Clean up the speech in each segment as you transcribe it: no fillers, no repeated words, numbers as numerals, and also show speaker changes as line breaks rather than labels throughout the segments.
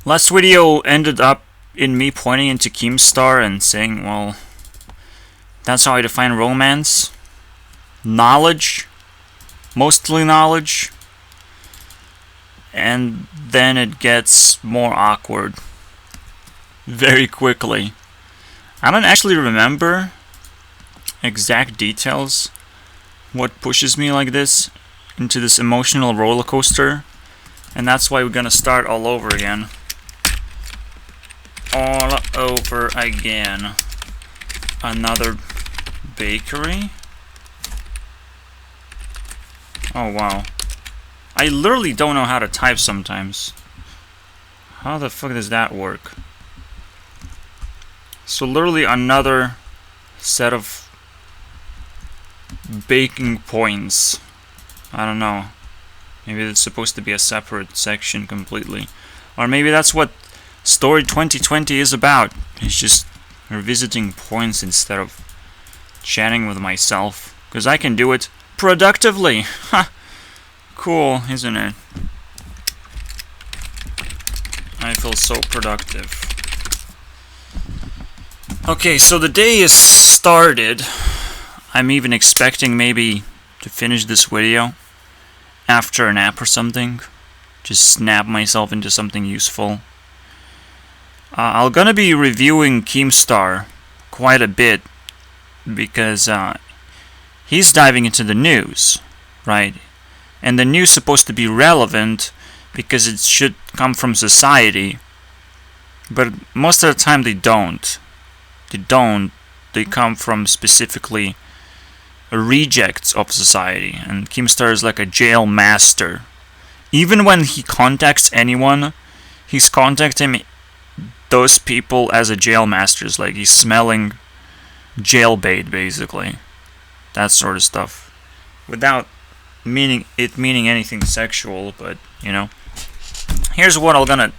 Last video ended up in me pointing into Keemstar and saying, well, that's how I define romance. Knowledge. Mostly knowledge. And then it gets more awkward. Very quickly. I don't actually remember exact details. What pushes me like this into this emotional roller coaster. And that's why we're gonna start all over again. All over again. Another bakery? Oh wow. I literally don't know how to type sometimes. How the fuck does that work? So literally another set of baking points. I don't know. Maybe it's supposed to be a separate section completely. Or maybe that's what Story 2020 is about. It's just revisiting points instead of chatting with myself. Because I can do it productively. Ha! Cool, isn't it? I feel so productive. Okay, so the day is started. I'm even expecting maybe to finish this video after a nap or something. Just snap myself into something useful. I'm gonna be reviewing Keemstar quite a bit because he's diving into the news, right? And the news is supposed to be relevant because it should come from society. But most of the time they don't. They come from specifically rejects of society. And Keemstar is like a jail master. Even when he contacts anyone, he's contacting those people as a jail master. It's like he's smelling jail bait, basically. That sort of stuff. Without meaning anything sexual, but, you know. Here's what I'm gonna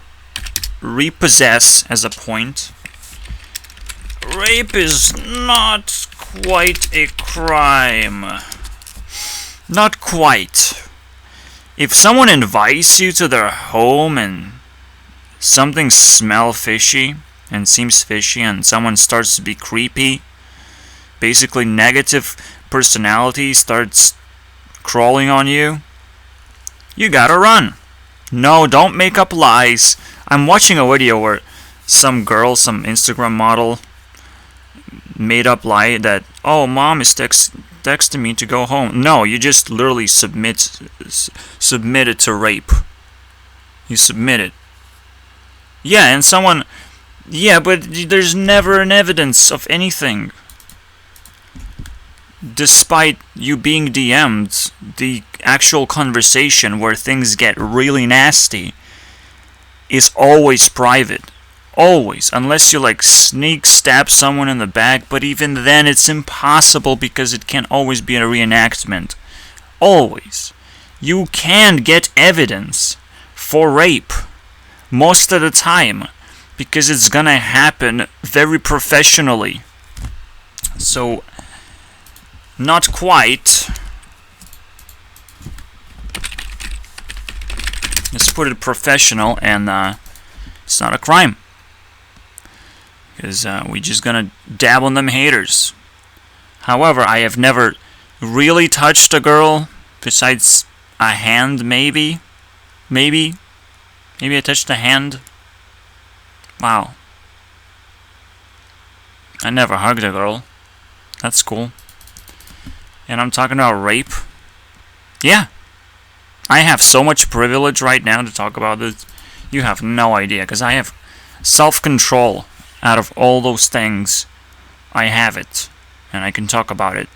repossess as a point. Rape is not quite a crime. Not quite. If someone invites you to their home and something smells fishy and seems fishy and someone starts to be creepy, basically negative personality starts crawling on you, you gotta run. No, don't make up lies. I'm watching a video where some girl, some Instagram model, made up lie that, oh, mom is texting me to go home. No, you just literally submit it to rape. You submit it. Yeah, and someone... Yeah, but there's never an evidence of anything. Despite you being DM'd, the actual conversation where things get really nasty is always private. Always. Unless you like sneak stab someone in the back, but even then it's impossible because it can always be a reenactment. Always. You can get evidence for rape most of the time because it's gonna happen very professionally. So, not quite. Let's put it professional, and it's not a crime. Because we're just gonna dab on them haters. However, I have never really touched a girl besides a hand, maybe. Maybe I touched a hand. Wow. I never hugged a girl. That's cool. And I'm talking about rape. Yeah. I have so much privilege right now to talk about this. You have no idea. Because I have self-control. Out of all those things, I have it. And I can talk about it.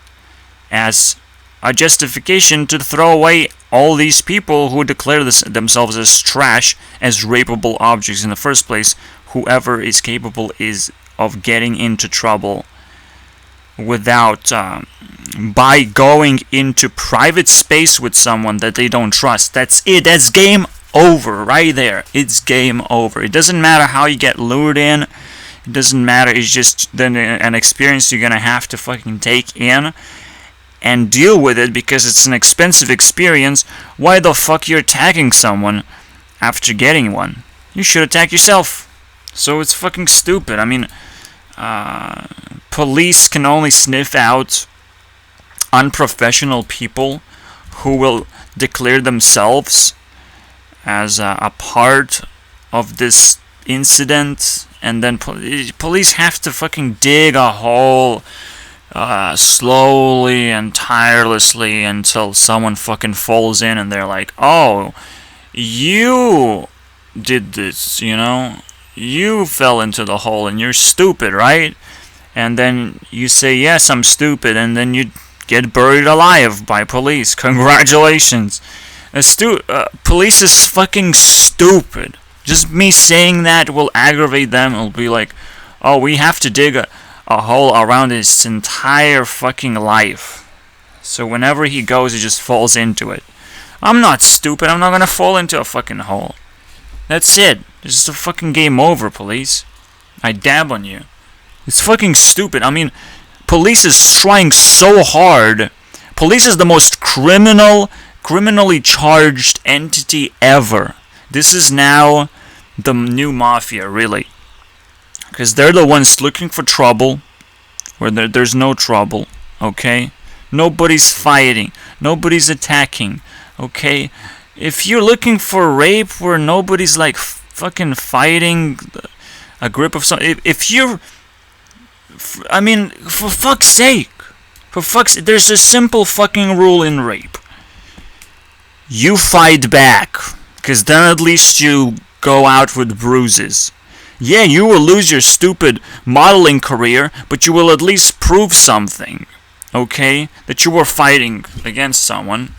As a justification to throw away all these people who declare themselves as trash, as rapeable objects in the first place. Whoever is capable of getting into trouble without by going into private space with someone that they don't trust. That's it. That's game over right there. It's game over. It doesn't matter how you get lured in. It doesn't matter. It's just then an experience you're gonna have to fucking take in and deal with it because it's an expensive experience. Why the fuck you're tagging someone after getting one? you should attack yourself. So it's fucking stupid. I mean, police can only sniff out unprofessional people who will declare themselves as a part of this incident, and then police have to fucking dig a hole slowly and tirelessly until someone fucking falls in and they're like, oh, you did this, you know? You fell into the hole and you're stupid, right? And then you say, yes, I'm stupid, and then you get buried alive by police. Congratulations. Police is fucking stupid. Just me saying that will aggravate them. It'll be like, oh, we have to dig a hole around his entire fucking life. So whenever he goes, he just falls into it. I'm not stupid. I'm not gonna fall into a fucking hole. That's it. It's just a fucking game over, police. I dab on you. It's fucking stupid. I mean, police is trying so hard. Police is the most criminally charged entity ever. This is now the new mafia, really. Because they're the ones looking for trouble where there's no trouble, okay? Nobody's fighting. Nobody's attacking, okay? If you're looking for rape where nobody's like fucking fighting a grip of something, if you're, I mean, for fuck's sake, there's a simple fucking rule in rape. You fight back, because then at least you go out with bruises. Yeah, you will lose your stupid modeling career, but you will at least prove something, okay? That you were fighting against someone,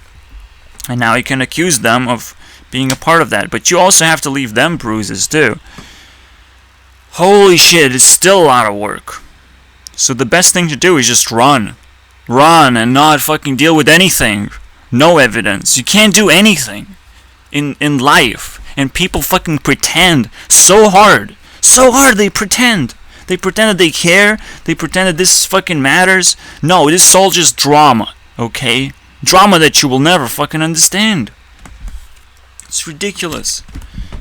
and now you can accuse them of being a part of that. But you also have to leave them bruises, too. Holy shit, it's still a lot of work. So the best thing to do is just run. Run and not fucking deal with anything. No evidence. You can't do anything in life. And people fucking pretend so hard. So hard they pretend. They pretend that they care. They pretend that this fucking matters. No, this is all just drama, okay? Drama that you will never fucking understand. It's ridiculous.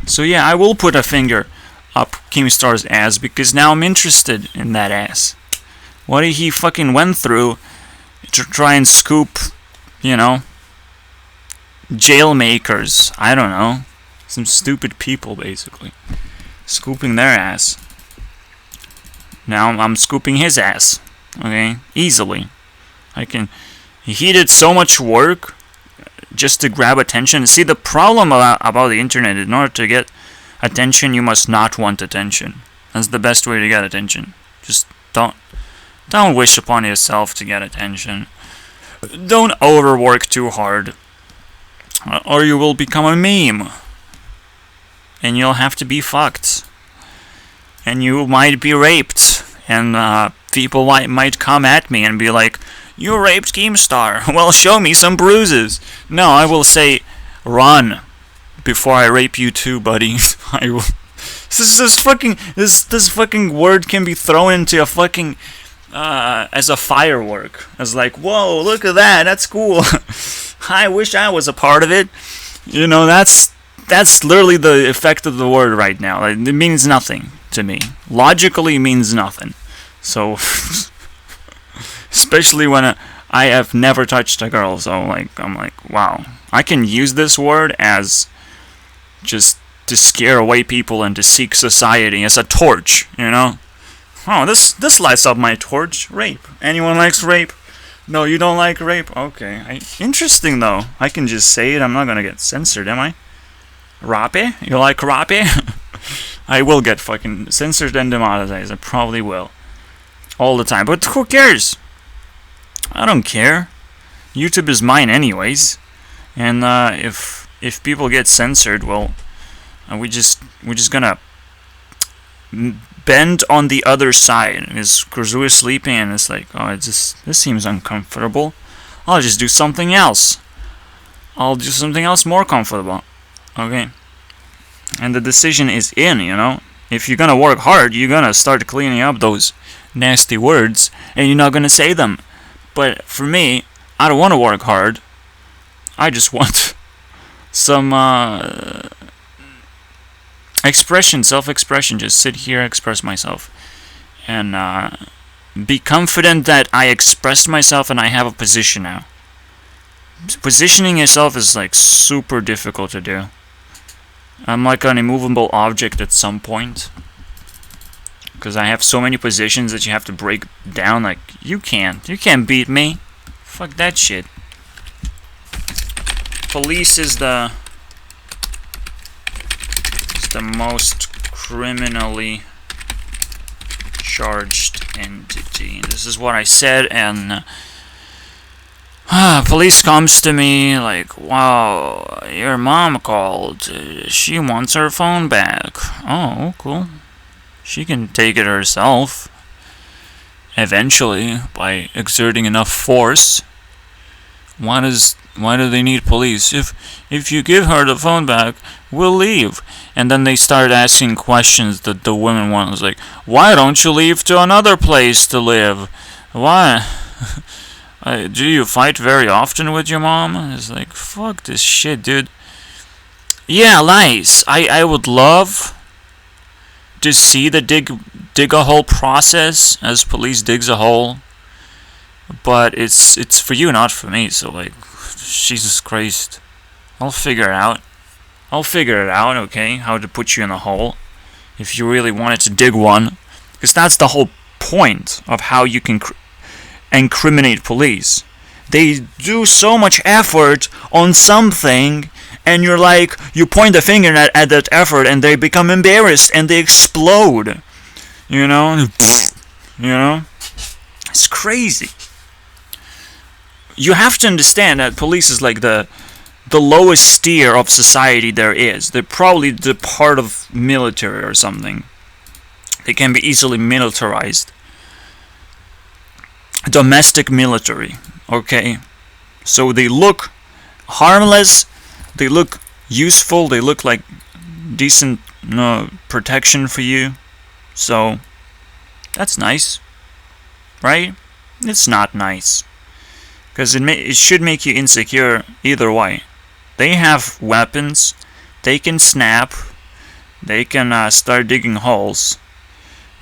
So yeah, I will put a finger up Keemstar's ass because now I'm interested in that ass. What he fucking went through to try and scoop, you know, jail makers. I don't know. Some stupid people, basically. Scooping their ass. Now I'm scooping his ass. Okay? Easily. He did so much work just to grab attention. See, the problem about the internet, in order to get attention, you must not want attention. That's the best way to get attention. Just don't wish upon yourself to get attention. Don't overwork too hard, or you will become a meme. And you'll have to be fucked. And you might be raped. And people might come at me and be like, you raped Keemstar. Well, show me some bruises. No, I will say, run before I rape you too, buddy. I will. This fucking word can be thrown into a fucking as a firework. As like, whoa, look at that. That's cool. I wish I was a part of it. You know, that's literally the effect of the word right now. It means nothing to me. Logically, it means nothing. So, especially when I have never touched a girl, so I'm like, wow, I can use this word as just to scare away people and to seek society as a torch, you know? Oh, this lights up my torch. Rape. Anyone likes rape? No, you don't like rape? Okay. Interesting, though. I can just say it. I'm not gonna get censored, am I? Rape? You like rape? I will get fucking censored and demonetized. I probably will. All the time. But who cares? I don't care. YouTube is mine anyways. And if people get censored, well, we're just gonna bend on the other side. Because Kurzu is sleeping and it's like, oh, this seems uncomfortable. I'll just do something else. I'll do something else more comfortable. Okay. And the decision is in, you know. If you're gonna work hard, you're gonna start cleaning up those nasty words, and you're not gonna say them. But for me, I don't want to work hard. I just want some. I expression, self-expression. Just sit here, express myself, and be confident that I expressed myself and I have a position now. Positioning yourself is like super difficult to do. I'm like an immovable object at some point, because I have so many positions that you have to break down. Like, you can't beat me. Fuck that shit. Police is the most criminally charged entity. This is what I said, and police comes to me like, wow, your mom called. She wants her phone back. Oh, cool. She can take it herself. Eventually, by exerting enough force. Why do they need police? If you give her the phone back, we'll leave. And then they started asking questions that the women want. It was like, why don't you leave to another place to live? Why? Do you fight very often with your mom? It's like, fuck this shit, dude. Yeah, lies. I would love to see the dig a hole process as police digs a hole, but it's for you, not for me. So like, Jesus Christ, I'll figure it out. Okay, how to put you in a hole if you really wanted to dig one, because that's the whole point of how you can incriminate police. They do so much effort on something, and you're like, you point the finger at that effort, and they become embarrassed and they explode. You know, it's crazy. You have to understand that police is like the lowest tier of society there is. They're probably the part of military or something. They can be easily militarized. Domestic military, okay? So they look harmless, they look useful, they look like decent protection for you. So that's nice, right? It's not nice, because it should make you insecure either way. They have weapons, they can snap, they can start digging holes.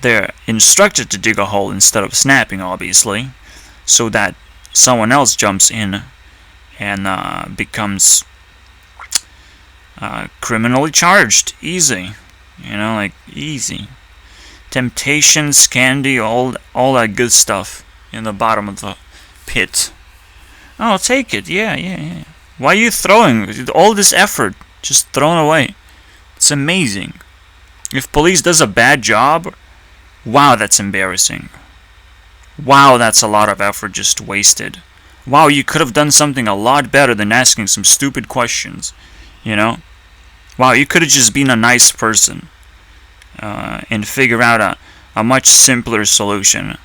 They're instructed to dig a hole instead of snapping, obviously, so that someone else jumps in and becomes criminally charged. Easy. Like, easy. Temptations, candy, all that good stuff in the bottom of the pit. Oh, take it. Yeah. Why are you throwing all this effort just thrown away? It's amazing. If police does a bad job, wow, that's embarrassing. Wow, that's a lot of effort just wasted. Wow, you could have done something a lot better than asking some stupid questions. Wow, you could have just been a nice person and figure out a much simpler solution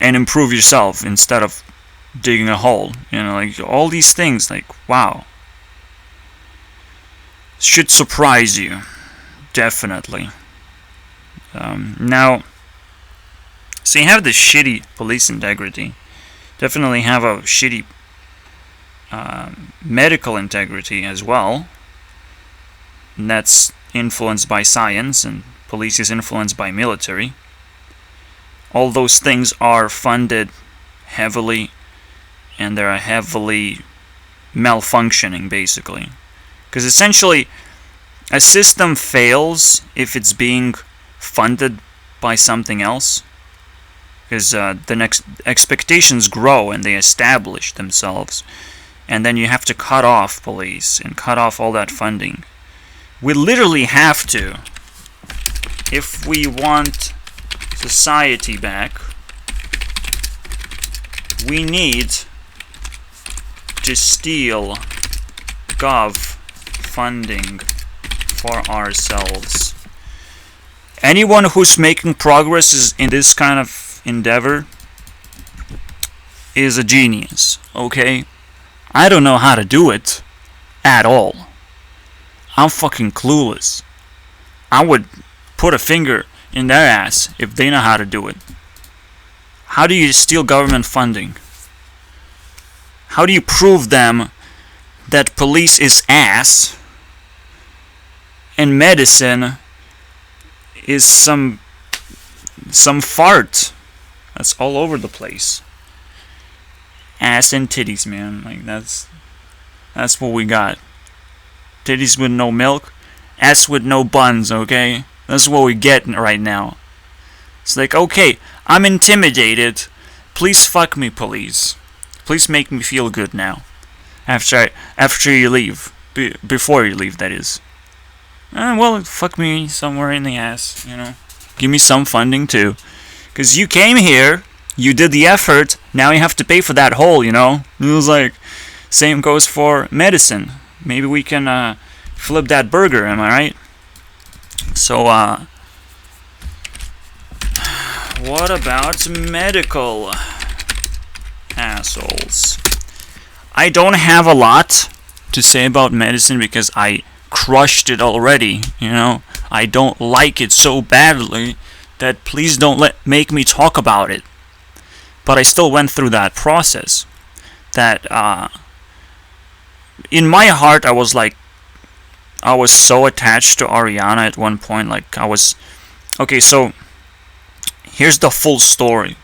and improve yourself instead of digging a hole. Like, all these things, like, wow. Should surprise you. Definitely. Now, so you have this shitty police integrity. Definitely have a shitty medical integrity as well. And that's influenced by science, and police is influenced by military. All those things are funded heavily, and they're heavily malfunctioning, basically. Because essentially, a system fails if it's being funded by something else. Because the next expectations grow and they establish themselves. And then you have to cut off police and cut off all that funding. We literally have to. If we want society back, we need to steal gov funding for ourselves. Anyone who's making progress in this kind of endeavor is a genius, okay? I don't know how to do it at all. I'm fucking clueless. I would put a finger in their ass if they know how to do it. How do you steal government funding? How do you prove them that police is ass and medicine is some fart that's all over the place. Ass and titties, man. Like that's what we got. Titties with no milk, ass with no buns, okay? That's what we're getting right now. It's like, okay, I'm intimidated. Please fuck me, please. Please make me feel good now. After you leave. Before you leave, that is. Well, fuck me somewhere in the ass, you know. Give me some funding, too. Because you came here, you did the effort, now you have to pay for that hole, you know? It was like, same goes for medicine. Maybe we can flip that burger, am I right? So, what about medical assholes? I don't have a lot to say about medicine because I crushed it already, you know? I don't like it so badly that please don't make me talk about it. But I still went through that process. That, in my heart, I was so attached to Ariana at one point. Like, okay, so here's the full story.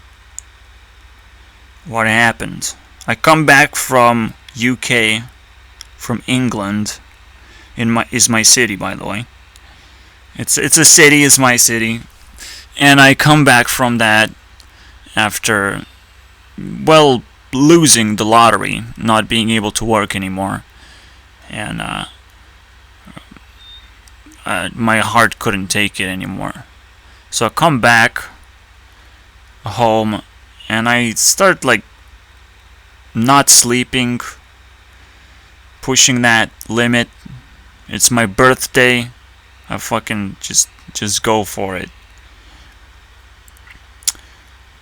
What happened? I come back from UK, from England. Is my city, by the way. It's a city, it's my city. And I come back from that after, well, losing the lottery, not being able to work anymore. And my heart couldn't take it anymore. So I come back home and I start like not sleeping, pushing that limit. It's my birthday. I fucking just go for it.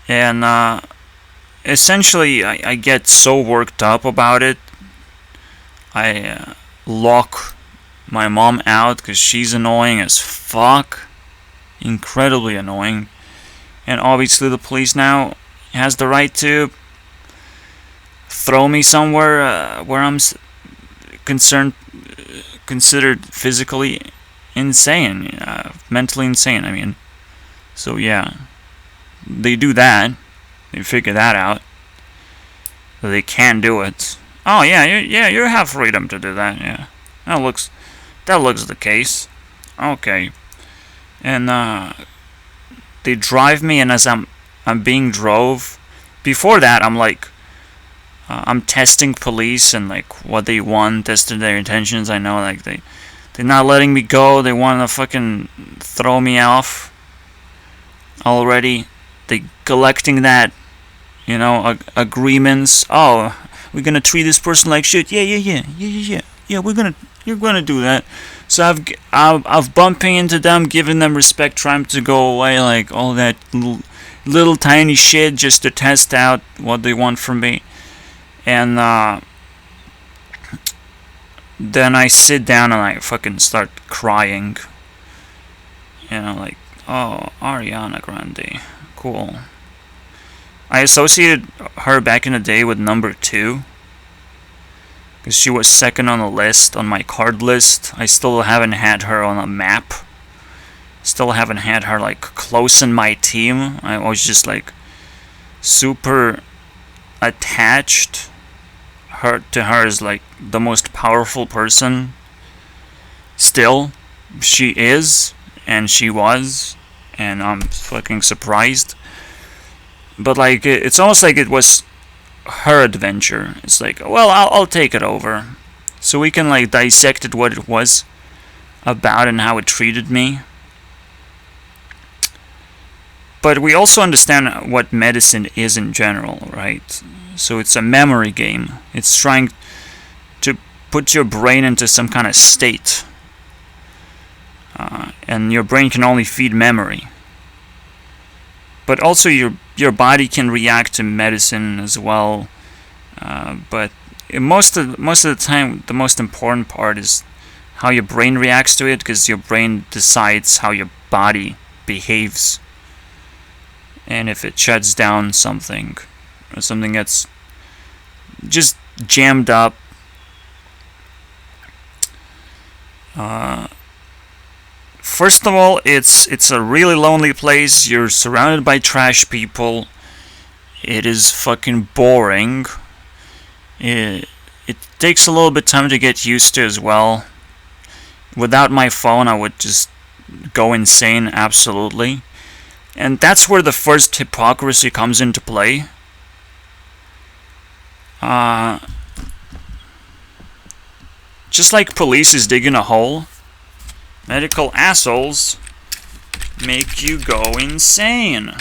And essentially I get so worked up about it. I lock my mom out because she's annoying as fuck. Incredibly annoying. And obviously the police now has the right to throw me somewhere where I'm considered physically insane, mentally insane, I mean. So yeah, they do that. They figure that out. They can do it. Oh yeah, you have freedom to do that. Yeah, that looks the case. Okay, and they drive me, and as I'm being drove. Before that, I'm like, I'm testing police and like what they want, testing their intentions. I know like they're not letting me go. They want to fucking throw me off already. They collecting that, you know, agreements. Oh, we're gonna treat this person like shit. Yeah. You're gonna do that. So I've bumping into them, giving them respect, trying to go away, like all that little tiny shit just to test out what they want from me. And then I sit down and I fucking start crying. You know, like, oh, Ariana Grande, cool. I associated her back in the day with number 2. Because she was second on the list, on my card list. I still haven't had her on a map. Still haven't had her like close in my team. I was just like super attached to her as like the most powerful person. Still, she is, and she was, and I'm fucking surprised. But like, it's almost like it was her adventure. It's like, well, I'll take it over, so we can like dissect it, what it was about and how it treated me. But we also understand what medicine is in general, right? So it's a memory game. It's trying to put your brain into some kind of state. And your brain can only feed memory. But also your body can react to medicine as well. But most of the time, the most important part is how your brain reacts to it, because your brain decides how your body behaves. And if it shuts down something, or something that's just jammed up, First of all, it's a really lonely place. You're surrounded by trash people. It is fucking boring. It takes a little bit of time to get used to as well. Without my phone, I would just go insane, absolutely. And that's where the first hypocrisy comes into play. Just like police is digging a hole, medical assholes make you go insane.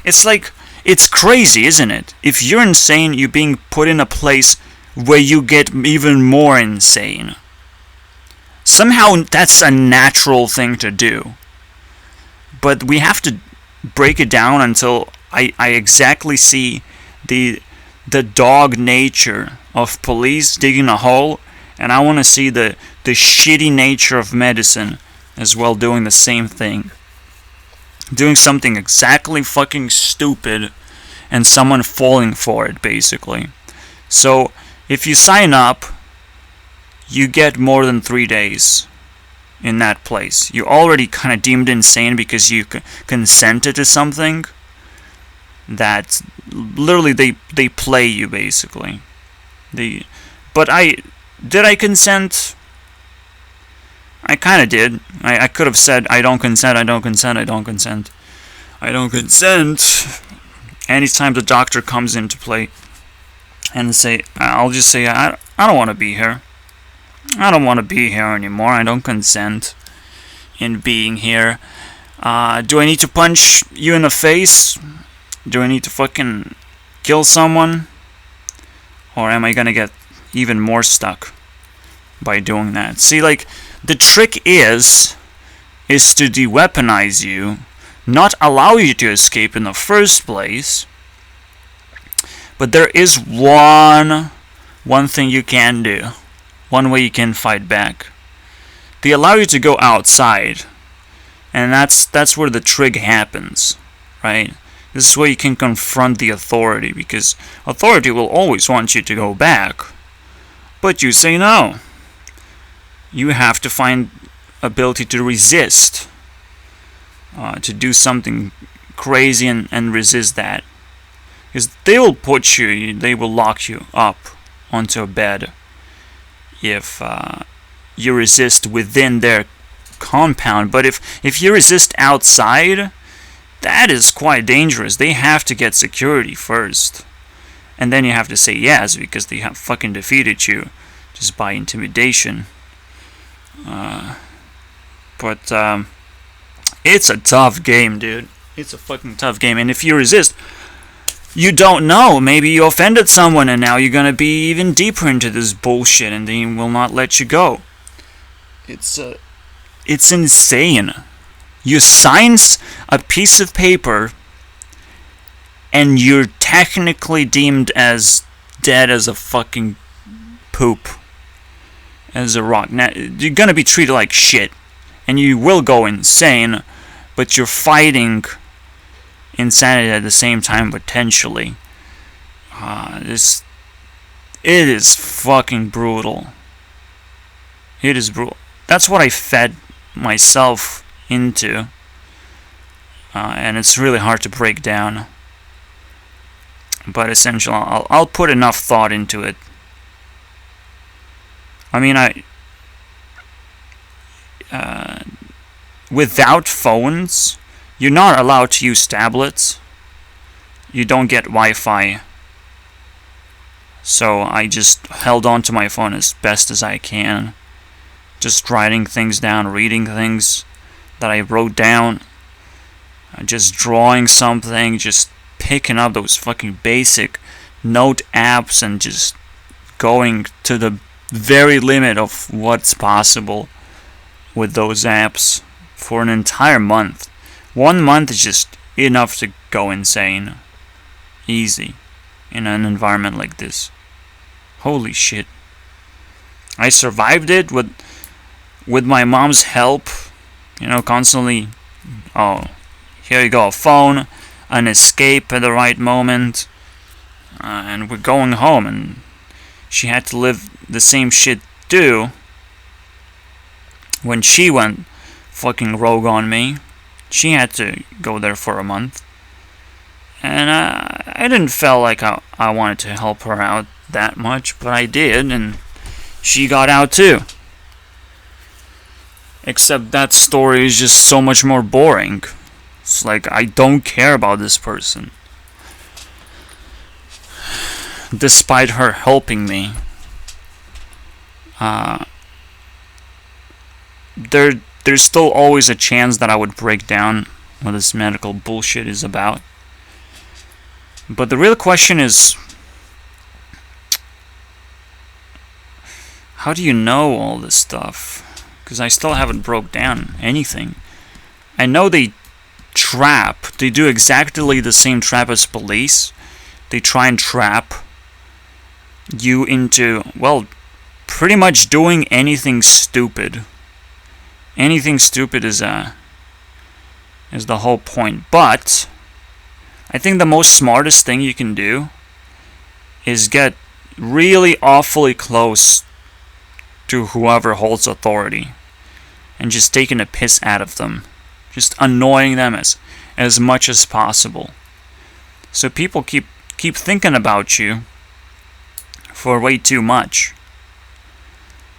It's like, it's crazy, isn't it? If you're insane, you're being put in a place where you get even more insane. Somehow that's a natural thing to do. But we have to break it down until I exactly see the dog nature of police digging a hole, and I want to see the shitty nature of medicine as well doing the same thing. Doing something exactly fucking stupid and someone falling for it, basically. So, if you sign up, you get more than 3 days in that place. You're already kind of deemed insane because you consented to something that literally they play you, basically. But did I consent? I kind of did. I could have said, I don't consent, I don't consent, I don't consent. I don't consent. Anytime the doctor comes into play and I'll just say, I don't want to be here. I don't want to be here anymore. I don't consent in being here. Do I need to punch you in the face? Do I need to fucking kill someone? Or am I gonna get even more stuck by doing that? See, like, the trick is to de-weaponize you, not allow you to escape in the first place. But there is one thing you can do. One way you can fight back. They allow you to go outside. And that's where the trig happens, right? This is where you can confront the authority, because authority will always want you to go back. But you say no. You have to find ability to resist. To do something crazy and resist that. Because they will they will lock you up onto a bed if you resist within their compound. But if you resist outside, that is quite dangerous. They have to get security first. And then you have to say yes, because they have fucking defeated you just by intimidation. But it's a tough game, dude. It's a fucking tough game. And if you resist, you don't know. Maybe you offended someone and now you're gonna be even deeper into this bullshit and they will not let you go. It's insane. You sign a piece of paper and you're technically deemed as dead as a fucking poop. As a rock. Now, you're gonna be treated like shit. And you will go insane, but you're fighting insanity at the same time, potentially. It is fucking brutal. It is brutal. That's what I fed myself into. And it's really hard to break down. But essentially, I'll put enough thought into it. I mean, without phones, you're not allowed to use tablets. You don't get Wi-Fi. So I just held on to my phone as best as I can. Just writing things down, reading things that I wrote down. Just drawing something, just picking up those fucking basic note apps and just going to the very limit of what's possible with those apps for an entire month. 1 month is just enough to go insane. Easy. In an environment like this. Holy shit. I survived it with my mom's help. You know, constantly, oh, here you go, a phone, an escape at the right moment. And we're going home, and she had to live the same shit too when she went fucking rogue on me. She had to go there for a month. And I didn't feel like I wanted to help her out that much, but I did, and she got out too. Except that story is just so much more boring. It's like, I don't care about this person. Despite her helping me. There's still always a chance that I would break down what this medical bullshit is about. But the real question is, how do you know all this stuff? Because I still haven't broke down anything. I know they do exactly the same trap as police. They try and trap you into, well, pretty much doing anything stupid. Anything stupid is the whole point. But I think the most smartest thing you can do is get really awfully close to whoever holds authority and just taking a piss out of them, just annoying them as much as possible. So people keep thinking about you for way too much.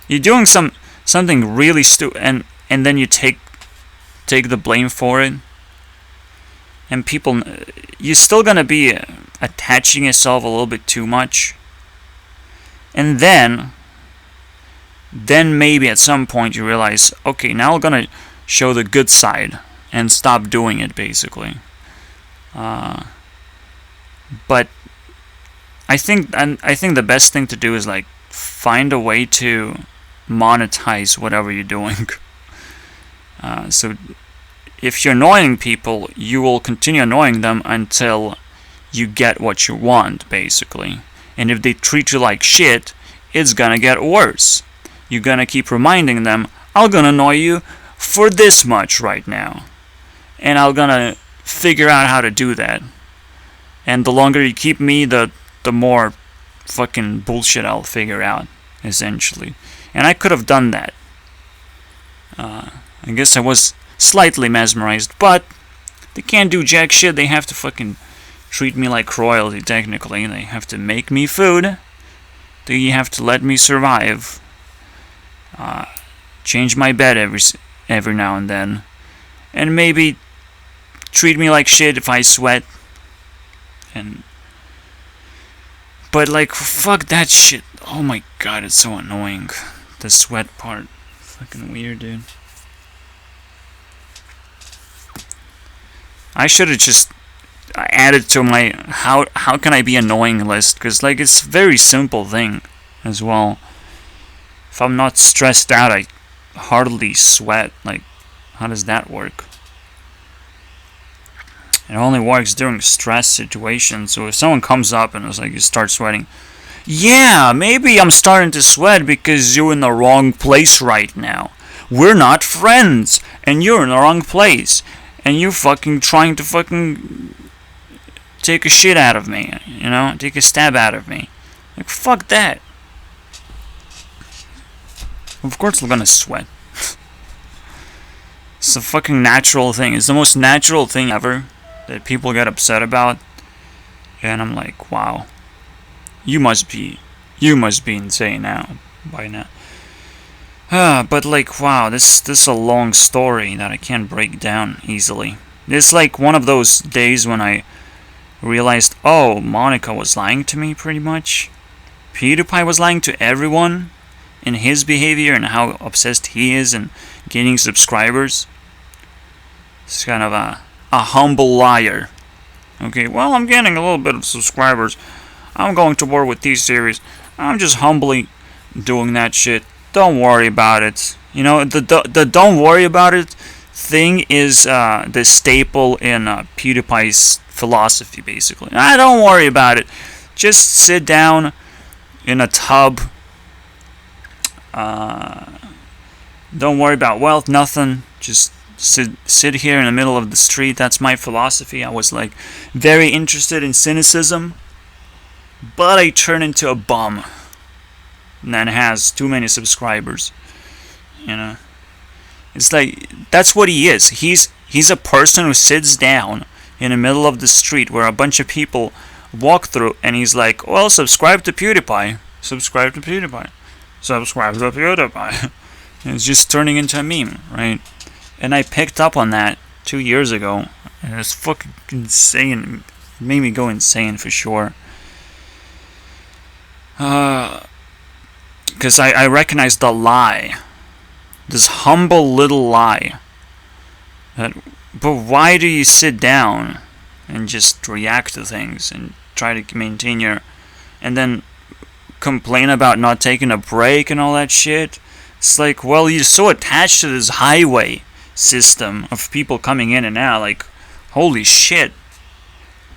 You're doing something really stupid, and then you take the blame for it. And people, you're still gonna be attaching yourself a little bit too much. And then maybe at some point you realize, okay, now I'm gonna show the good side and stop doing it, basically. But I think the best thing to do is like find a way to monetize whatever you're doing. So if you're annoying people, you will continue annoying them until you get what you want, basically. And if they treat you like shit, it's gonna get worse. You're gonna keep reminding them, I'm gonna annoy you for this much right now. And I'm gonna figure out how to do that. And the longer you keep me, the more fucking bullshit I'll figure out, essentially. And I could have done that. I guess I was slightly mesmerized, but they can't do jack shit. They have to fucking treat me like royalty, technically. They have to make me food. They have to let me survive. Change my bed every now and then. And maybe treat me like shit if I sweat. But like, fuck that shit. Oh my god, it's so annoying. The sweat part. Fucking weird, dude. I should have just added to my how can I be annoying list, because like it's a very simple thing as well. If I'm not stressed out, I hardly sweat. Like, how does that work? It only works during stress situations. So if someone comes up and it's like, you start sweating, yeah, maybe I'm starting to sweat because you're in the wrong place right now. We're not friends, and you're in the wrong place, and you're fucking trying to fucking take a shit out of me, you know, take a stab out of me. Like, fuck that. Of course I'm gonna sweat. It's a fucking natural thing. It's the most natural thing ever that people get upset about. And I'm like, wow. You must be insane now, by now. But like, wow, this is a long story that I can't break down easily. It's like one of those days when I realized, oh, Monica was lying to me, pretty much. PewDiePie was lying to everyone in his behavior and how obsessed he is in gaining subscribers. It's kind of a humble liar. Okay, well, I'm getting a little bit of subscribers. I'm going to war with T-Series. I'm just humbly doing that shit. Don't worry about it. You know, the don't worry about it thing is the staple in PewDiePie's philosophy, basically. Don't worry about it. Just sit down in a tub. Don't worry about wealth, nothing. Just sit here in the middle of the street. That's my philosophy. I was like very interested in cynicism, but I turned into a bum that has too many subscribers, you know. It's like, that's what he is. He's a person who sits down in the middle of the street where a bunch of people walk through, and he's like, well, subscribe to PewDiePie. Subscribe to PewDiePie. Subscribe to PewDiePie. And it's just turning into a meme, right? And I picked up on that 2 years ago, and it's fucking insane. It made me go insane for sure. Because I recognize the lie. This humble little lie. But why do you sit down and just react to things and try to maintain your... and then complain about not taking a break and all that shit? It's like, well, you're so attached to this highway system of people coming in and out, like, holy shit.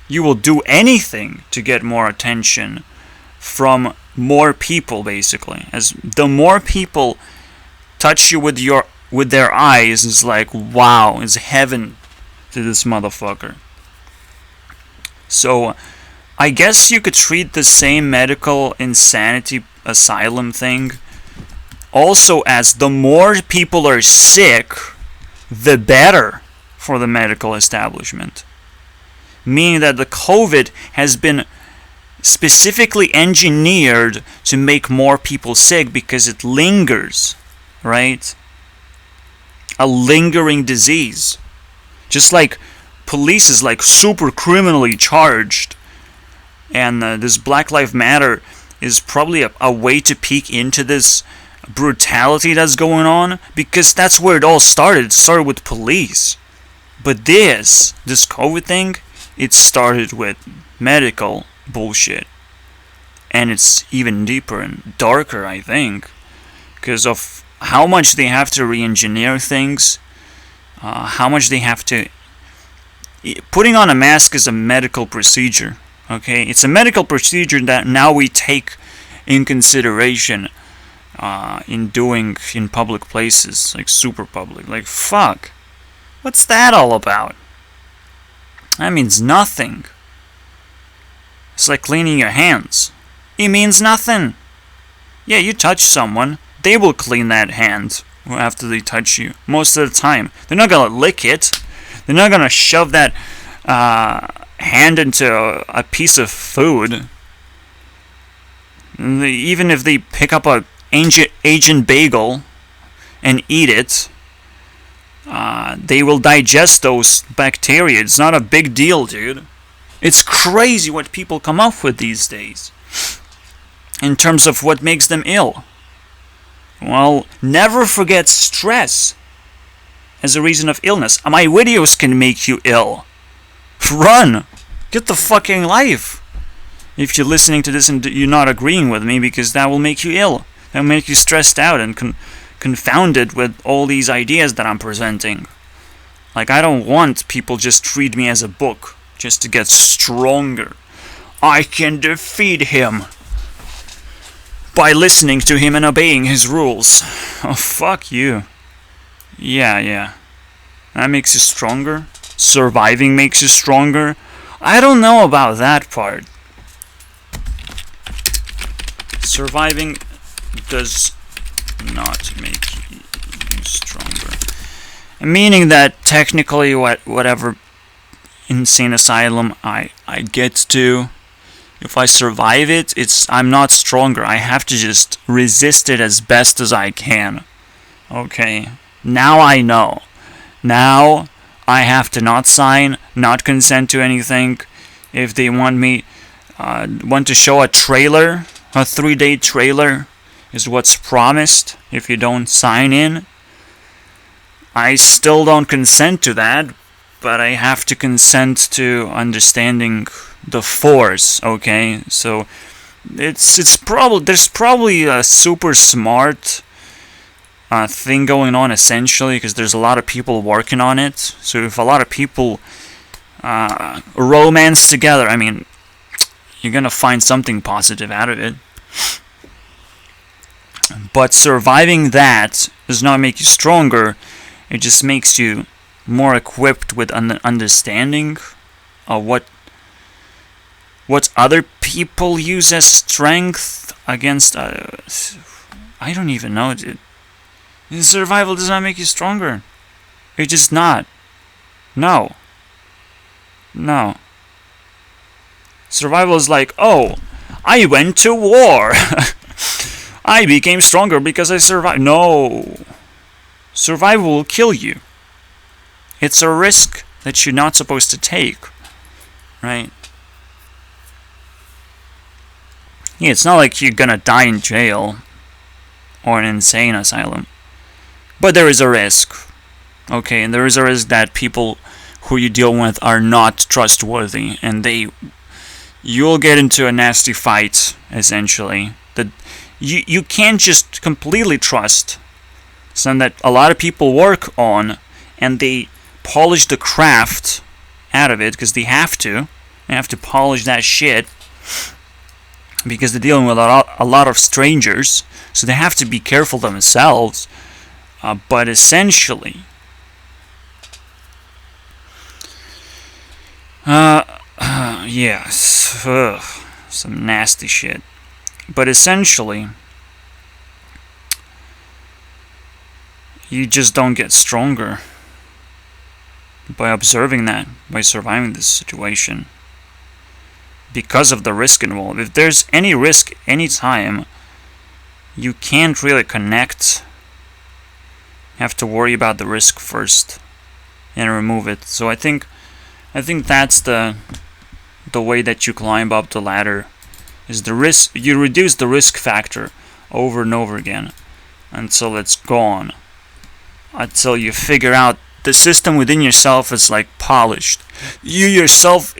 You will do anything to get more attention from more people, basically. As the more people touch you with their eyes, is like, wow, it's heaven to this motherfucker. So I guess you could treat the same medical insanity asylum thing also as the more people are sick, the better for the medical establishment. Meaning that the COVID has been specifically engineered to make more people sick because it lingers, right? A lingering disease. Just like police is like super criminally charged, and this Black Lives Matter is probably a way to peek into this brutality that's going on, because that's where it all started. It started with police. But this COVID thing, it started with medical bullshit. And it's even deeper and darker, I think, because of how much they have to re-engineer things, how much they have to... Putting on a mask is a medical procedure, okay? It's a medical procedure that now we take in consideration in doing in public places, like super public. Like, fuck. What's that all about? That means nothing. It's like cleaning your hands. It means nothing. Yeah, you touch someone, they will clean that hand after they touch you. Most of the time. They're not gonna lick it. They're not gonna shove that hand into a piece of food. Even if they pick up a Agent Bagel and eat it, they will digest those bacteria. It's not a big deal, dude. It's crazy what people come up with these days in terms of what makes them ill. Well, never forget stress as a reason of illness. My videos can make you ill. Run! Get the fucking life! If you're listening to this and you're not agreeing with me, because that will make you ill. That will make you stressed out and confounded with all these ideas that I'm presenting. Like, I don't want people just treat me as a book just to get stronger. I can defeat him by listening to him and obeying his rules. Oh, fuck you. Yeah. That makes you stronger? Surviving makes you stronger? I don't know about that part. Surviving does not make you stronger. Meaning that technically whatever insane asylum I get to, if I survive it, I'm not stronger. I have to just resist it as best as I can. Okay. Now I know. Now I have to not sign, not consent to anything. If they want to show a trailer, a 3-day trailer is what's promised if you don't sign in, I still don't consent to that, but I have to consent to understanding the force, okay? So there's probably a super smart thing going on, essentially, because there's a lot of people working on it. So if a lot of people romance together, I mean, you're gonna find something positive out of it. But surviving that does not make you stronger. It just makes you more equipped with understanding of what other people use as strength against. I don't even know, dude. Survival does not make you stronger. It's just not. No. No. Survival is like, oh, I went to war. I became stronger because I survived. No. Survival will kill you. It's a risk that you're not supposed to take. Right? Yeah, it's not like you're gonna die in jail or an insane asylum. But there is a risk. Okay, and there is a risk that people who you deal with are not trustworthy, and you'll get into a nasty fight, essentially. That you can't just completely trust. Something that a lot of people work on, and they polish the craft out of it, because they have to. They have to polish that shit, because they're dealing with a lot of strangers, so they have to be careful themselves. But essentially, yes, some nasty shit. But essentially, you just don't get stronger by observing that, by surviving this situation, because of the risk involved. If there's any risk anytime, you can't really connect. You have to worry about the risk first and remove it. So I think that's the way that you climb up the ladder, is the risk. You reduce the risk factor over and over again until it's gone, until you figure out the system within yourself is like polished. You yourself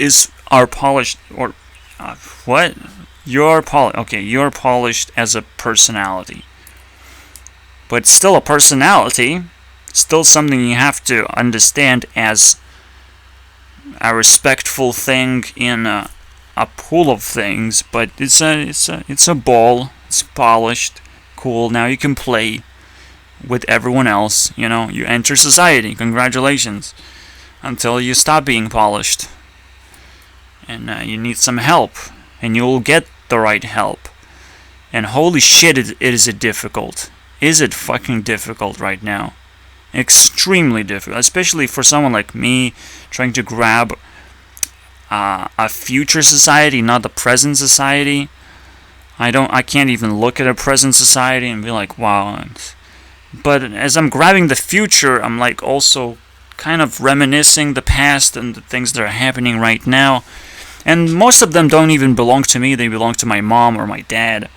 are polished, or what? You're polished. Okay, you're polished as a personality. But still a personality, still something you have to understand as a respectful thing in a pool of things. But it's a ball. It's polished, cool. Now you can play with everyone else. You know, you enter society. Congratulations. Until you stop being polished, and you need some help, and you'll get the right help. And holy shit, it is it difficult. Is it fucking difficult right now? Extremely difficult, especially for someone like me trying to grab a future society, not the present society. I can't even look at a present society and be like, wow. But as I'm grabbing the future, I'm like also kind of reminiscing the past and the things that are happening right now. And most of them don't even belong to me. They belong to my mom or my dad.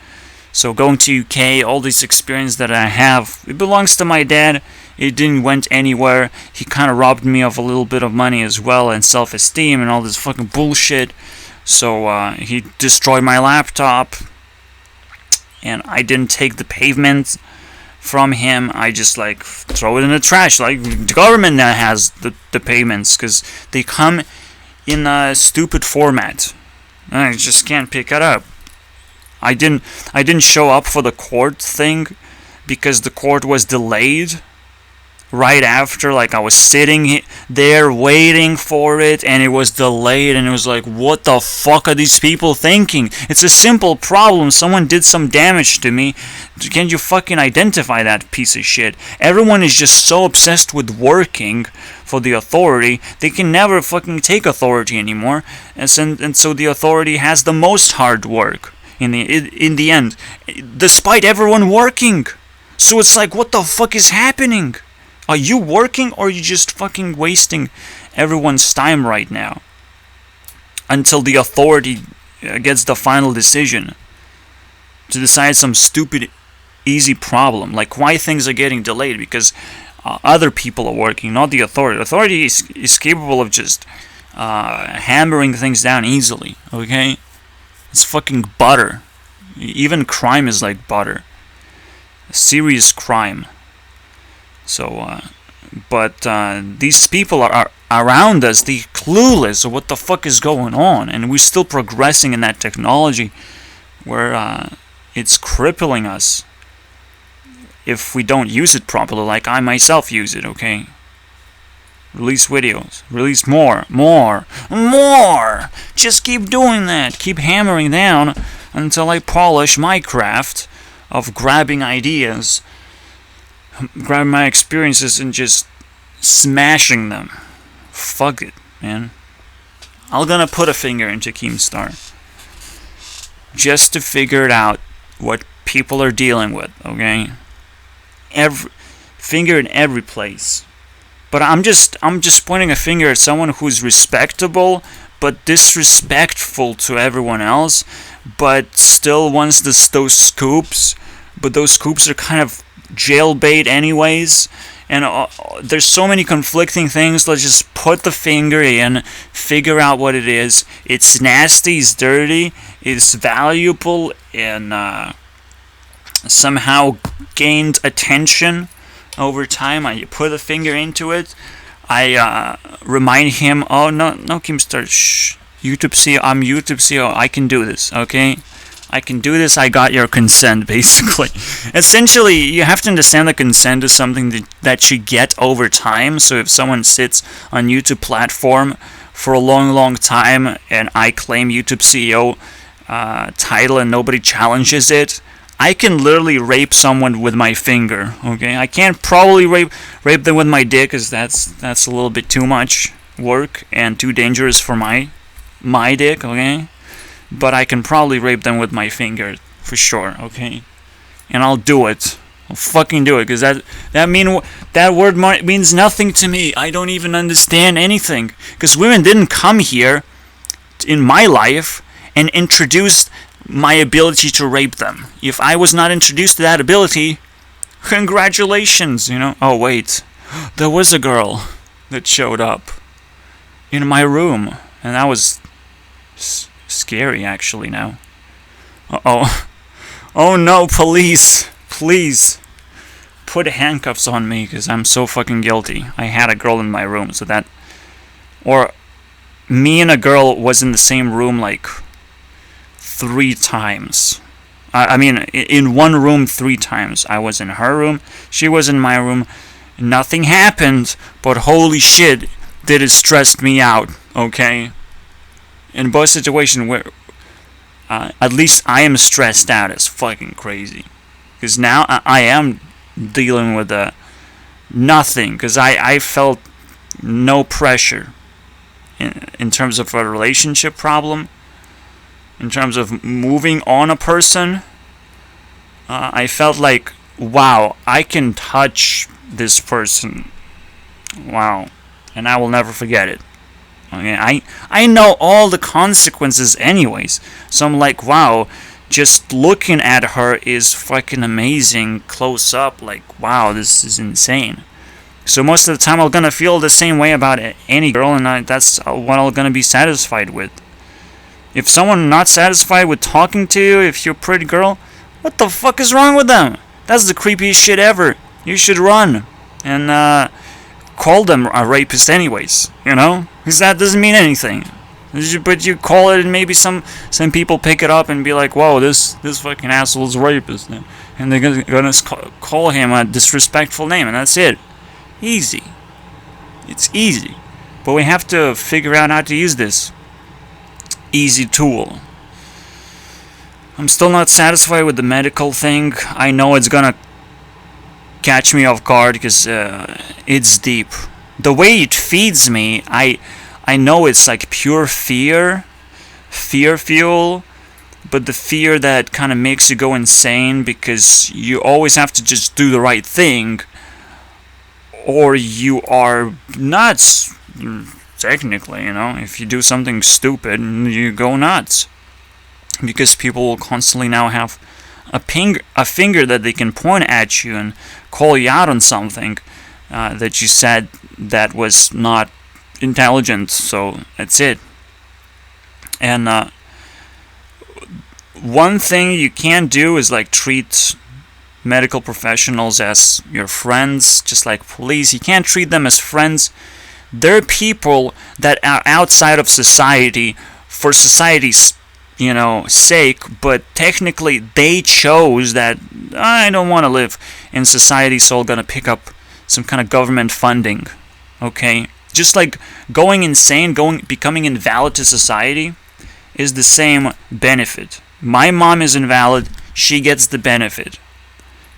So going to UK, all this experience that I have, it belongs to my dad. It didn't went anywhere. He kind of robbed me of a little bit of money as well, and self-esteem and all this fucking bullshit. So he destroyed my laptop, and I didn't take the pavement from him. I just like throw it in the trash. Like the government now has the payments, because they come in a stupid format. I just can't pick it up. I didn't show up for the court thing because the court was delayed right after. Like I was sitting there waiting for it, and it was delayed, and it was like, what the fuck are these people thinking? It's a simple problem. Someone did some damage to me. Can't you fucking identify that piece of shit? Everyone is just so obsessed with working for the authority, they can never fucking take authority anymore, and so the authority has the most hard work in the end, despite everyone working. So it's like, what the fuck is happening? Are you working, or are you just fucking wasting everyone's time right now until the authority gets the final decision to decide some stupid easy problem, like why things are getting delayed? Because other people are working, not the authority. Authority is capable of just hammering things down easily, okay? It's fucking butter. Even crime is like butter. Serious crime. So, but these people are around us, they're clueless of what the fuck is going on, and we're still progressing in that technology where it's crippling us if we don't use it properly, like I myself use it, okay? Release videos. Release more. Just keep doing that. Keep hammering down until I polish my craft of grabbing ideas grabbing my experiences and just smashing them. Fuck it, man. I'm gonna put a finger into Keemstar just to figure it out what people are dealing with, okay? Every finger in every place. But I'm just pointing a finger at someone who's respectable but disrespectful to everyone else, but still wants those scoops, but those scoops are kind of jailbait anyways. And there's so many conflicting things. Let's just put the finger in, figure out what it is. It's nasty, it's dirty, it's valuable, and somehow gained attention over time. I put a finger into it. I remind him, oh, no, Keemstar, shh. YouTube CEO, I'm YouTube CEO. I can do this, okay? I can do this. I got your consent, basically. Essentially, you have to understand that consent is something that you get over time. So if someone sits on YouTube platform for a long, long time and I claim YouTube CEO title and nobody challenges it, I can literally rape someone with my finger, okay? I can't probably rape them with my dick, because that's a little bit too much work and too dangerous for my dick, okay? But I can probably rape them with my finger, for sure, okay? And I'll do it. I'll fucking do it, because that word means nothing to me. I don't even understand anything. Because women didn't come here in my life and introduced my ability to rape them. If I was not introduced to that ability, congratulations, you know? Oh, wait. There was a girl that showed up in my room, and that was scary, actually, now. Uh-oh. Oh, no, police. Please. Put handcuffs on me, because I'm so fucking guilty. I had a girl in my room, so that... Or, me and a girl was in the same room, like... 3 times. I mean, in one room 3 times. I was in her room, she was in my room. Nothing happened, but holy shit, did it stress me out, okay? In both situations where, at least I am stressed out as fucking crazy. Because now I am dealing with nothing, because I felt no pressure in terms of a relationship problem. In terms of moving on a person, I felt like, wow, I can touch this person. Wow. And I will never forget it. Okay, I know all the consequences anyways. So I'm like, wow, just looking at her is fucking amazing close up. Like, wow, this is insane. So most of the time I'm gonna feel the same way about any girl, and that's what I'm gonna be satisfied with. If someone not satisfied with talking to you, if you're a pretty girl, what the fuck is wrong with them? That's the creepiest shit ever. You should run and call them a rapist anyways, you know? Because that doesn't mean anything. But you call it and maybe some people pick it up and be like, whoa, this fucking asshole's a rapist. And they're gonna call him a disrespectful name, and that's it. Easy. It's easy. But we have to figure out how to use this easy tool. I'm still not satisfied with the medical thing. I know it's gonna catch me off guard because it's deep. The way it feeds me, I know it's like pure fear fuel, but the fear that kind of makes you go insane because you always have to just do the right thing, or you are nuts. Technically, you know, if you do something stupid, you go nuts. Because people will constantly now have a finger that they can point at you and call you out on something that you said that was not intelligent. So that's it. And one thing you can't do is like treat medical professionals as your friends, just like police. You can't treat them as friends. They're people that are outside of society for society's, sake, but technically they chose that I don't want to live in society, so I'm gonna pick up some kind of government funding. Okay? Just like going insane, becoming invalid to society is the same benefit. My mom is invalid, she gets the benefit.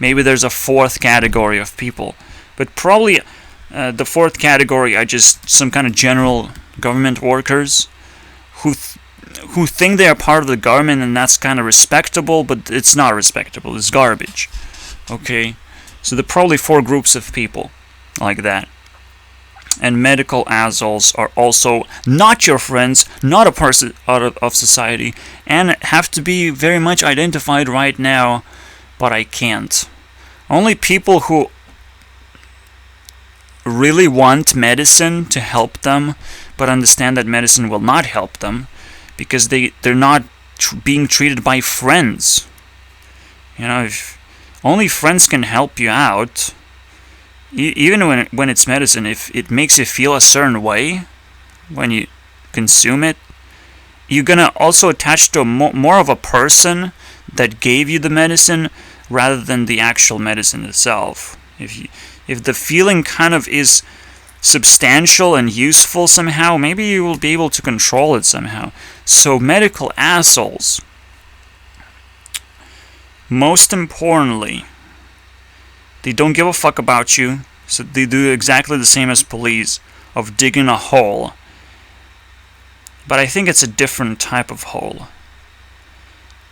Maybe there's a fourth category of people, but probably the fourth category are just some kind of general government workers who think they are part of the government, and that's kind of respectable, but it's not respectable. It's garbage. Okay, so there are probably 4 groups of people like that. And medical assholes are also not your friends, not a person out of society, and have to be very much identified right now, but I can't. Only people who really want medicine to help them, but understand that medicine will not help them, because they're not being treated by friends. You know, if only friends can help you out. Even when it's medicine, if it makes you feel a certain way when you consume it, you're gonna also attach to more of a person that gave you the medicine rather than the actual medicine itself. If the feeling kind of is substantial and useful somehow, maybe you will be able to control it somehow. So medical assholes, most importantly, they don't give a fuck about you, so they do exactly the same as police, of digging a hole. But I think it's a different type of hole.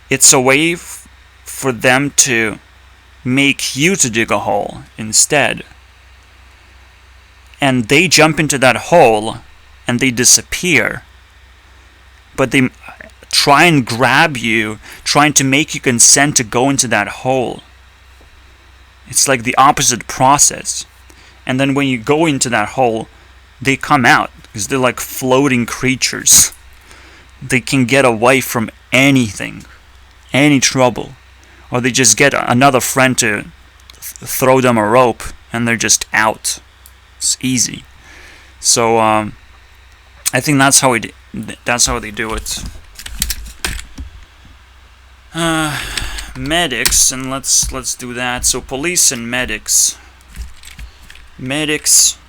It's a way for them to make you to dig a hole instead. And they jump into that hole and they disappear. But they try and grab you, trying to make you consent to go into that hole. It's like the opposite process. And then when you go into that hole, they come out, because they're like floating creatures. They can get away from anything, any trouble. Or they just get another friend to throw them a rope, and they're just out. It's easy. So I think that's how they do it. Medics, and let's do that. So police and medics. Medics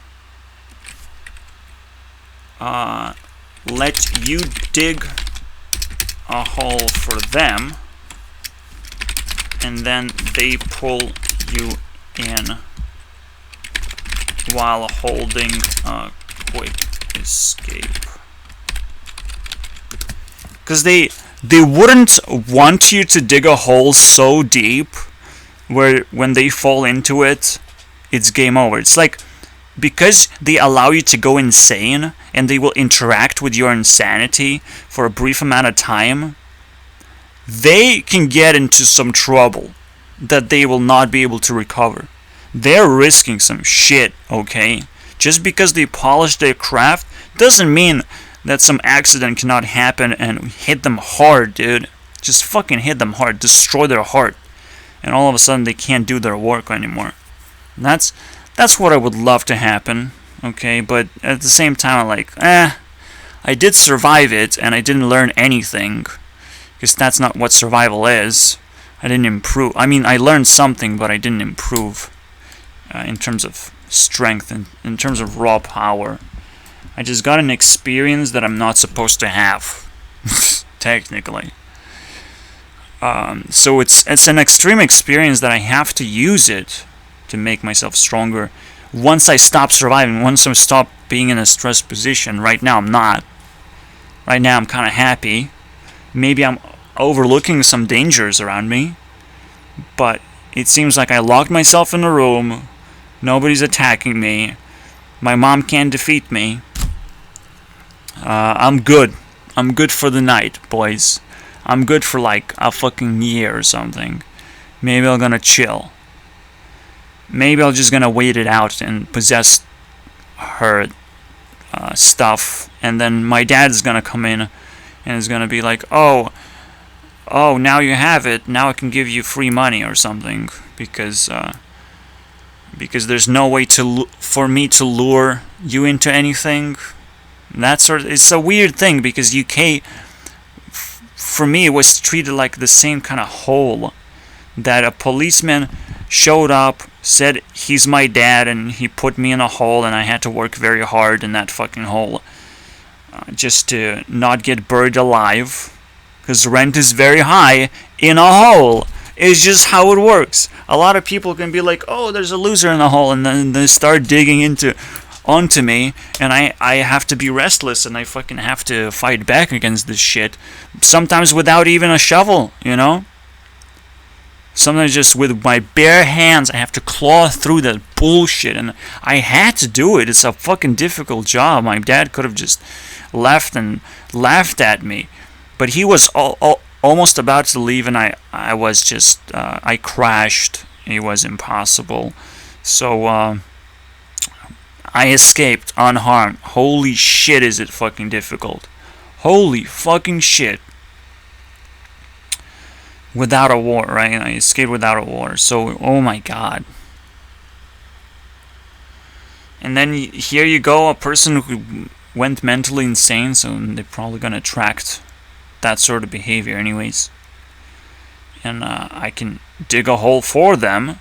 let you dig a hole for them, and then they pull you in while holding a quick escape. Because they wouldn't want you to dig a hole so deep where when they fall into it, it's game over. It's like, because they allow you to go insane and they will interact with your insanity for a brief amount of time, they can get into some trouble that they will not be able to recover. They're risking some shit, okay? Just because they polish their craft doesn't mean that some accident cannot happen and hit them hard, dude. Just fucking hit them hard, destroy their heart, and all of a sudden they can't do their work anymore. And that's what I would love to happen, okay? But at the same time, I'm like, I did survive it, and I didn't learn anything, because that's not what survival is. I didn't improve. I mean, I learned something, but I didn't improve in terms of strength and in terms of raw power. I just got an experience that I'm not supposed to have, technically. So it's an extreme experience that I have to use it to make myself stronger. Once I stop surviving, once I stop being in a stressed position. Right now I'm not. Right now I'm kind of happy. Maybe I'm overlooking some dangers around me, but it seems like I locked myself in a room. Nobody's attacking me. My mom can't defeat me. I'm good. I'm good for the night, boys. I'm good for like a fucking year or something. Maybe I'm gonna chill. Maybe I'm just gonna wait it out and possess her stuff, and then my dad's gonna come in and is gonna be like, oh, now you have it. Now I can give you free money or something, because there's no way for me to lure you into anything. It's a weird thing, because UK, for me, it was treated like the same kind of hole, that a policeman showed up, said he's my dad, and he put me in a hole, and I had to work very hard in that fucking hole just to not get buried alive, because rent is very high in a hole. It's just how it works. A lot of people can be like, oh, there's a loser in the hole, and then they start digging onto me, and I have to be restless, and I fucking have to fight back against this shit. Sometimes without even a shovel, you know? Sometimes just with my bare hands, I have to claw through that bullshit, and I had to do it. It's a fucking difficult job. My dad could have just left and laughed at me, but he was almost about to leave, and I was just, I crashed. It was impossible. So, I escaped unharmed. Holy shit, is it fucking difficult. Holy fucking shit. Without a war, right? I escaped without a war. So, oh my god. And then here you go, a person who went mentally insane, so they're probably gonna attract that sort of behavior anyways. And I can dig a hole for them,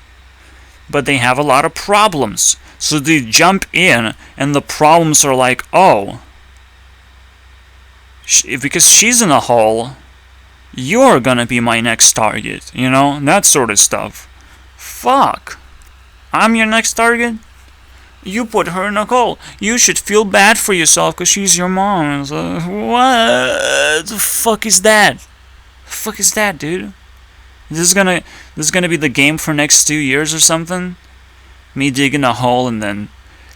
but they have a lot of problems. So they jump in, and the problems are like, oh, because she's in a hole, you're gonna be my next target, you know? That sort of stuff. Fuck. I'm your next target? You put her in a hole. You should feel bad for yourself because she's your mom. It's like, what the fuck is that? The fuck is that, dude? This is gonna be the game for next 2 years or something? Me digging a hole and then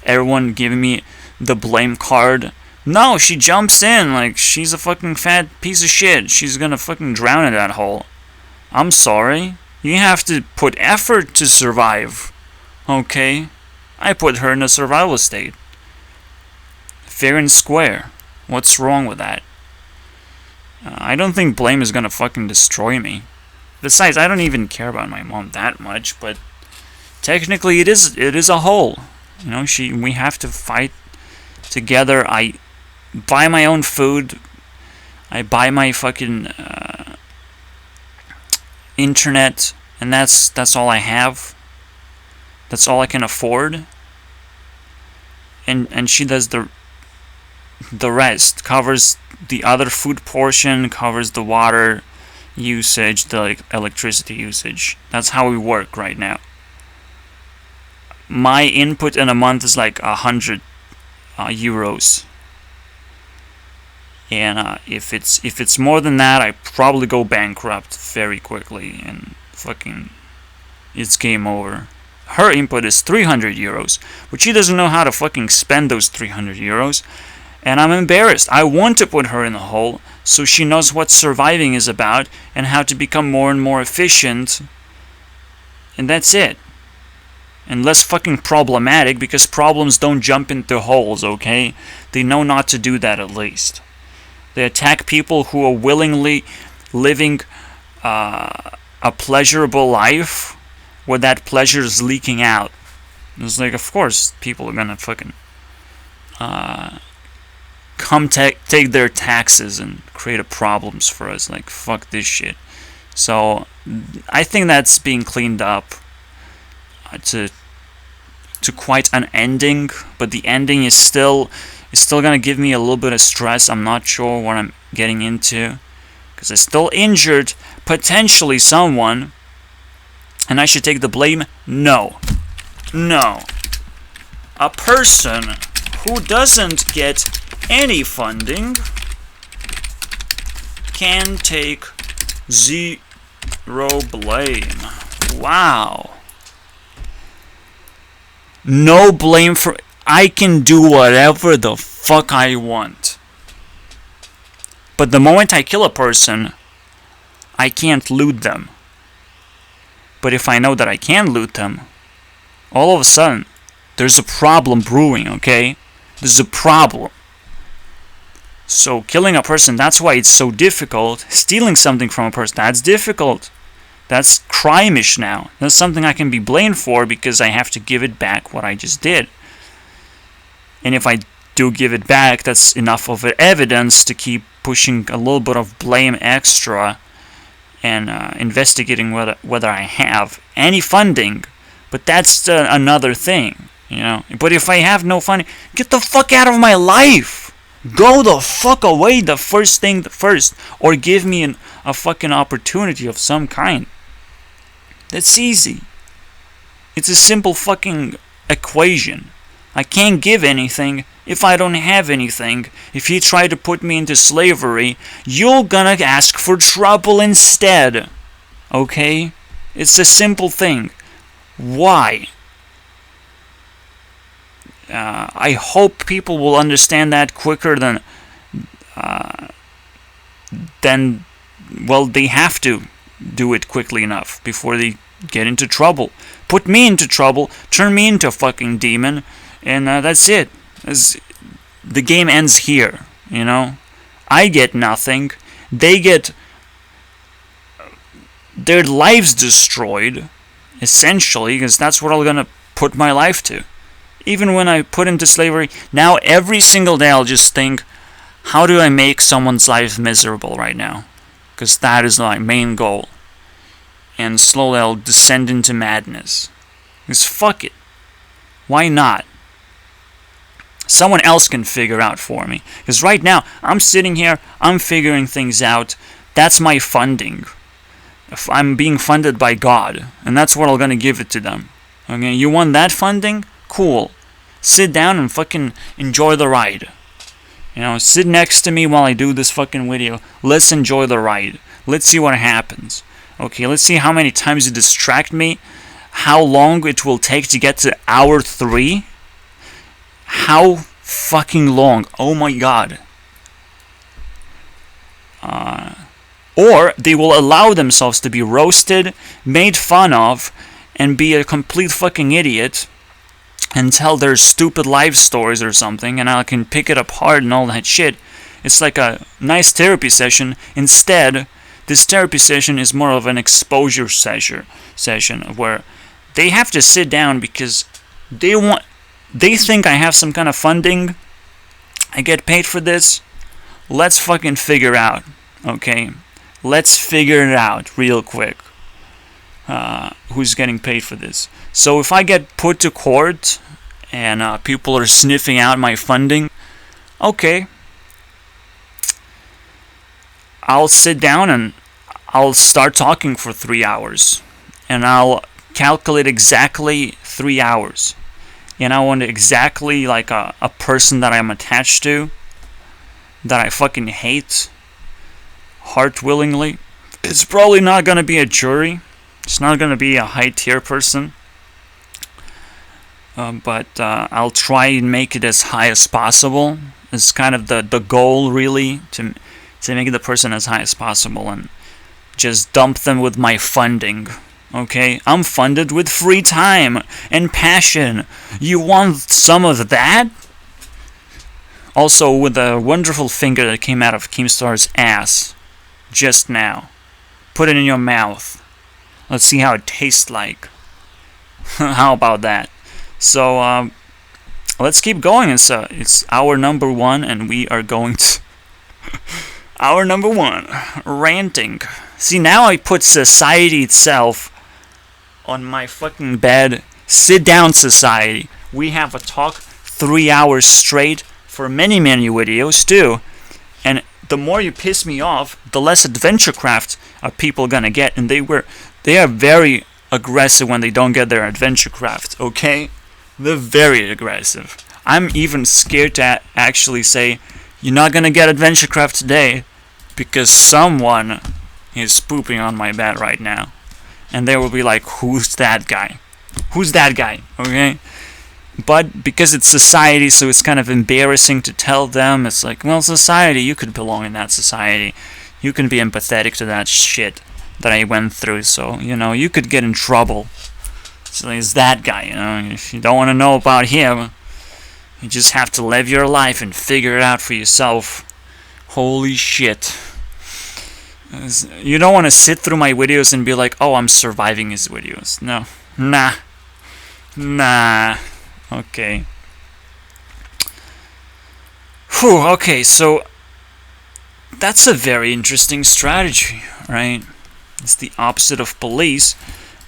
everyone giving me the blame card. No, she jumps in like she's a fucking fat piece of shit. She's gonna fucking drown in that hole. I'm sorry. You have to put effort to survive. Okay? I put her in a survival state. Fair and square. What's wrong with that? I don't think blame is gonna fucking destroy me. Besides, I don't even care about my mom that much, but technically it is a hole. You know, we have to fight together. I buy my own food. I buy my fucking internet, and that's all I have. That's all I can afford. And she does the rest. Covers the other food portion, covers the water usage, the electricity usage. That's how we work right now. My input in a month is like 100 euros. And if it's more than that, I probably go bankrupt very quickly, and fucking it's game over. Her input is 300 euros, but she doesn't know how to fucking spend those 300 euros, and I'm embarrassed. I want to put her in the hole so she knows what surviving is about and how to become more and more efficient, and that's it. And less fucking problematic, because problems don't jump into holes, okay? They know not to do that at least. They attack people who are willingly living a pleasurable life where that pleasure is leaking out. It's like, of course, people are gonna fucking come take their taxes and create problems for us. Like, fuck this shit. So, I think that's being cleaned up to quite an ending, but the ending is still gonna give me a little bit of stress. I'm not sure what I'm getting into, because I still injured potentially someone, and I should take the blame? No. A person who doesn't get any funding can take zero blame. Wow. No blame for... I can do whatever the fuck I want. But the moment I kill a person, I can't loot them. But if I know that I can loot them, all of a sudden, there's a problem brewing, okay? There's a problem. So killing a person, that's why it's so difficult. Stealing something from a person, that's difficult. That's crime-ish now. That's something I can be blamed for because I have to give it back what I just did. And if I do give it back, that's enough of evidence to keep pushing a little bit of blame extra and investigating whether I have any funding. But that's another thing, you know. But if I have no funding, get the fuck out of my life! Go the fuck away the first thing first, or give me a fucking opportunity of some kind. That's easy. It's a simple fucking equation. I can't give anything if I don't have anything. If you try to put me into slavery, you're gonna ask for trouble instead. Okay? It's a simple thing. Why? I hope people will understand that quicker than well, they have to do it quickly enough before they get into trouble. Put me into trouble, turn me into a fucking demon, and that's it. The game ends here, you know? I get nothing. They get their lives destroyed, essentially, because that's what I'm gonna put my life to. Even when I put into slavery, now every single day I'll just think, how do I make someone's life miserable right now? Because that is my main goal. And slowly I'll descend into madness. Because fuck it. Why not? Someone else can figure out for me. Because right now, I'm sitting here, I'm figuring things out. That's my funding. If I'm being funded by God. And that's what I'm gonna give it to them. Okay, you want that funding? Cool. Sit down and fucking enjoy the ride. You know, sit next to me while I do this fucking video. Let's enjoy the ride. Let's see what happens. Okay, let's see how many times you distract me. How long it will take to get to hour 3. How fucking long. Oh my god. Or they will allow themselves to be roasted, made fun of, and be a complete fucking idiot and tell their stupid life stories or something, and I can pick it apart and all that shit. It's like a nice therapy session. Instead, this therapy session is more of an exposure session where they have to sit down because they think I have some kind of funding. I get paid for this. Let's fucking figure out, okay? Let's figure it out real quick. Who's getting paid for this? So if I get put to court and people are sniffing out my funding, okay, I'll sit down and I'll start talking for 3 hours, and I'll calculate exactly 3 hours, and I want exactly like a person that I'm attached to, that I fucking hate, heart willingly. It's probably not gonna be a jury. It's not going to be a high-tier person, but I'll try and make it as high as possible. It's kind of the goal, really, to make the person as high as possible and just dump them with my funding. Okay? I'm funded with free time and passion. You want some of that? Also, with the wonderful finger that came out of Keemstar's ass just now. Put it in your mouth. Let's see how it tastes like. How about that? So, let's keep going. It's hour number 1, and we are going to... hour number 1, ranting. See, now I put society itself on my fucking bed. Sit down, society. We have a talk 3 hours straight for many, many videos, too. And the more you piss me off, the less AdventureCraft are people gonna get, and they are very aggressive when they don't get their AdventureCraft, okay? They're very aggressive. I'm even scared to actually say, you're not gonna get AdventureCraft today because someone is pooping on my bed right now. And they will be like, who's that guy? Who's that guy? Okay? But because it's society, so it's kind of embarrassing to tell them. It's like, well, society, you could belong in that society. You can be empathetic to that shit that I went through, so, you know, you could get in trouble. So there's that guy, you know. If you don't want to know about him, you just have to live your life and figure it out for yourself. Holy shit. You don't want to sit through my videos and be like, oh, I'm surviving his videos. No. Nah. Okay. Whew, okay, so that's a very interesting strategy, right? It's the opposite of police,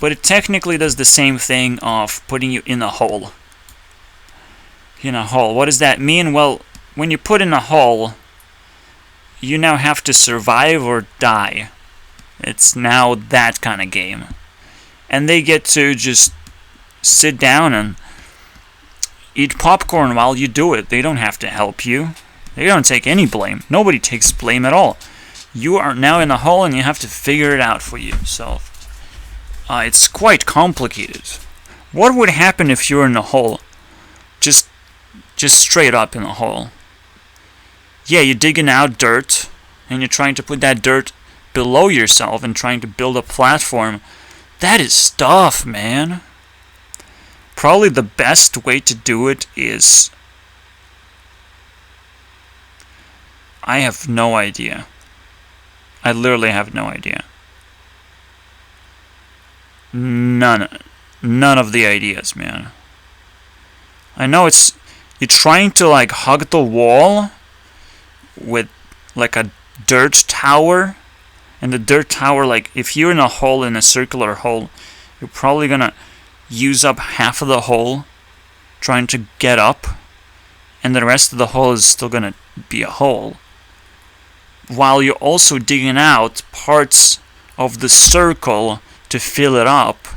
but it technically does the same thing of putting you in a hole. In a hole. What does that mean? Well, when you put in a hole, you now have to survive or die. It's now that kind of game. and they get to just sit down and eat popcorn while you do it. They don't have to help you. They don't take any blame. Nobody takes blame at all. You are now in a hole and you have to figure it out for yourself. It's quite complicated. What would happen if you're in a hole? Just straight up in a hole. Yeah, you're digging out dirt, and you're trying to put that dirt below yourself and trying to build a platform. That is tough, man. Probably the best way to do it is... I have no idea. I literally have no idea. None of the ideas, man. I know it's... You're trying to, like, hug the wall with, like, a dirt tower. And the dirt tower, like, if you're in a hole, in a circular hole, you're probably gonna use up half of the hole trying to get up. And the rest of the hole is still gonna be a hole. While you're also digging out parts of the circle to fill it up.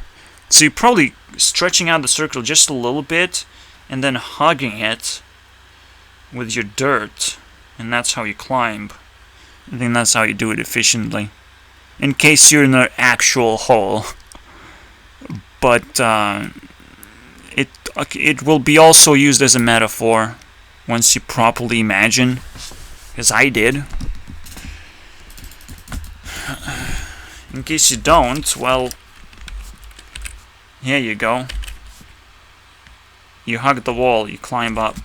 So you're probably stretching out the circle just a little bit and then hugging it with your dirt. And that's how you climb. I think that's how you do it efficiently. In case you're in an actual hole. But it will be also used as a metaphor once you properly imagine. Because I did. In case you don't, well, here you go. You hug the wall, you climb up.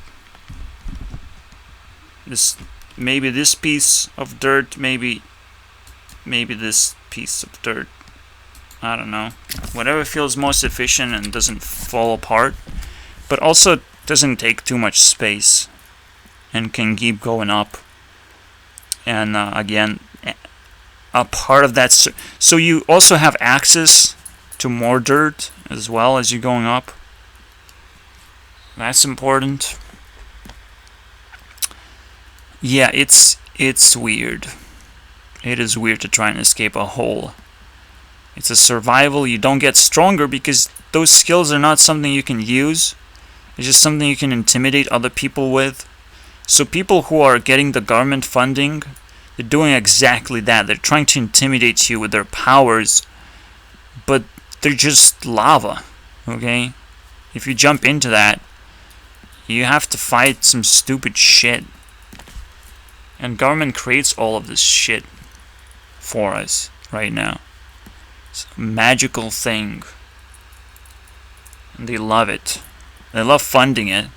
Maybe this piece of dirt, maybe this piece of dirt. I don't know. Whatever feels most efficient and doesn't fall apart, but also doesn't take too much space and can keep going up. And again, a part of that, so you also have access to more dirt as well as you're going up. That's important. Yeah, it's weird. It is weird to try and escape a hole. It's a survival. You don't get stronger because those skills are not something you can use. It's just something you can intimidate other people with. So people who are getting the government funding, they're doing exactly that. They're trying to intimidate you with their powers, but they're just lava, okay? If you jump into that, you have to fight some stupid shit. And government creates all of this shit for us right now. It's a magical thing. And they love it. They love funding it.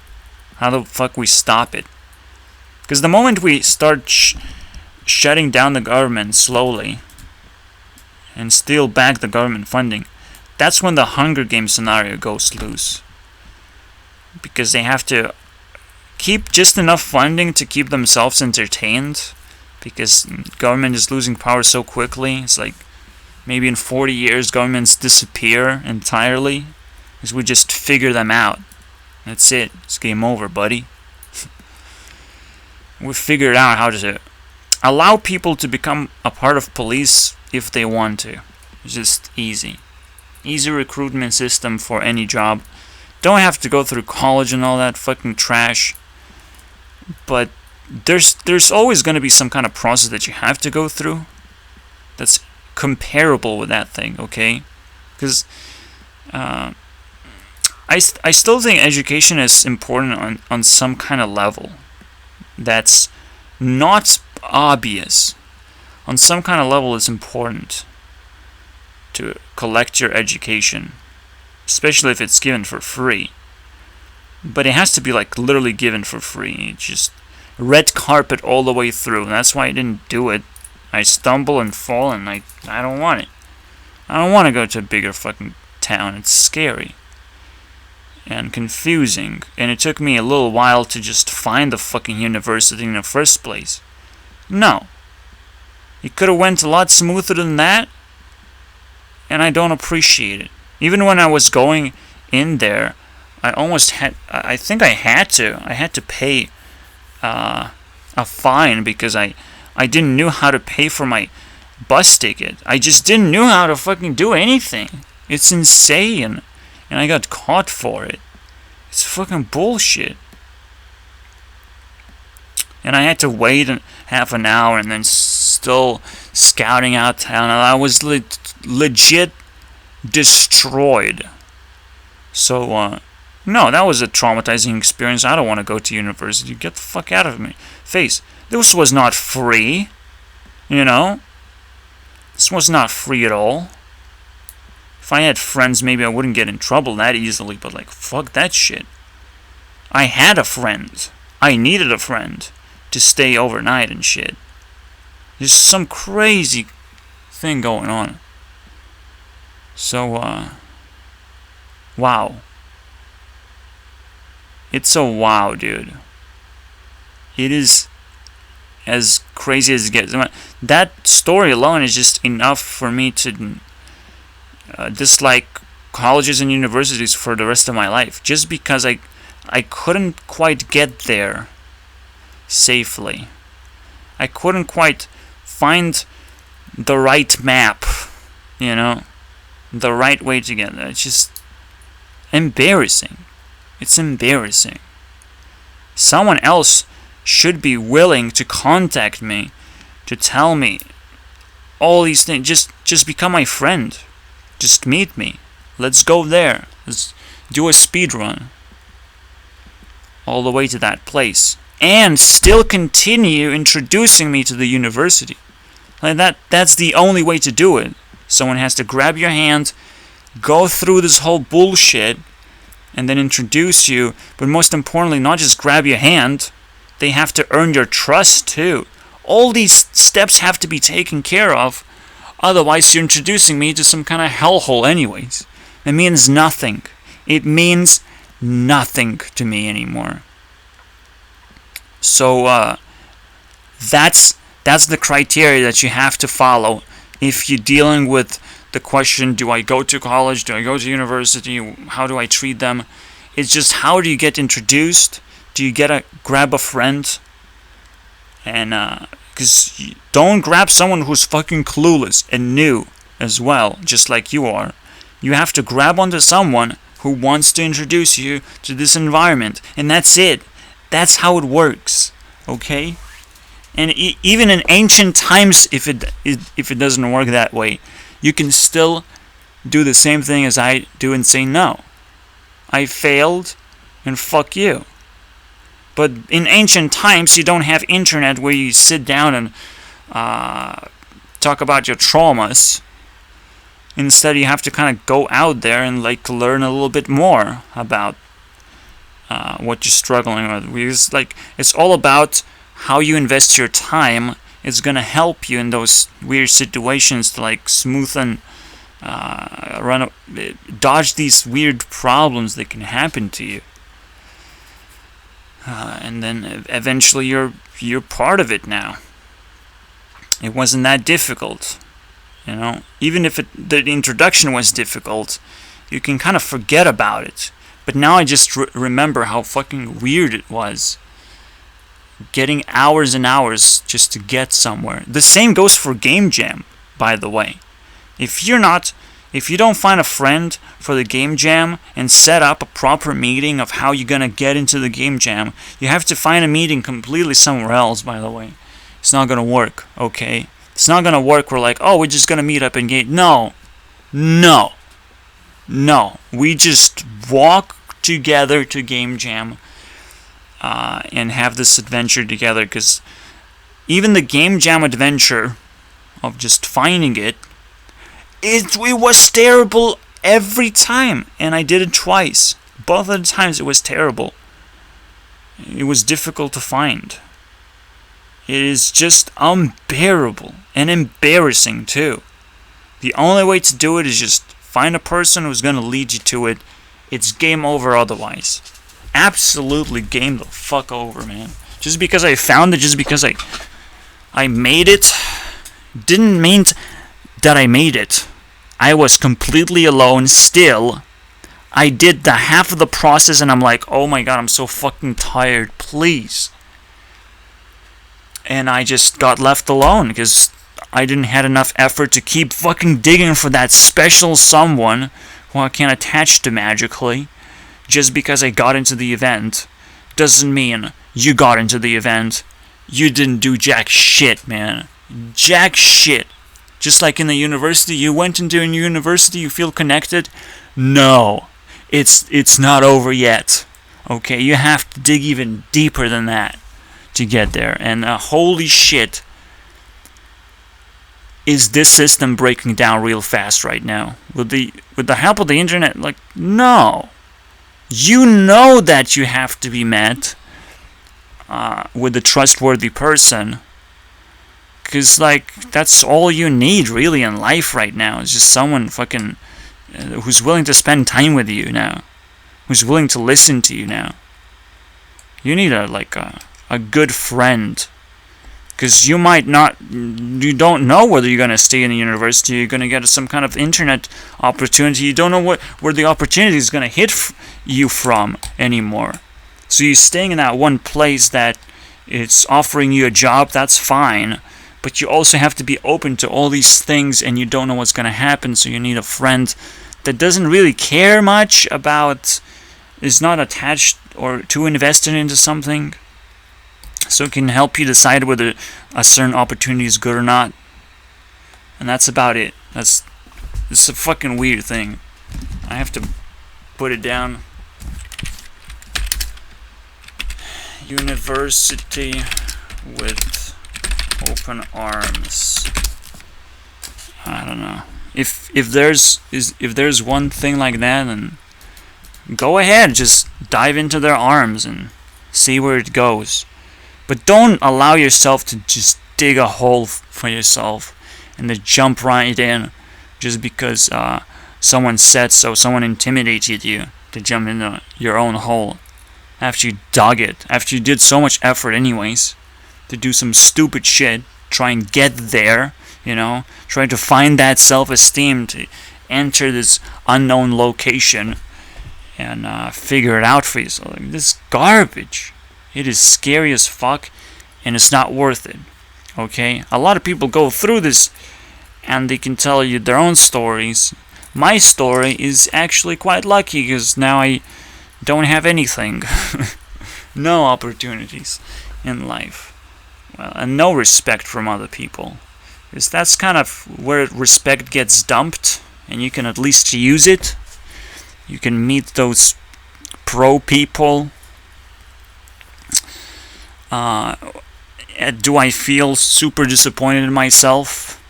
How the fuck we stop it? Because the moment we start shutting down the government slowly and steal back the government funding, that's when the Hunger Games scenario goes loose. Because they have to keep just enough funding to keep themselves entertained, because government is losing power so quickly. It's like maybe in 40 years governments disappear entirely because we just figure them out. That's it. It's game over, buddy. We figured out how to allow people to become a part of police if they want to. It's just easy. Easy recruitment system for any job. Don't have to go through college and all that fucking trash. But there's always going to be some kind of process that you have to go through that's comparable with that thing, okay? Because I still think education is important on some kind of level that's not obvious. On some kind of level, it's important to collect your education, especially if it's given for free. But it has to be like literally given for free. It's just red carpet all the way through. And that's why I didn't do it. I stumble and fall and I don't want it. I don't want to go to a bigger fucking town. It's scary and confusing. And it took me a little while to just find the fucking university in the first place. No. It could have went a lot smoother than that. And I don't appreciate it. Even when I was going in there, I think I had to pay a fine because I didn't know how to pay for my bus ticket. I just didn't know how to fucking do anything. It's insane. And I got caught for it. It's fucking bullshit. And I had to wait half an hour and then still scouting out town. And I was legit destroyed. So, no, that was a traumatizing experience. I don't want to go to university. Get the fuck out of me. Face. This was not free. You know? This was not free at all. If I had friends, maybe I wouldn't get in trouble that easily, but like, fuck that shit. I had a friend. I needed a friend to stay overnight and shit. There's some crazy thing going on. So, wow. It's a wow, dude. It is as crazy as it gets. That story alone is just enough for me to dislike colleges and universities for the rest of my life, just because I couldn't quite get there safely. I couldn't quite find the right map, you know, the right way to get there. It's just embarrassing. It's embarrassing. Someone else should be willing to contact me to tell me all these things. Just become my friend. Just meet me. Let's go there. Let's do a speed run all the way to that place, and still continue introducing me to the university. Like that's the only way to do it. Someone has to grab your hand, go through this whole bullshit, and then introduce you. But most importantly, not just grab your hand, they have to earn your trust too. All these steps have to be taken care of. Otherwise, you're introducing me to some kind of hellhole anyways. It means nothing. It means nothing to me anymore. So, that's the criteria that you have to follow if you're dealing with the question, do I go to college? Do I go to university? How do I treat them? It's just, how do you get introduced? Do you grab a friend? And, because don't grab someone who's fucking clueless and new as well, just like you are. You have to grab onto someone who wants to introduce you to this environment, and that's it. That's how it works, okay? And even in ancient times, if it doesn't work that way, you can still do the same thing as I do and say no. I failed, and fuck you. But in ancient times, you don't have internet where you sit down and talk about your traumas. Instead, you have to kind of go out there and like learn a little bit more about what you're struggling with. Because it's all about how you invest your time. It's gonna help you in those weird situations to like smooth and dodge these weird problems that can happen to you. And then eventually you're part of it now. It wasn't that difficult, you know. Even if the introduction was difficult, you can kind of forget about it. But now I just remember how fucking weird it was. Getting hours and hours just to get somewhere. The same goes for Game Jam, by the way. If you don't find a friend for the Game Jam and set up a proper meeting of how you're gonna get into the Game Jam, you have to find a meeting completely somewhere else, by the way. It's not gonna work, okay? It's not gonna work where like, oh, we're just gonna meet up and get... No. We just walk together to Game Jam and have this adventure together, because even the Game Jam adventure of just finding it was terrible every time, and I did it twice. Both of the times it was terrible. It was difficult to find. It is just unbearable and embarrassing too. The only way to do it is just find a person who's gonna lead you to it. It's game over otherwise. Absolutely game the fuck over, man. Just because I found it, just because I made it, didn't mean that I made it. I was completely alone still. I did the half of the process and I'm like, oh my god, I'm so fucking tired, please. And I just got left alone because I didn't had enough effort to keep fucking digging for that special someone who I can attach to magically. Just because I got into the event doesn't mean you got into the event. You didn't do jack shit, man. Jack shit. Just like in the university, you went into a university, you feel connected? No. It's not over yet. Okay, you have to dig even deeper than that to get there. And holy shit, is this system breaking down real fast right now? With the help of the internet? Like, no. You know that you have to be met with a trustworthy person. Because, like, that's all you need, really, in life right now. Is just someone fucking who's willing to spend time with you now. Who's willing to listen to you now. You need a good friend. Because you might not, you don't know whether you're going to stay in the university, you're going to get some kind of internet opportunity. You don't know where the opportunity is going to hit you from anymore. So you're staying in that one place that it's offering you a job, that's fine. But you also have to be open to all these things, and you don't know what's going to happen, so you need a friend that doesn't really care much about, is not attached or too invested into something, so it can help you decide whether a certain opportunity is good or not. And that's about it. It's a fucking weird thing. I have to put it down. University with open arms. I don't know. If there's one thing like that, then go ahead, just dive into their arms and see where it goes. But don't allow yourself to just dig a hole for yourself and then jump right in just because someone said so, someone intimidated you to jump into your own hole after you dug it, after you did so much effort anyways to do some stupid shit, try and get there, try to find that self-esteem to enter this unknown location and figure it out for yourself. Like, this garbage. It is scary as fuck, and it's not worth it. Okay? A lot of people go through this, and they can tell you their own stories. My story is actually quite lucky, because now I don't have anything. No opportunities in life. Well, and no respect from other people. Because that's kind of where respect gets dumped, and you can at least use it. You can meet those pro people. Do I feel super disappointed in myself?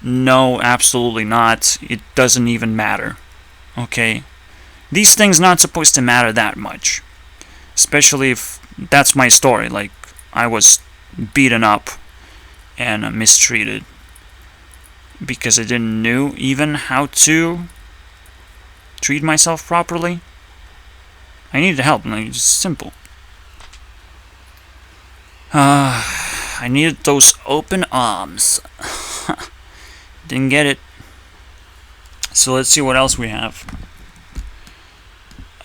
No, absolutely not. It doesn't even matter. Okay? These things not supposed to matter that much. Especially if that's my story. Like, I was beaten up and mistreated because I didn't know even how to treat myself properly. I needed help. Like, it's simple. I needed those open arms. Didn't get it. So let's see what else we have.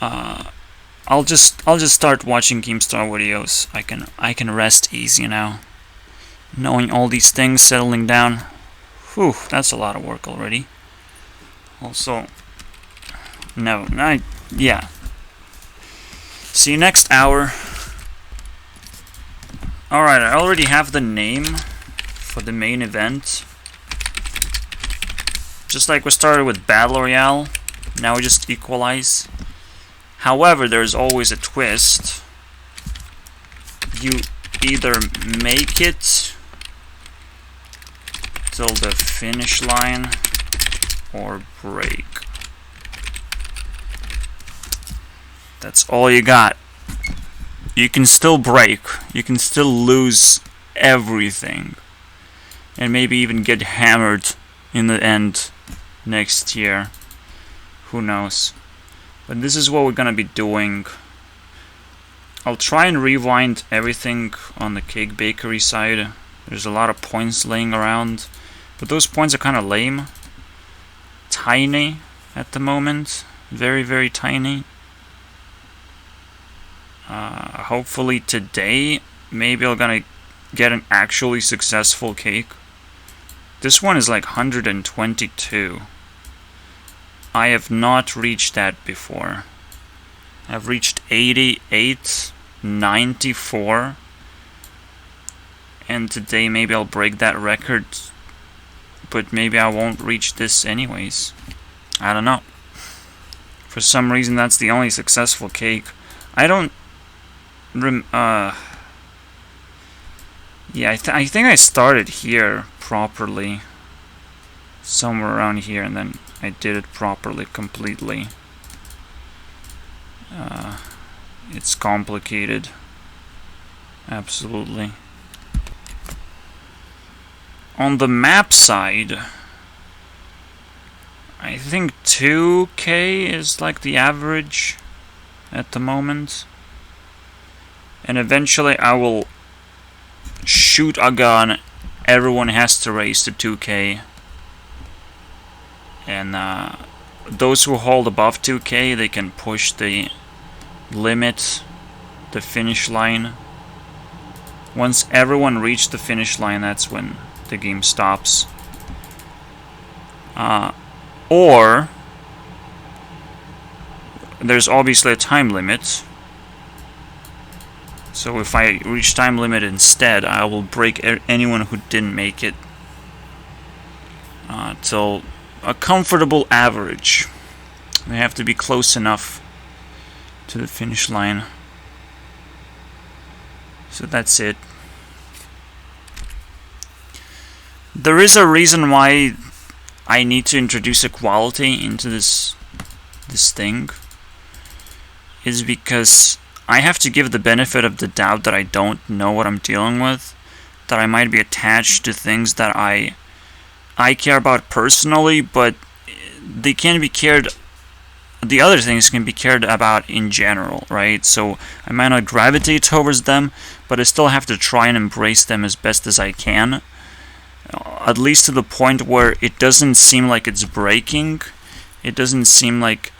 I'll just start watching Keemstar videos. I can rest easy now. Knowing all these things settling down. Whew, that's a lot of work already. Also, yeah. See you next hour. Alright, I already have the name for the main event. Just like we started with Battle Royale, now we just equalize. However, there's always a twist. You either make it till the finish line or break. That's all you got. You can still break. You can still lose everything. And maybe even get hammered in the end next year. Who knows? But this is what we're gonna be doing. I'll try and rewind everything on the Cake Bakery side. There's a lot of points laying around. But those points are kind of lame. Tiny at the moment. Very, very tiny. Hopefully today, maybe I'm gonna get an actually successful cake. This one is like 122. I have not reached that before. I've reached 88, 94. And today maybe I'll break that record. But maybe I won't reach this anyways. I don't know. For some reason that's the only successful cake. I don't... Yeah, I think I started here properly. Somewhere around here, and then I did it properly, completely. It's complicated. Absolutely. On the map side, I think 2K is like the average at the moment. And eventually I will shoot a gun. Everyone has to race to 2K. And those who hold above 2K, they can push the limit, the finish line. Once everyone reaches the finish line, that's when the game stops. Or there's obviously a time limit. So if I reach time limit instead, I will break anyone who didn't make it till a comfortable average. They have to be close enough to the finish line. So that's it. There is a reason why I need to introduce equality into this thing. Is because I have to give the benefit of the doubt that I don't know what I'm dealing with, that I might be attached to things that I care about personally, but they can be cared. The other things can be cared about in general, right? So I might not gravitate towards them, but I still have to try and embrace them as best as I can. At least to the point where it doesn't seem like it's breaking. It doesn't seem like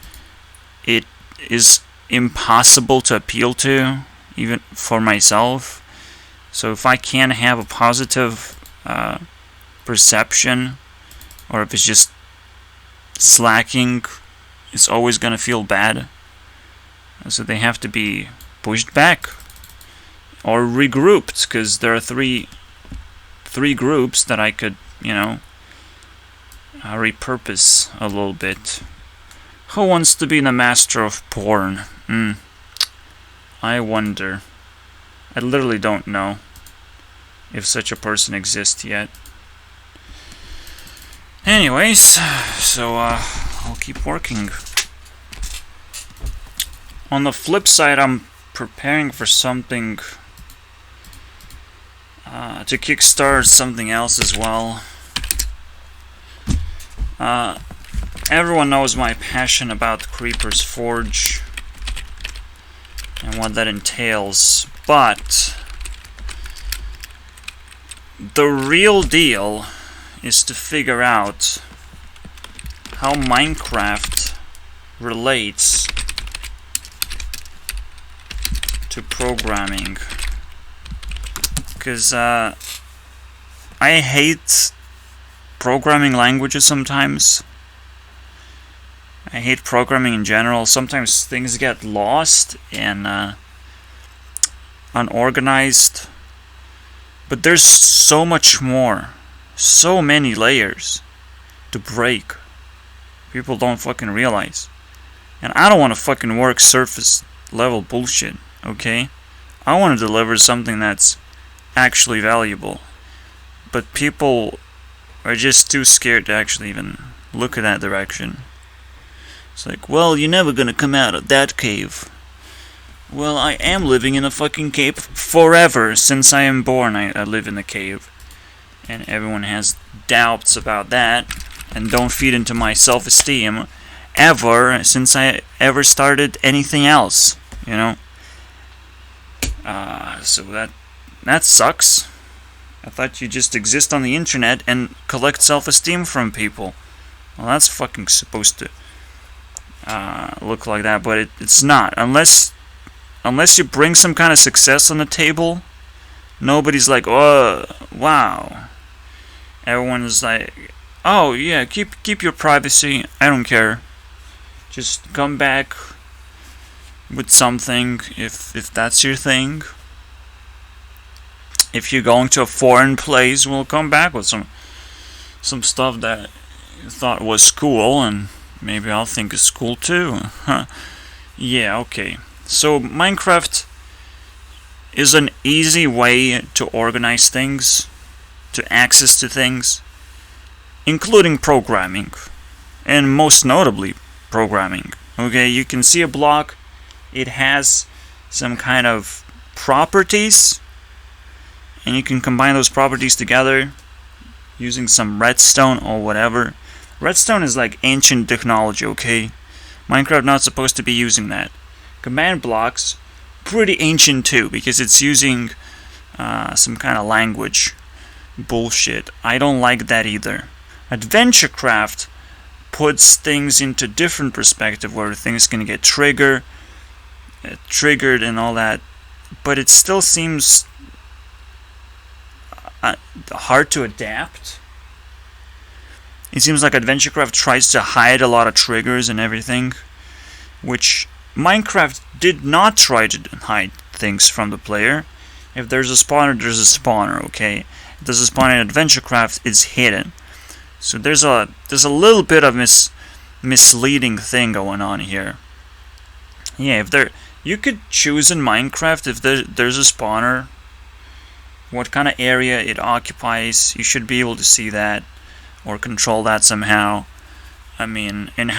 it is impossible to appeal to, even for myself. So if I can have a positive perception, or if it's just slacking, it's always gonna feel bad. So they have to be pushed back or regrouped, because there are three groups that I could, repurpose a little bit. Who wants to be the master of porn? I wonder. I literally don't know if such a person exists yet. Anyways, so I'll keep working. On the flip side, I'm preparing for something to kickstart something else as well. Everyone knows my passion about Creeper's Forge and what that entails, but the real deal is to figure out how Minecraft relates to programming. Because I hate programming languages sometimes. I hate programming in general. Sometimes things get lost and unorganized. But there's so much more. So many layers to break. People don't fucking realize. And I don't want to fucking work surface level bullshit, okay? I want to deliver something that's actually valuable. But people are just too scared to actually even look in that direction. It's like, well, you're never gonna come out of that cave. Well, I am living in a fucking cave forever. Since I am born, I live in a cave. And everyone has doubts about that. And don't feed into my self-esteem ever, since I ever started anything else, So that sucks. I thought you just exist on the internet and collect self-esteem from people. Well, that's fucking supposed to look like that, but it's not. Unless you bring some kind of success on the table, nobody's like, oh, wow, Everyone is like, "Oh yeah, keep your privacy. I don't care. Just come back with something if that's your thing. If you're going to a foreign place, we'll come back with some stuff that you thought was cool, and maybe I'll think it's cool too." Yeah, okay. So Minecraft is an easy way to organize things, to access to things, including programming, and most notably programming. Okay, you can see a block, it has some kind of properties, and you can combine those properties together using some redstone or whatever. Redstone is like ancient technology, okay? Minecraft not supposed to be using that. Command blocks, pretty ancient too, because it's using some kind of language bullshit. I don't like that either. AdventureCraft puts things into different perspective where things can get triggered and all that, but it still seems hard to adapt. It seems like AdventureCraft tries to hide a lot of triggers and everything, which Minecraft did not try to hide things from the player. If there's a spawner, there's a spawner, okay? If there's a spawner in AdventureCraft, it's hidden. So there's a little bit of misleading thing going on here. Yeah, you could choose in Minecraft if there's a spawner, what kind of area it occupies. You should be able to see that or control that somehow. I mean, and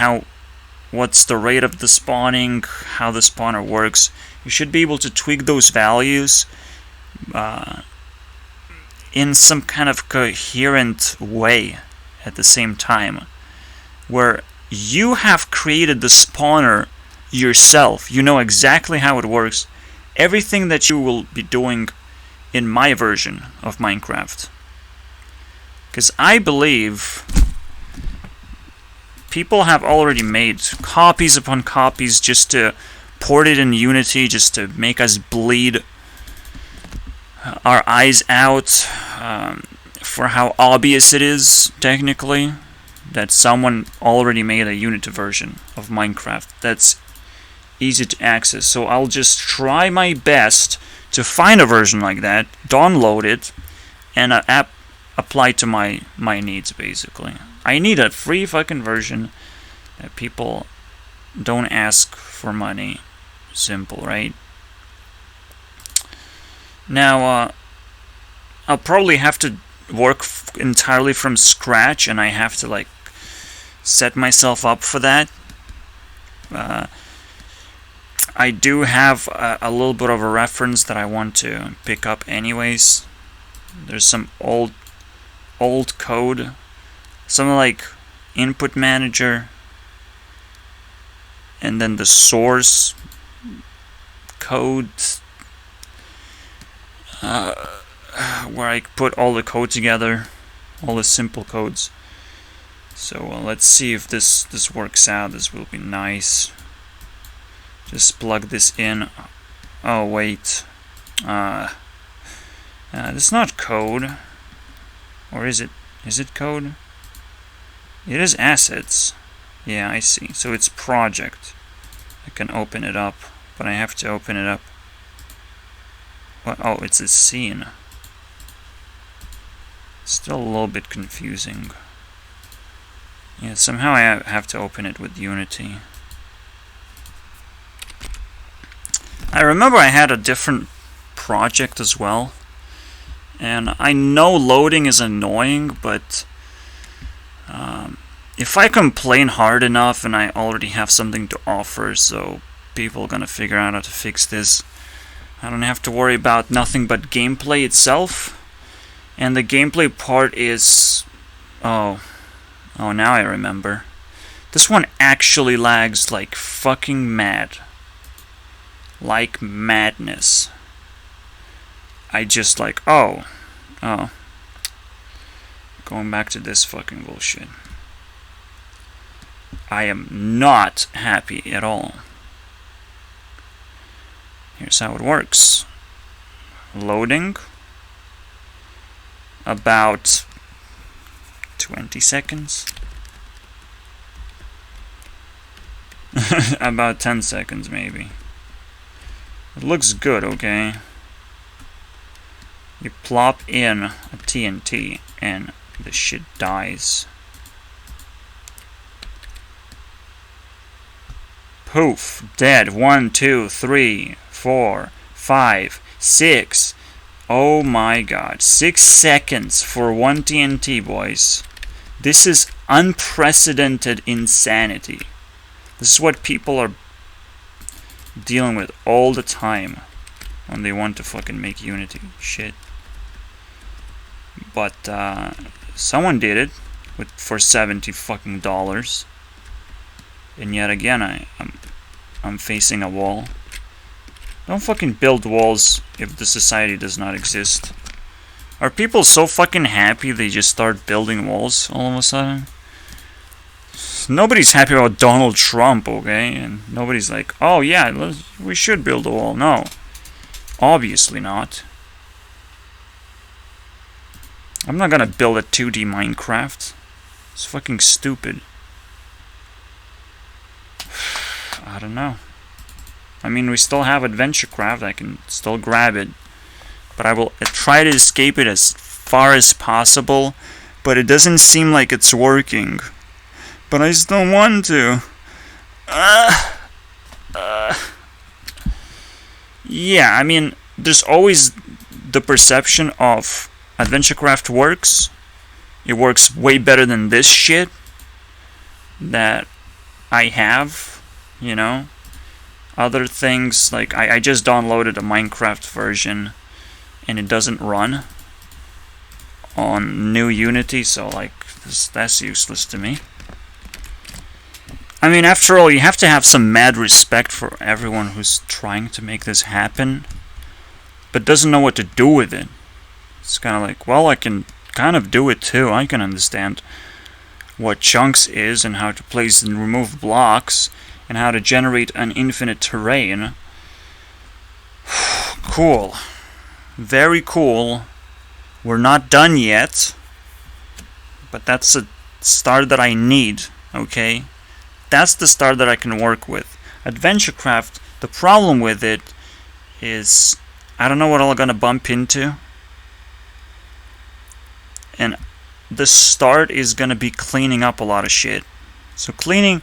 what's the rate of the spawning, how the spawner works. You should be able to tweak those values in some kind of coherent way at the same time, where you have created the spawner yourself. You know exactly how it works. Everything that you will be doing in my version of Minecraft. Because I believe people have already made copies upon copies just to port it in Unity, just to make us bleed our eyes out for how obvious it is, technically, that someone already made a Unity version of Minecraft that's easy to access. So I'll just try my best to find a version like that, download it, and apply to my needs, basically. I need a free fucking version that people don't ask for money. Simple, right? Now, I'll probably have to work entirely from scratch, and I have to, like, set myself up for that. I do have a little bit of a reference that I want to pick up anyways. There's some old code, something like input manager, and then the source code, where I put all the code together, all the simple codes. So let's see if this works out. This will be nice. Just plug this in. Oh wait, this is not code, or is it? Is it code? It is assets. Yeah, I see. So it's project. I can open it up, but I have to open it up. What? Oh, it's a scene. Still a little bit confusing. Yeah, somehow I have to open it with Unity. I remember I had a different project as well, and I know loading is annoying, but if I complain hard enough and I already have something to offer, so people are gonna figure out how to fix this, I don't have to worry about nothing but gameplay itself. And the gameplay part is... Oh, now I remember. This one actually lags like fucking mad. Like madness. I just like... Oh. Going back to this fucking bullshit. I am not happy at all. Here's how it works. Loading. About 20 seconds? About 10 seconds, maybe. It looks good, okay? You plop in a TNT and the shit dies. Poof, dead. 1, 2, 3, 4, 5, 6. Oh my god. 6 seconds for 1 TNT, boys. This is unprecedented insanity. This is what people are dealing with all the time when they want to fucking make Unity shit. But someone did it for $70 fucking dollars. And yet again, I'm facing a wall. Don't fucking build walls if the society does not exist. Are people so fucking happy they just start building walls all of a sudden? Nobody's happy about Donald Trump, okay? And nobody's like, oh yeah, we should build a wall. No. Obviously not. I'm not gonna build a 2D Minecraft. It's fucking stupid. I don't know. I mean, we still have AdventureCraft. I can still grab it. But I will try to escape it as far as possible. But it doesn't seem like it's working. But I still want to. Yeah, I mean, there's always the perception of AdventureCraft works. It works way better than this shit that I have, you know. Other things, like I just downloaded a Minecraft version and it doesn't run on new Unity, so like that's useless to me. I mean, after all, you have to have some mad respect for everyone who's trying to make this happen, but doesn't know what to do with it. It's kind of like, well, I can kind of do it too. I can understand what chunks is and how to place and remove blocks and how to generate an infinite terrain. Cool. Very cool. We're not done yet, but that's a start that I need, okay? That's the start that I can work with. AdventureCraft, the problem with it is I don't know what I'm gonna bump into. And the start is gonna be cleaning up a lot of shit. So cleaning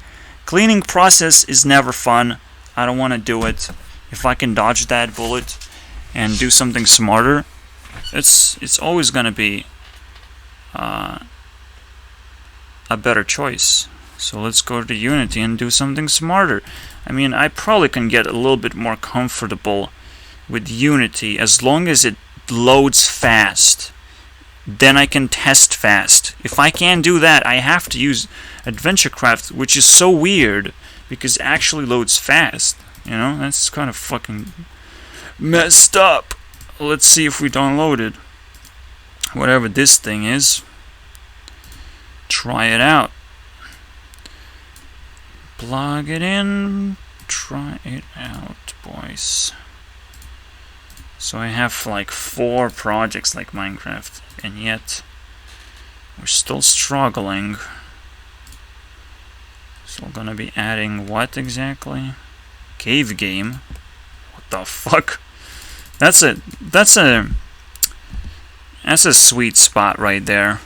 process is never fun. I don't want to do it. If I can dodge that bullet and do something smarter, it's always gonna be a better choice. So let's go to Unity and do something smarter. I mean, I probably can get a little bit more comfortable with Unity as long as it loads fast. Then I can test fast. If I can't do that, I have to use AdventureCraft, which is so weird because it actually loads fast. You know, that's kind of fucking messed up. Let's see if we download it. Whatever this thing is. Try it out. Plug it in. Try it out, boys. So I have like 4 projects like Minecraft, and yet we're still struggling. So we're gonna be adding what exactly? Cave game. What the fuck? That's a sweet spot right there.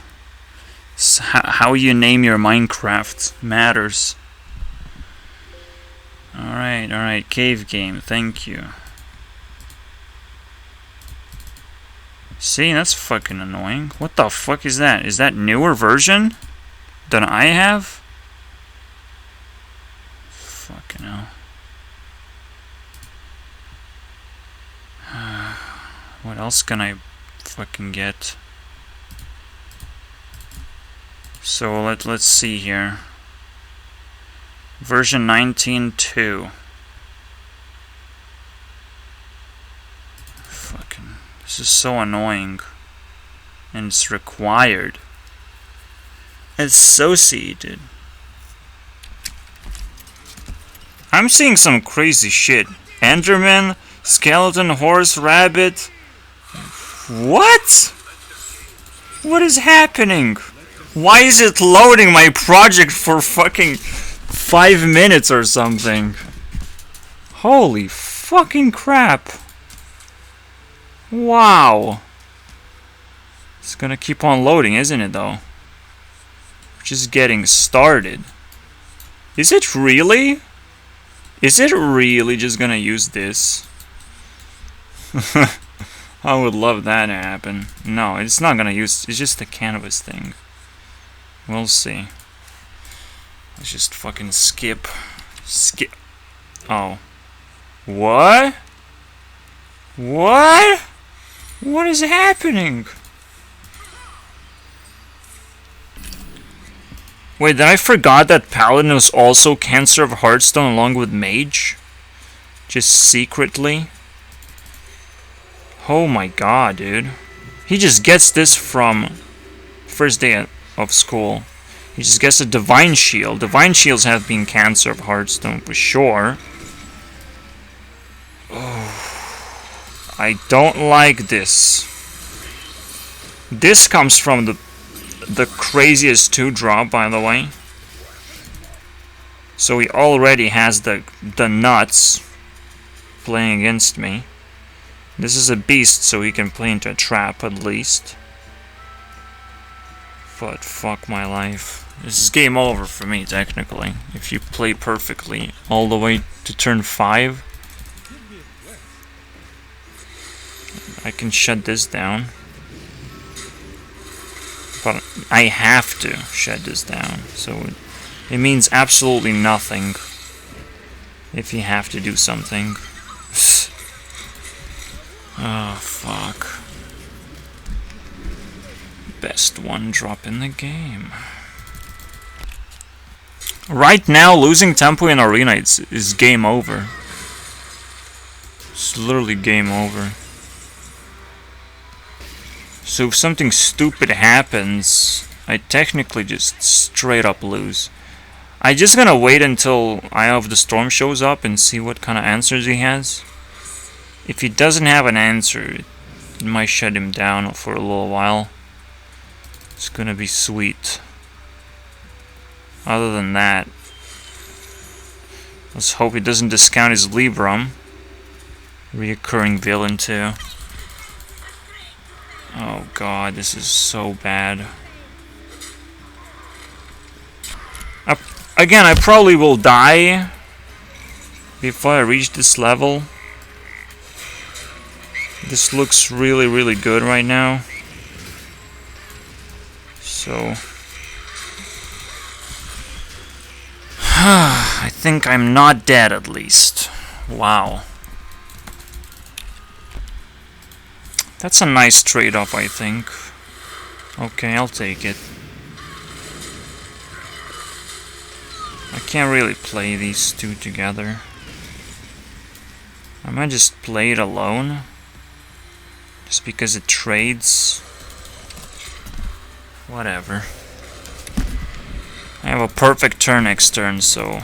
How you name your Minecraft matters. Alright, cave game, thank you. See, that's fucking annoying. What the fuck is that? Is that newer version than I have? Fucking hell. What else can I fucking get? So let's see here. Version 19.2. Fucking, this is so annoying. And it's required. Associated. I'm seeing some crazy shit. Enderman, skeleton, horse, rabbit. What? What is happening? Why is it loading my project for fucking 5 minutes or something? Holy fucking crap. Wow. It's gonna keep on loading, isn't it, though? Just getting started. Is it really? Is it really just gonna use this? I would love that to happen. No, it's not gonna use... It's just the canvas thing. We'll see. Let's just fucking skip. Skip. Oh. What? What? What is happening? Wait, did I forgot that Paladin was also Cancer of Hearthstone along with Mage? Just secretly? Oh my god, dude. He just gets this from first day of school. He just gets a Divine Shield. Divine Shields have been Cancer of Hearthstone for sure. Oh, I don't like this. This comes from the craziest 2-drop, by the way. So he already has the nuts playing against me. This is a beast, so he can play into a trap at least. But fuck my life. This is game over for me, technically. If you play perfectly all the way to turn 5. I can shut this down. But I have to shut this down. So it means absolutely nothing if you have to do something. Oh, fuck. Best 1-drop in the game. Right now, losing tempo in Arena is game over. It's literally game over. So if something stupid happens, I technically just straight up lose. I'm just gonna wait until Eye of the Storm shows up and see what kind of answers he has. If he doesn't have an answer, it might shut him down for a little while. It's gonna be sweet. Other than that, let's hope he doesn't discount his Libram. Reoccurring villain too. Oh god, this is so bad. Again, I probably will die before I reach this level. This looks really, really good right now. So... I think I'm not dead at least. Wow. That's a nice trade-off, I think. Okay, I'll take it. I can't really play these two together. I might just play it alone. Just because it trades. Whatever. I have a perfect turn next turn, so...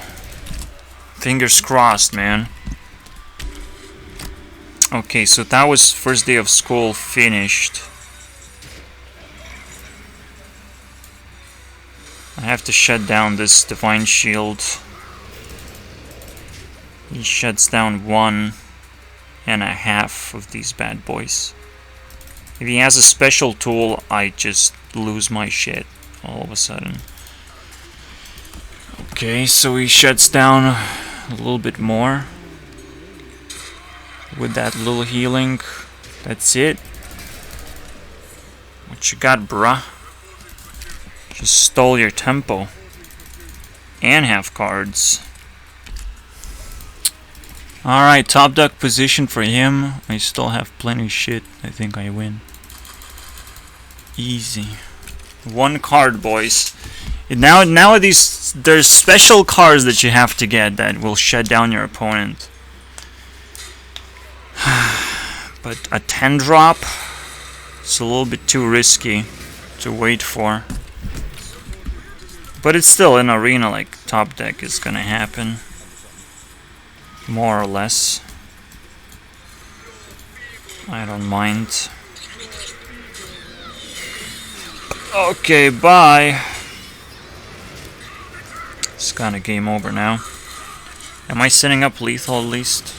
Fingers crossed, man. Okay, so that was first day of school finished. I have to shut down this Divine Shield. He shuts down 1.5 of these bad boys. If he has a special tool, I just lose my shit all of a sudden. Okay, so he shuts down a little bit more. With that little healing. That's it. What you got, bruh? Just stole your tempo. And have cards. Alright, top deck position for him. I still have plenty of shit. I think I win. Easy. 1 card, boys. Nowadays, there's special cards that you have to get that will shut down your opponent. But a 10-drop, it's a little bit too risky to wait for. But it's still in Arena, like top deck is gonna happen. More or less. I don't mind. Okay, bye. It's kind of game over now. Am I setting up lethal at least?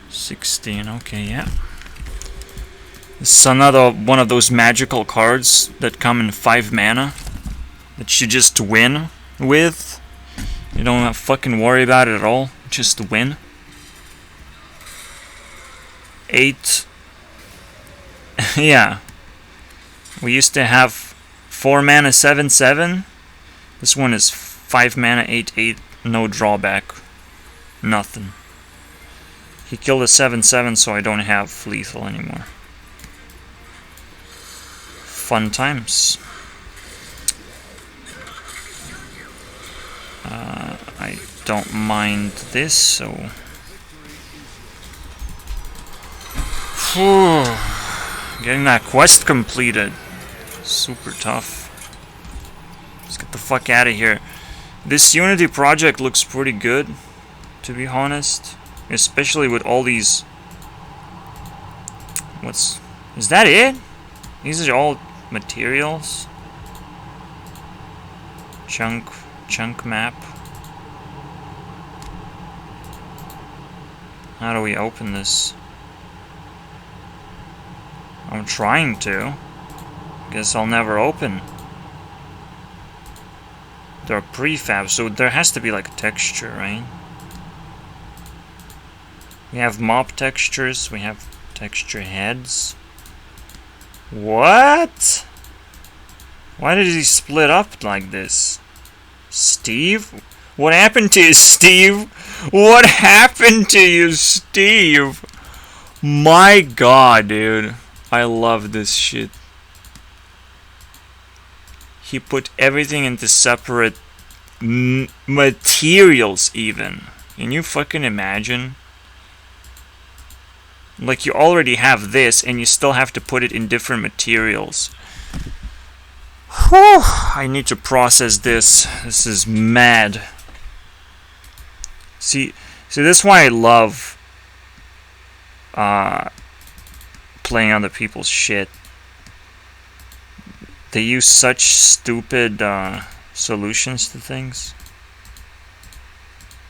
16, okay, yeah. This is another one of those magical cards that come in 5 mana that you just win with. You don't have to fucking worry about it at all. Just win. 8. Yeah. We used to have 4 mana 7/7. This one is 5 mana 8/8. No drawback. Nothing. He killed a 7/7, so I don't have lethal anymore. Fun times. I don't mind this, so... Getting that quest completed. Super tough. Let's get the fuck out of here. This Unity project looks pretty good, to be honest. Especially with all these... Is that it? These are all materials? Chunk map. How do we open this? I'm trying to. Guess I'll never open. They're prefab, so there has to be like a texture, right? We have mob textures, we have texture heads. What? Why did he split up like this? Steve? What happened to you, Steve? What happened to you, Steve? My god, dude. I love this shit. He put everything into separate materials even. Can you fucking imagine? Like, you already have this and you still have to put it in different materials. Whew, I need to process this. This is mad. See, this is why I love playing other people's shit. They use such stupid solutions to things.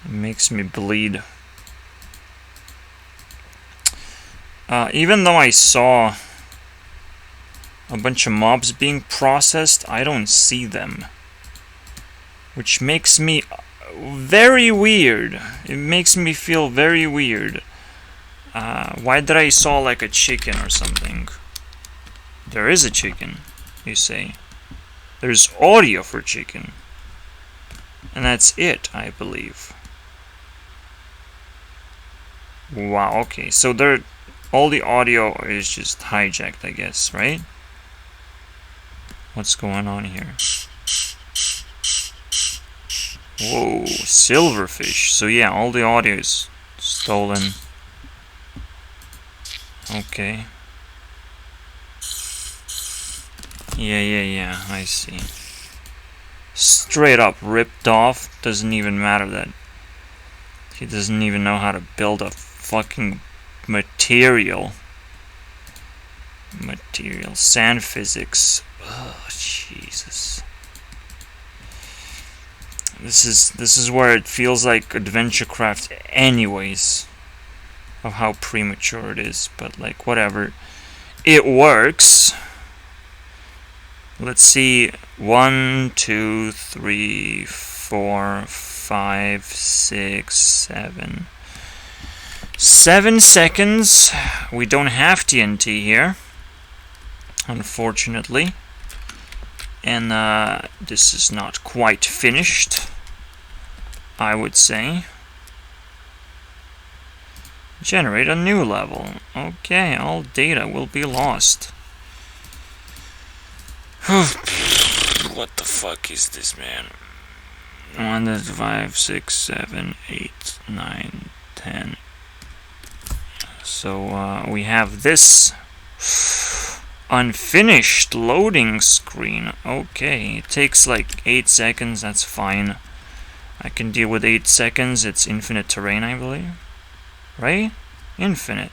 It makes me bleed. Even though I saw a bunch of mobs being processed, I don't see them. Which makes me very weird. It makes me feel very weird. Why did I saw like a chicken or something? There is a chicken, you say. There's audio for chicken. And that's it, I believe. Wow, okay. So all the audio is just hijacked, I guess, right? What's going on here? Whoa, silverfish. So yeah, all the audio is stolen. Okay. Yeah, I see. Straight up ripped off. Doesn't even matter that he doesn't even know how to build a fucking material. Sand physics. Oh, Jesus. This is where it feels like AdventureCraft anyways. Of how premature it is, but like whatever. It works. Let's see. 1, 2, 3, 4, 5, 6, 7. 7 seconds. We don't have TNT here, unfortunately. And this is not quite finished, I would say. Generate a new level. Okay, all data will be lost. What the fuck is this, man? 1, 5, 6, 7, 8, 9, 10. So we have this unfinished loading screen. Okay, it takes like 8 seconds, that's fine. I can deal with 8 seconds, it's infinite terrain, I believe. Right? Infinite.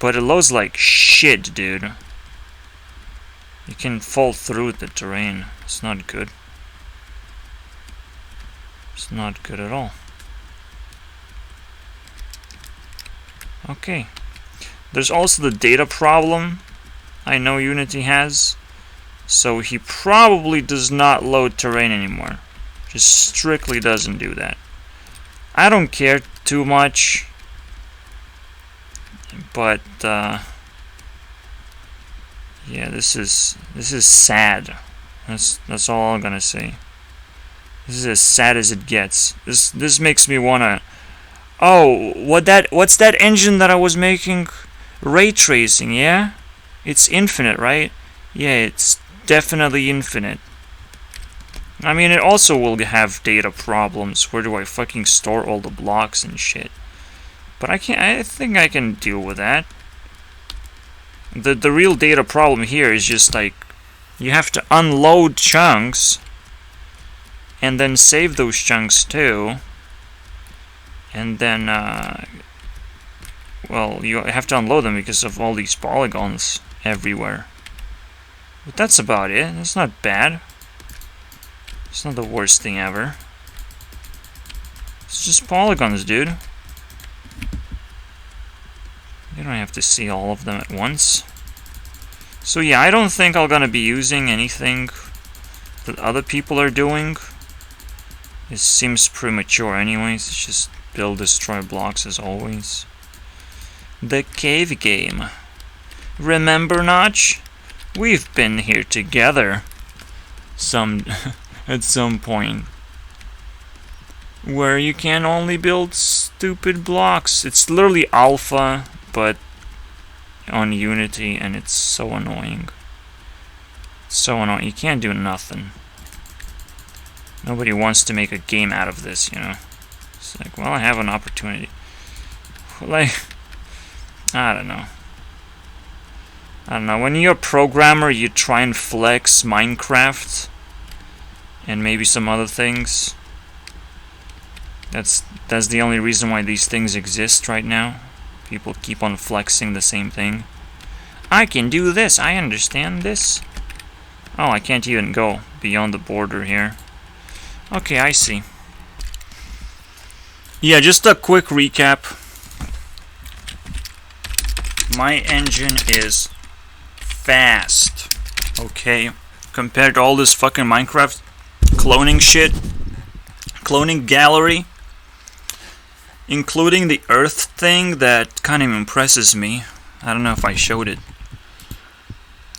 But it loads like shit, dude. You can fall through the terrain. It's not good. It's not good at all. Okay. There's also the data problem I know Unity has. So he probably does not load terrain anymore. Just strictly doesn't do that. I don't care too much. But yeah, this is sad. That's all I'm gonna say. This is as sad as it gets. This makes me wanna. Oh, what's that engine that I was making? Ray tracing, yeah? It's infinite, right? Yeah, it's definitely infinite. I mean, it also will have data problems. Where do I fucking store all the blocks and shit? But I think I can deal with that. The real data problem here is just like you have to unload chunks and then save those chunks too. And then well, you have to unload them because of all these polygons everywhere. But that's about it. That's not bad. It's not the worst thing ever. It's just polygons, dude. You don't have to see all of them at once. So yeah, I don't think I'm gonna be using anything that other people are doing. It seems premature anyways. It's just build, destroy blocks as always. The cave game. Remember, Notch? We've been here together. At some point. Where you can only build stupid blocks. It's literally alpha, but on Unity, and it's so annoying. It's so annoying. You can't do nothing. Nobody wants to make a game out of this, you know. It's like, well, I have an opportunity. Like, I don't know. When you're a programmer, you try and flex Minecraft and maybe some other things. That's the only reason why these things exist right now. People keep on flexing the same thing. I can do this. I understand this. Oh, I can't even go beyond the border here. Okay, I see. Yeah, just a quick recap. My engine is fast. Okay? Compared to all this fucking Minecraft cloning shit. Cloning gallery. Including the Earth thing that kind of impresses me. I don't know if I showed it.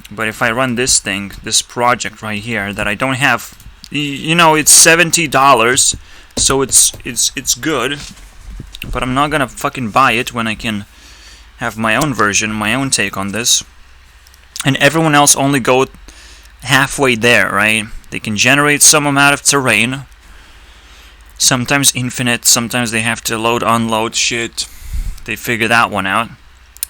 But if I run this thing, this project right here that I don't have, you know, it's $70, so it's good. But I'm not gonna fucking buy it when I can have my own version, my own take on this. And everyone else only go halfway there, right? They can generate some amount of terrain. Sometimes infinite, sometimes they have to load, unload shit. They figure that one out.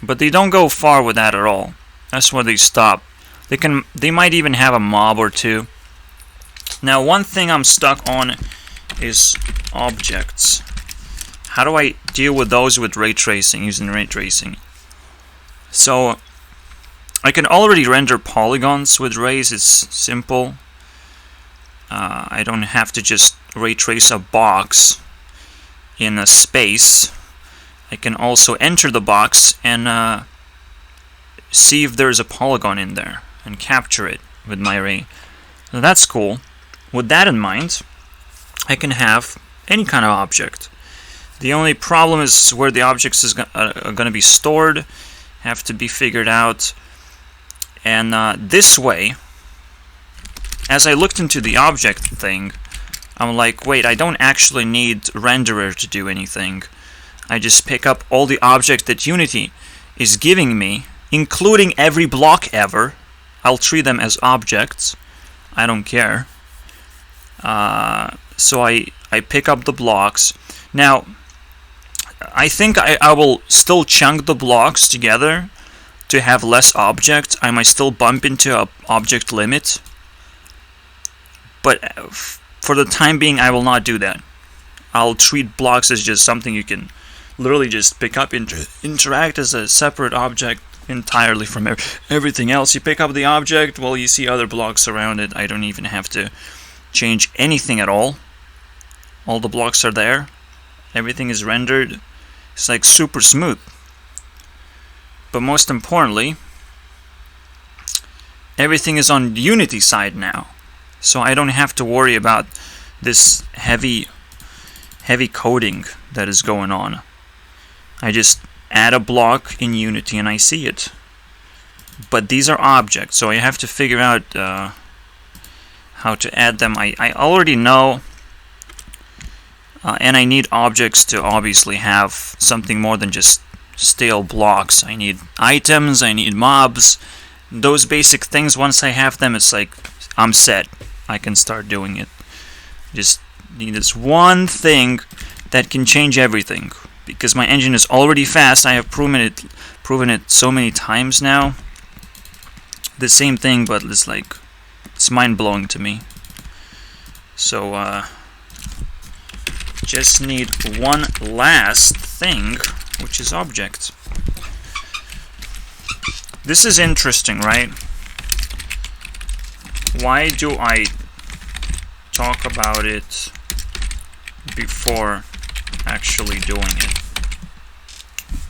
But they don't go far with that at all. That's where they stop. They might even have a mob or two. Now, one thing I'm stuck on is objects. How do I deal with those with ray tracing, using ray tracing? So, I can already render polygons with rays. It's simple. I don't have to just ray trace a box in a space. I can also enter the box and see if there's a polygon in there and capture it with my ray. So that's cool. With that in mind, I can have any kind of object. The only problem is where the objects are going to be stored, have to be figured out. And this way, as I looked into the object thing, I'm like, wait, I don't actually need renderer to do anything. I just pick up all the object that Unity is giving me, including every block ever. I'll treat them as objects. I don't care. So I pick up the blocks. Now, I think I will still chunk the blocks together to have less object. I might still bump into an object limit. But for the time being, I will not do that. I'll treat blocks as just something you can literally just pick up, interact as a separate object entirely from everything else. You pick up the object, well, you see other blocks around it. I don't even have to change anything at all. All the blocks are there. Everything is rendered. It's like super smooth. But most importantly, everything is on the Unity side now. So I don't have to worry about this heavy coding that is going on. I just add a block in Unity and I see it. But these are objects, so I have to figure out how to add them. I already know, and I need objects to obviously have something more than just stale blocks. I need items, I need mobs, those basic things. Once I have them, it's like I'm set. I can start doing it. Just need this one thing that can change everything. Because my engine is already fast. I have proven it so many times now. The same thing, but it's mind-blowing to me. So just need one last thing, which is object. This is interesting, right? Why do I talk about it before actually doing it?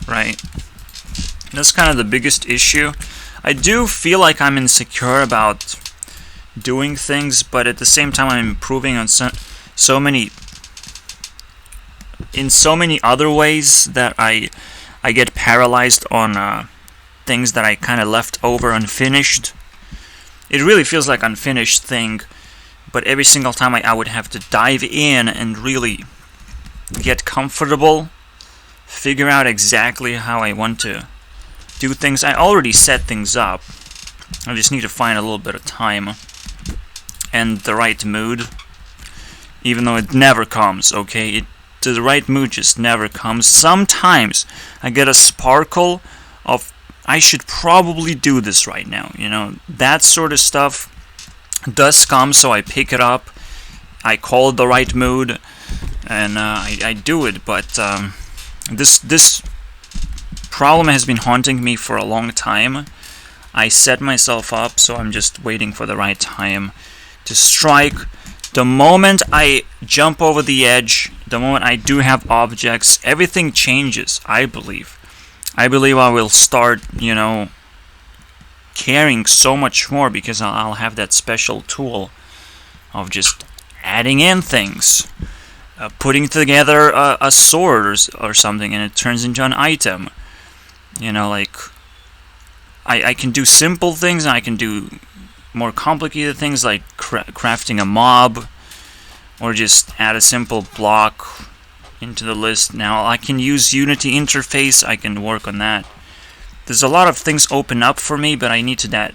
Right? That's kind of the biggest issue. I do feel like I'm insecure about doing things, but at the same time I'm improving on so many other ways that I get paralyzed on things that I kind of left over unfinished. It really feels like unfinished thing, but every single time I would have to dive in and really get comfortable, figure out exactly how I want to do things. I already set things up. I just need to find a little bit of time and the right mood, even though it never comes, okay? The right mood just never comes. Sometimes I get a sparkle of, I should probably do this right now, you know? That sort of stuff does come, so I pick it up, I call it the right mood, and I do it. But this problem has been haunting me for a long time. I set myself up, so I'm just waiting for the right time to strike. The moment I jump over the edge, the moment I do have objects, everything changes, I believe. I believe I will start, caring so much more, because I'll have that special tool of just adding in things. Putting together a sword or something, and it turns into an item. I can do simple things, and I can do more complicated things, like crafting a mob, or just add a simple block into the list. Now I can use Unity interface, I can work on that. There's a lot of things open up for me, but I need to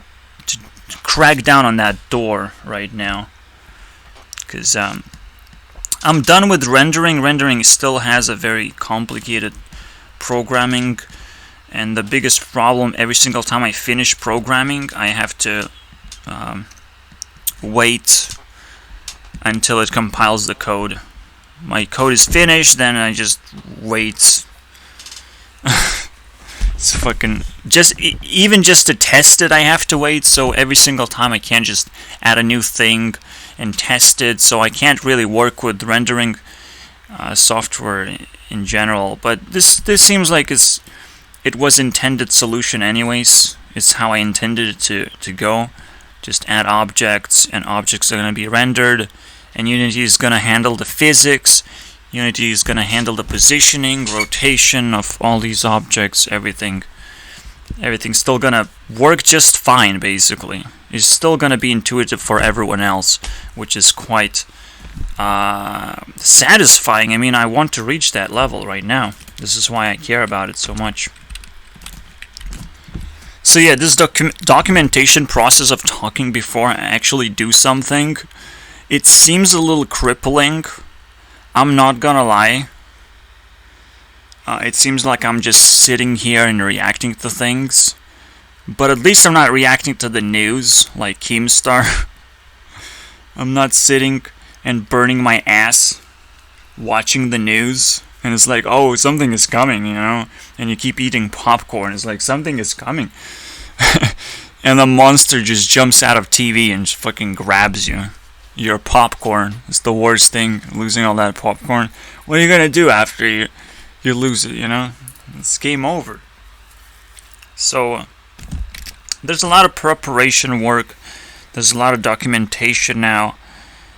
crack down on that door right now. Because I'm done with rendering. Rendering still has a very complicated programming, and the biggest problem, every single time I finish programming, I have to wait until it compiles the code. My code is finished, then I just wait. It's fucking even just to test it, I have to wait. So every single time I can't just add a new thing and test it. So I can't really work with rendering software in general. But this seems like it was intended solution anyways. It's how I intended it to go. Just add objects, and objects are going to be rendered, and Unity is going to handle the physics. Unity is going to handle the positioning, rotation of all these objects, everything. Everything's still going to work just fine, basically. It's still going to be intuitive for everyone else, which is quite satisfying. I mean, I want to reach that level right now. This is why I care about it so much. So yeah, this documentation process of talking before I actually do something, it seems a little crippling. I'm not gonna lie. It seems like I'm just sitting here and reacting to things. But at least I'm not reacting to the news, like Keemstar. I'm not sitting and burning my ass watching the news. And it's like, oh, something is coming, you know? And you keep eating popcorn. It's like, something is coming. And the monster just jumps out of TV and just fucking grabs you. Your popcorn. It's the worst thing, losing all that popcorn. What are you gonna do after you lose it, you know? It's game over. So, there's a lot of preparation work. There's a lot of documentation now.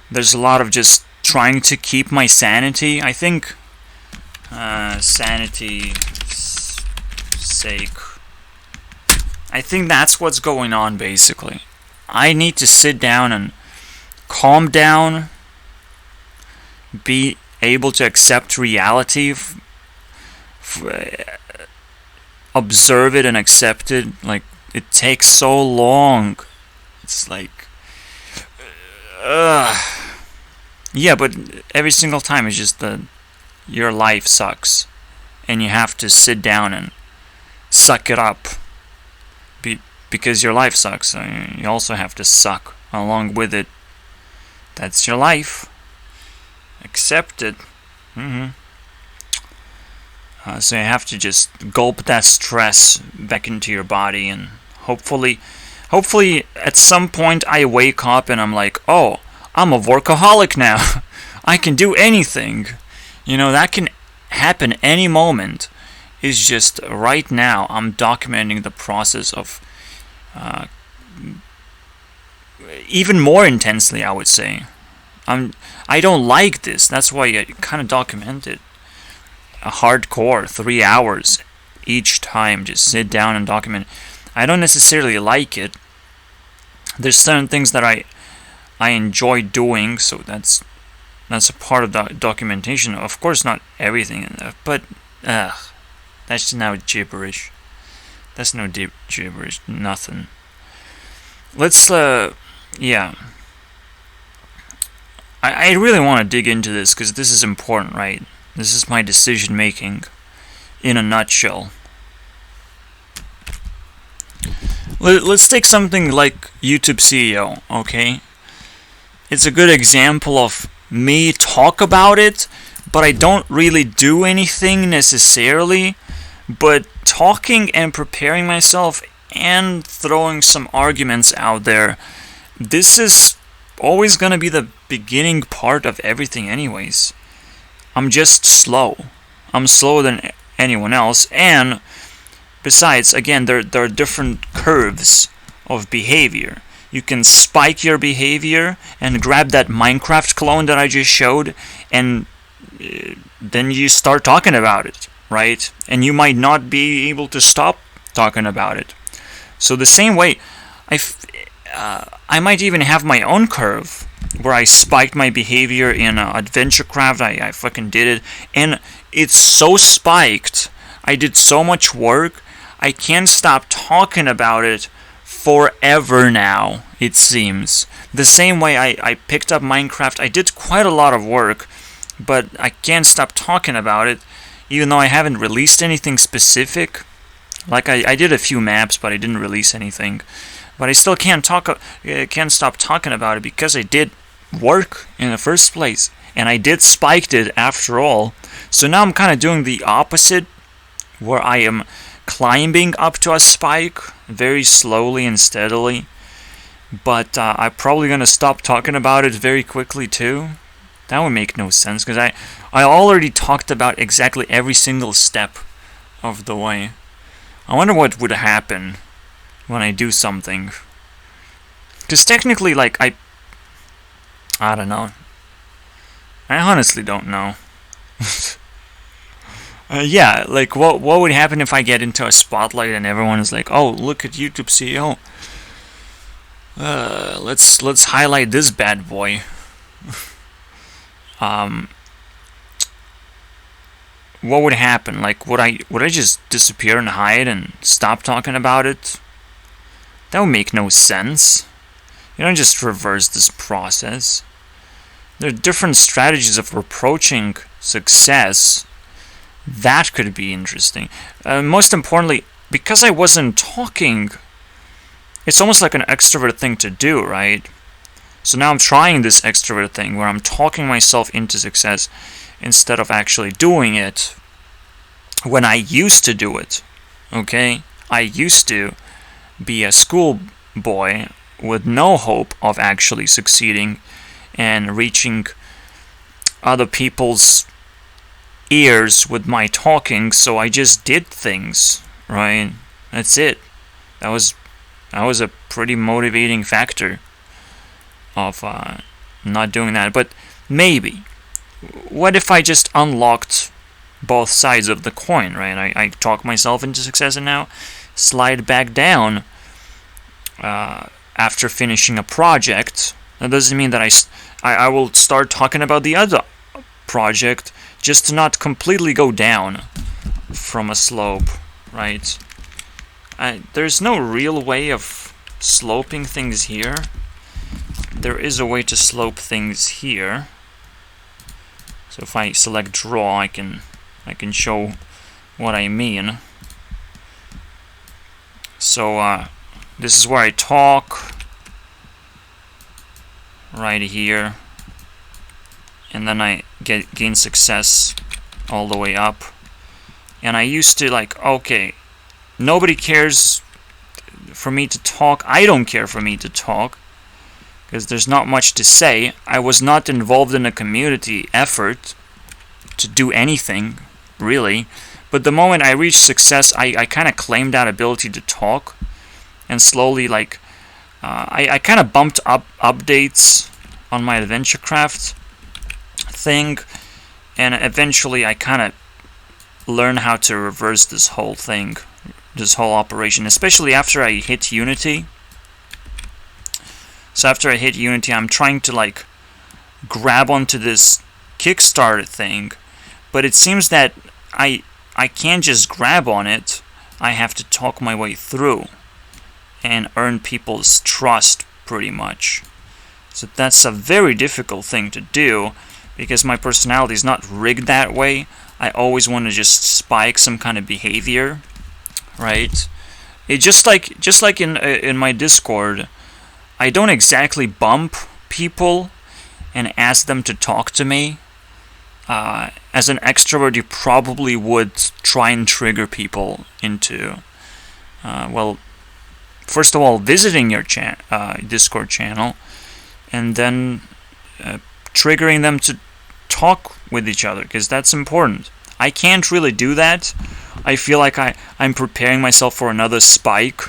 There's a lot of just trying to keep my sanity. I think sanity's sake. I think that's what's going on, basically. I need to sit down and calm down, be able to accept reality, observe it and accept it. Like, it takes so long. It's like, yeah, but every single time it's just your life sucks, and you have to sit down and suck it up. Because your life sucks, you also have to suck along with it. That's your life. Accept it. So you have to just gulp that stress back into your body, and hopefully at some point I wake up and I'm like, oh, I'm a workaholic now. I can do anything. You know, that can happen any moment. It's just right now I'm documenting the process of even more intensely, I would say. I don't like this. That's why I kind of document it. A hardcore 3 hours each time. Just sit down and document. I don't necessarily like it. There's certain things that I enjoy doing, so that's a part of the documentation. Of course, not everything, but that's now gibberish. That's no gibberish, nothing. Let's, yeah. I really want to dig into this, because this is important, right? This is my decision making in a nutshell. Let's take something like YouTube CEO, okay? It's a good example of me talk about it, but I don't really do anything necessarily. But talking and preparing myself and throwing some arguments out there, this is always going to be the beginning part of everything anyways. I'm just slow. I'm slower than anyone else, and besides, again, there are different curves of behavior. You can spike your behavior and grab that Minecraft clone that I just showed, and then you start talking about it. Right? And you might not be able to stop talking about it. So the same way, I might even have my own curve where I spiked my behavior in AdventureCraft. I fucking did it, and it's so spiked. I did so much work. I can't stop talking about it forever now, it seems. The same way I picked up Minecraft. I did quite a lot of work, but I can't stop talking about it. Even though I haven't released anything specific. Like I did a few maps, but I didn't release anything. But I still can't stop talking about it, because I did work in the first place, and I did spiked it after all. So now I'm kind of doing the opposite, where I am climbing up to a spike very slowly and steadily. But I'm probably gonna stop talking about it very quickly too. That would make no sense, because I already talked about exactly every single step of the way. I wonder what would happen when I do something. Because technically, like, I don't know. I honestly don't know. Yeah, like, what would happen if I get into a spotlight and everyone is like, oh, look at YouTube CEO. Let's highlight this bad boy. What would happen? Like, would I just disappear and hide and stop talking about it? That would make no sense. You don't just reverse this process. There are different strategies of approaching success. That could be interesting. Most importantly, because I wasn't talking, it's almost like an extrovert thing to do, right? So now I'm trying this extrovert thing where I'm talking myself into success instead of actually doing it when I used to do it. Okay? I used to be a schoolboy with no hope of actually succeeding and reaching other people's ears with my talking, so I just did things, right? That's it. That was a pretty motivating factor of not doing that. But maybe, what if I just unlocked both sides of the coin, right? I talk myself into success and now slide back down after finishing a project. That doesn't mean that I will start talking about the other project just to not completely go down from a slope, right? There's no real way of sloping things here. There is a way to slope things here. So if I select draw, I can show what I mean. So this is where I talk, right here, and then I gain success all the way up. And I used to okay, nobody cares for me to talk. I don't care for me to talk because there's not much to say. I was not involved in a community effort to do anything, really. But the moment I reached success, I kind of claimed that ability to talk, and slowly, I kind of bumped up updates on my AdventureCraft thing, and eventually I kind of learned how to reverse this whole thing, this whole operation, especially after I hit Unity. So after I hit Unity, I'm trying to grab onto this Kickstarter thing, but it seems that I can't just grab on it. I have to talk my way through and earn people's trust, pretty much. So that's a very difficult thing to do, because my personality is not rigged that way. I always want to just spike some kind of behavior, right? It just like in my Discord, I don't exactly bump people and ask them to talk to me. As an extrovert, you probably would try and trigger people into, first of all, visiting your Discord channel, and then triggering them to talk with each other, because that's important. I can't really do that. I feel like I'm preparing myself for another spike.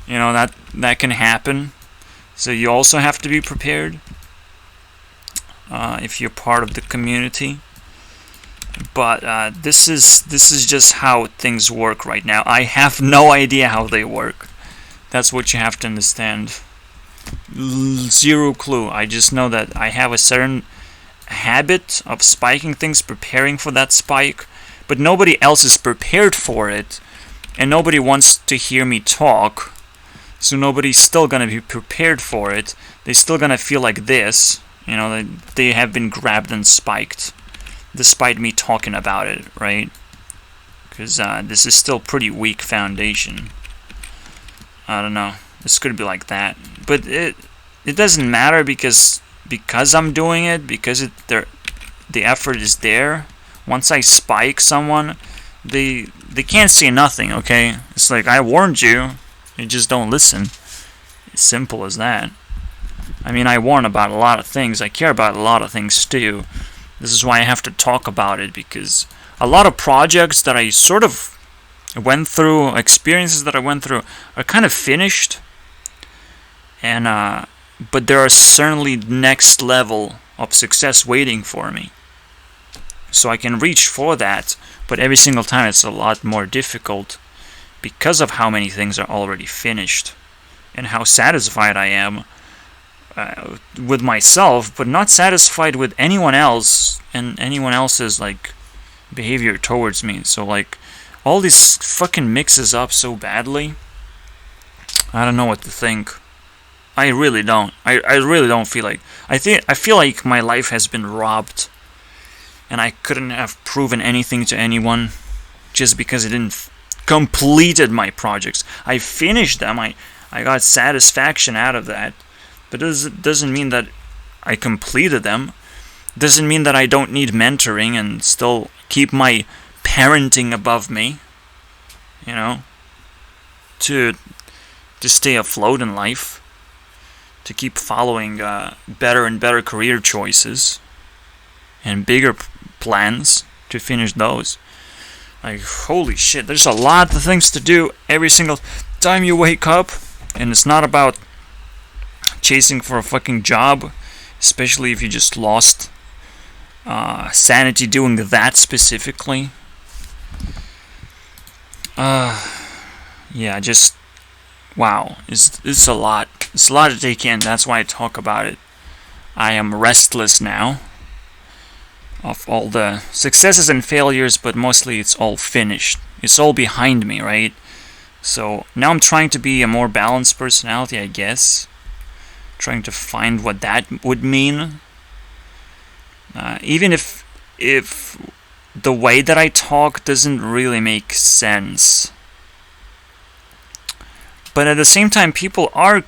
You know, that can happen. So you also have to be prepared if you're part of the community. But this is just how things work right now. I have no idea how they work. That's what you have to understand. Zero clue. I just know that I have a certain habit of spiking things, preparing for that spike, but nobody else is prepared for it, and nobody wants to hear me talk, so nobody's still gonna be prepared for it. They're still gonna feel like this, you know, they have been grabbed and spiked, despite me talking about it, right? Because this is still pretty weak foundation. I don't know. This could be like that, but it doesn't matter because I'm doing it, because the effort is there. Once I spike someone, they can't say nothing. Okay, it's like, I warned you, you just don't listen. It's simple as that. I mean, I warn about a lot of things. I care about a lot of things too. This is why I have to talk about it, because a lot of projects that I sort of went through, experiences that I went through, are kind of finished, and but there are certainly next level of success waiting for me, so I can reach for that. But every single time it's a lot more difficult because of how many things are already finished and how satisfied I am with myself, but not satisfied with anyone else and anyone else's behavior towards me. So all this fucking mixes up so badly. I don't know what to think. I really don't. I really don't feel like... I feel like my life has been robbed, and I couldn't have proven anything to anyone just because I didn't completed my projects. I finished them. I got satisfaction out of that, but it doesn't mean that I completed them. Doesn't mean that I don't need mentoring and still keep my parenting above me, you know, to stay afloat in life, to keep following better and better career choices and bigger plans to finish those. Like, holy shit, there's a lot of things to do every single time you wake up, and it's not about chasing for a fucking job, especially if you just lost sanity doing that specifically. Yeah, just wow, it's a lot. It's a lot to take in. That's why I talk about it. I am restless now of all the successes and failures, but mostly it's all finished. It's all behind me, right? So now I'm trying to be a more balanced personality, I guess. Trying to find what that would mean. Even if the way that I talk doesn't really make sense. But at the same time, people are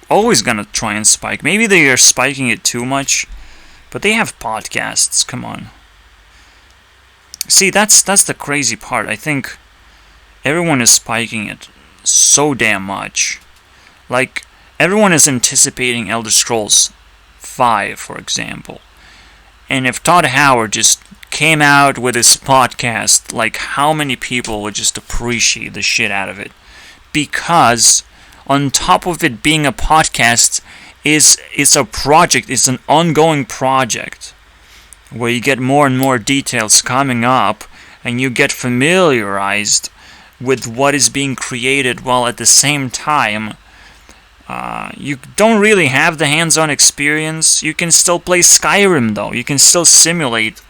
always gonna try and spike. Maybe they are spiking it too much, but they have podcasts. Come on. See, that's the crazy part. I think everyone is spiking it so damn much. Like, everyone is anticipating Elder Scrolls 5, for example. And if Todd Howard just came out with his podcast, like, how many people would just appreciate the shit out of it? Because on top of it being a podcast, is a project, it's an ongoing project where you get more and more details coming up and you get familiarized with what is being created, while at the same time you don't really have the hands-on experience. You can still play Skyrim though. You can still simulate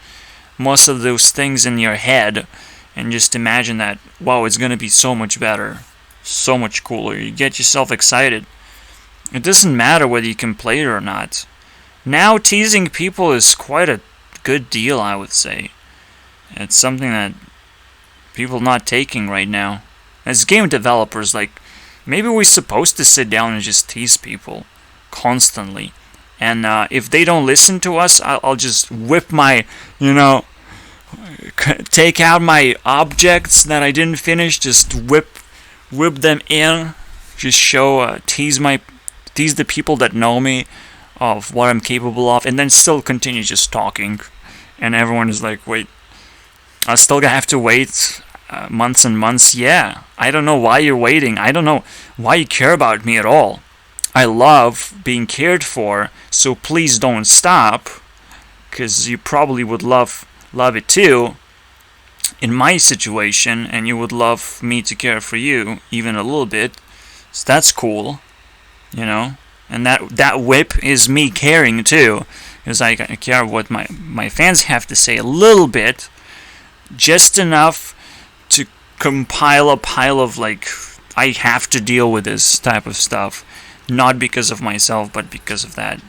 most of those things in your head and just imagine that, wow, it's gonna be so much better, so much cooler. You get yourself excited. It doesn't matter whether you can play it or not. Now teasing people is quite a good deal, I would say. It's something that people are not taking right now. As game developers, like, maybe we're supposed to sit down and just tease people constantly. And if they don't listen to us, I'll just whip my, take out my objects that I didn't finish, just whip them in, just show, tease the people that know me of what I'm capable of, and then still continue just talking. And everyone is like, wait, I still have to wait months and months? Yeah, I don't know why you're waiting. I don't know why you care about me at all. I love being cared for, so please don't stop, because you probably would love it too in my situation, and you would love me to care for you even a little bit. So that's cool, and that whip is me caring too, because I care what my fans have to say a little bit, just enough to compile a pile of, like, I have to deal with this type of stuff, not because of myself, but because of that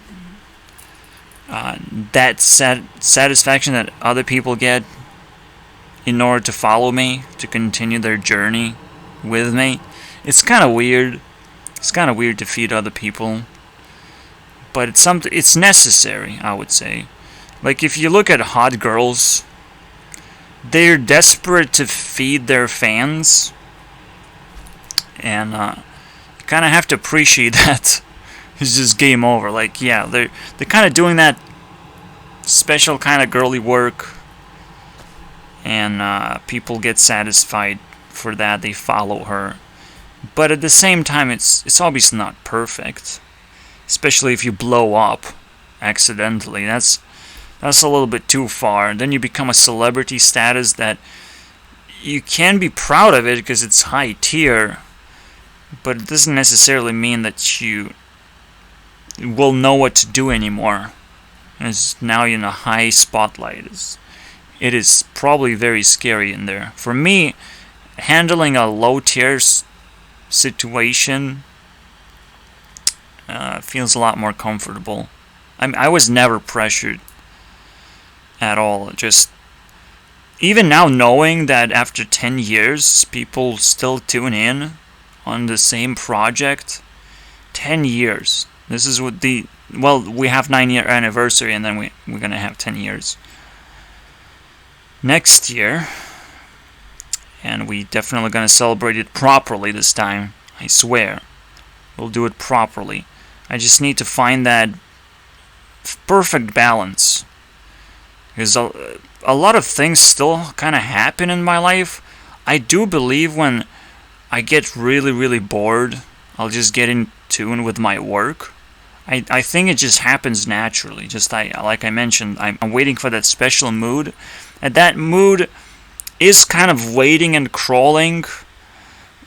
satisfaction that other people get in order to follow me, to continue their journey with me. It's kind of weird. It's kind of weird to feed other people, but it's necessary, I would say. Like, if you look at hot girls, they're desperate to feed their fans, and you kind of have to appreciate that. It's just game over. Like, yeah, they're kind of doing that special kind of girly work, and people get satisfied for that. They follow her, but at the same time, it's obviously not perfect, especially if you blow up accidentally. That's a little bit too far. Then you become a celebrity status that you can be proud of it because it's high tier, but it doesn't necessarily mean that you will know what to do anymore. As now you're in a high spotlight. It is probably very scary in there. For me, handling a low tier situation feels a lot more comfortable. I was never pressured at all. Just even now, knowing that after 10 years people still tune in on the same project, 10 years, This is what the well, we have 9-year anniversary, and then we're gonna have 10 years next year, and we definitely gonna celebrate it properly this time. I swear, we'll do it properly. I just need to find that perfect balance, because a lot of things still kind of happen in my life. I do believe when I get really, really bored, I'll just get in tune with my work. I think it just happens naturally. Just like I mentioned, I'm waiting for that special mood. And that mood is kind of waiting and crawling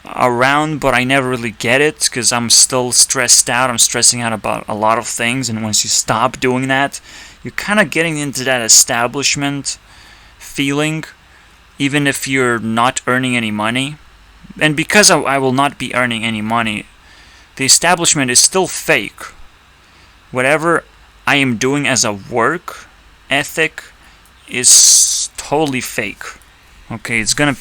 around, but I never really get it because I'm still stressed out. I'm stressing out about a lot of things. And once you stop doing that, you're kind of getting into that establishment feeling, even if you're not earning any money. And because I will not be earning any money, the establishment is still fake. Whatever I am doing as a work ethic is totally fake. Okay, it's gonna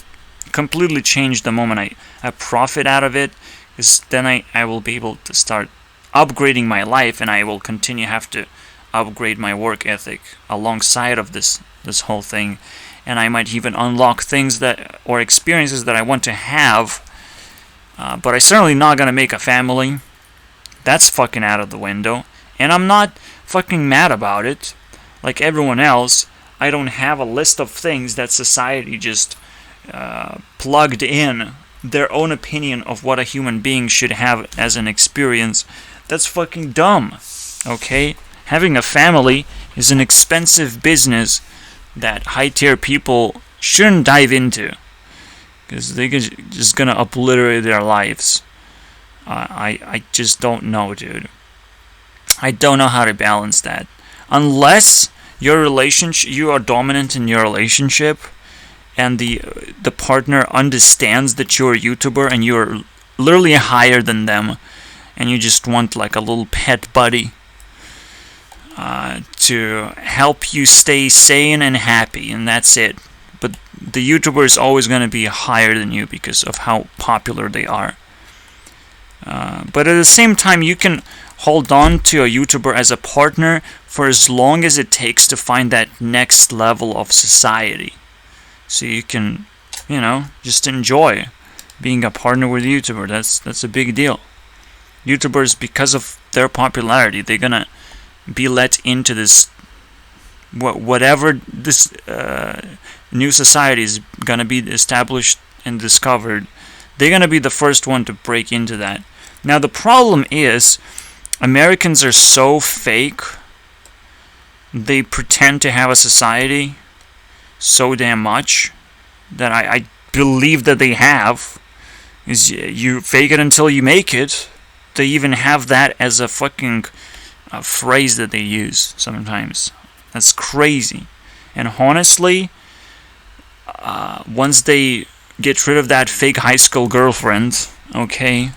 completely change the moment I profit out of it, because then I will be able to start upgrading my life, and I will continue have to upgrade my work ethic alongside of this whole thing, and I might even unlock things that or experiences that I want to have, but I'm certainly not gonna make a family. That's fucking out of the window. And I'm not fucking mad about it. Like everyone else, I don't have a list of things that society just plugged in their own opinion of what a human being should have as an experience. That's fucking dumb. Okay? Having a family is an expensive business that high-tier people shouldn't dive into, because they're just gonna obliterate their lives. I just don't know, dude. I don't know how to balance that. Unless your relationship, you are dominant in your relationship, and the partner understands that you're a YouTuber and you're literally higher than them, and you just want like a little pet buddy to help you stay sane and happy, and that's it. But the YouTuber is always going to be higher than you because of how popular they are. But at the same time, you can hold on to a YouTuber as a partner for as long as it takes to find that next level of society. So you can, just enjoy being a partner with a YouTuber. That's a big deal. YouTubers, because of their popularity, they're gonna be let into this whatever this new society is gonna be established and discovered. They're gonna be the first one to break into that. Now the problem is, Americans are so fake. They pretend to have a society so damn much that I believe that they have. Is you fake it until you make it. They even have that as a fucking phrase that they use sometimes. That's crazy. And honestly, once they get rid of that fake high school girlfriend, okay,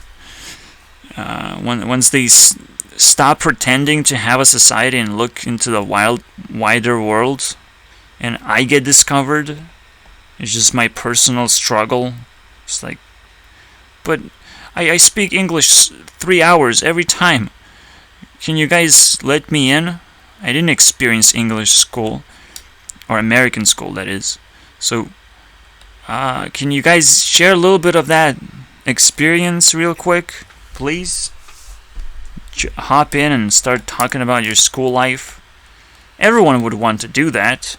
once they stop pretending to have a society and look into the wider world, and I get discovered, it's just my personal struggle. It's like, but I speak English 3 hours every time. Can you guys let me in? I didn't experience English school, or American school, that is. So, can you guys share a little bit of that experience real quick, please? Hop in and start talking about your school life. Everyone would want to do that,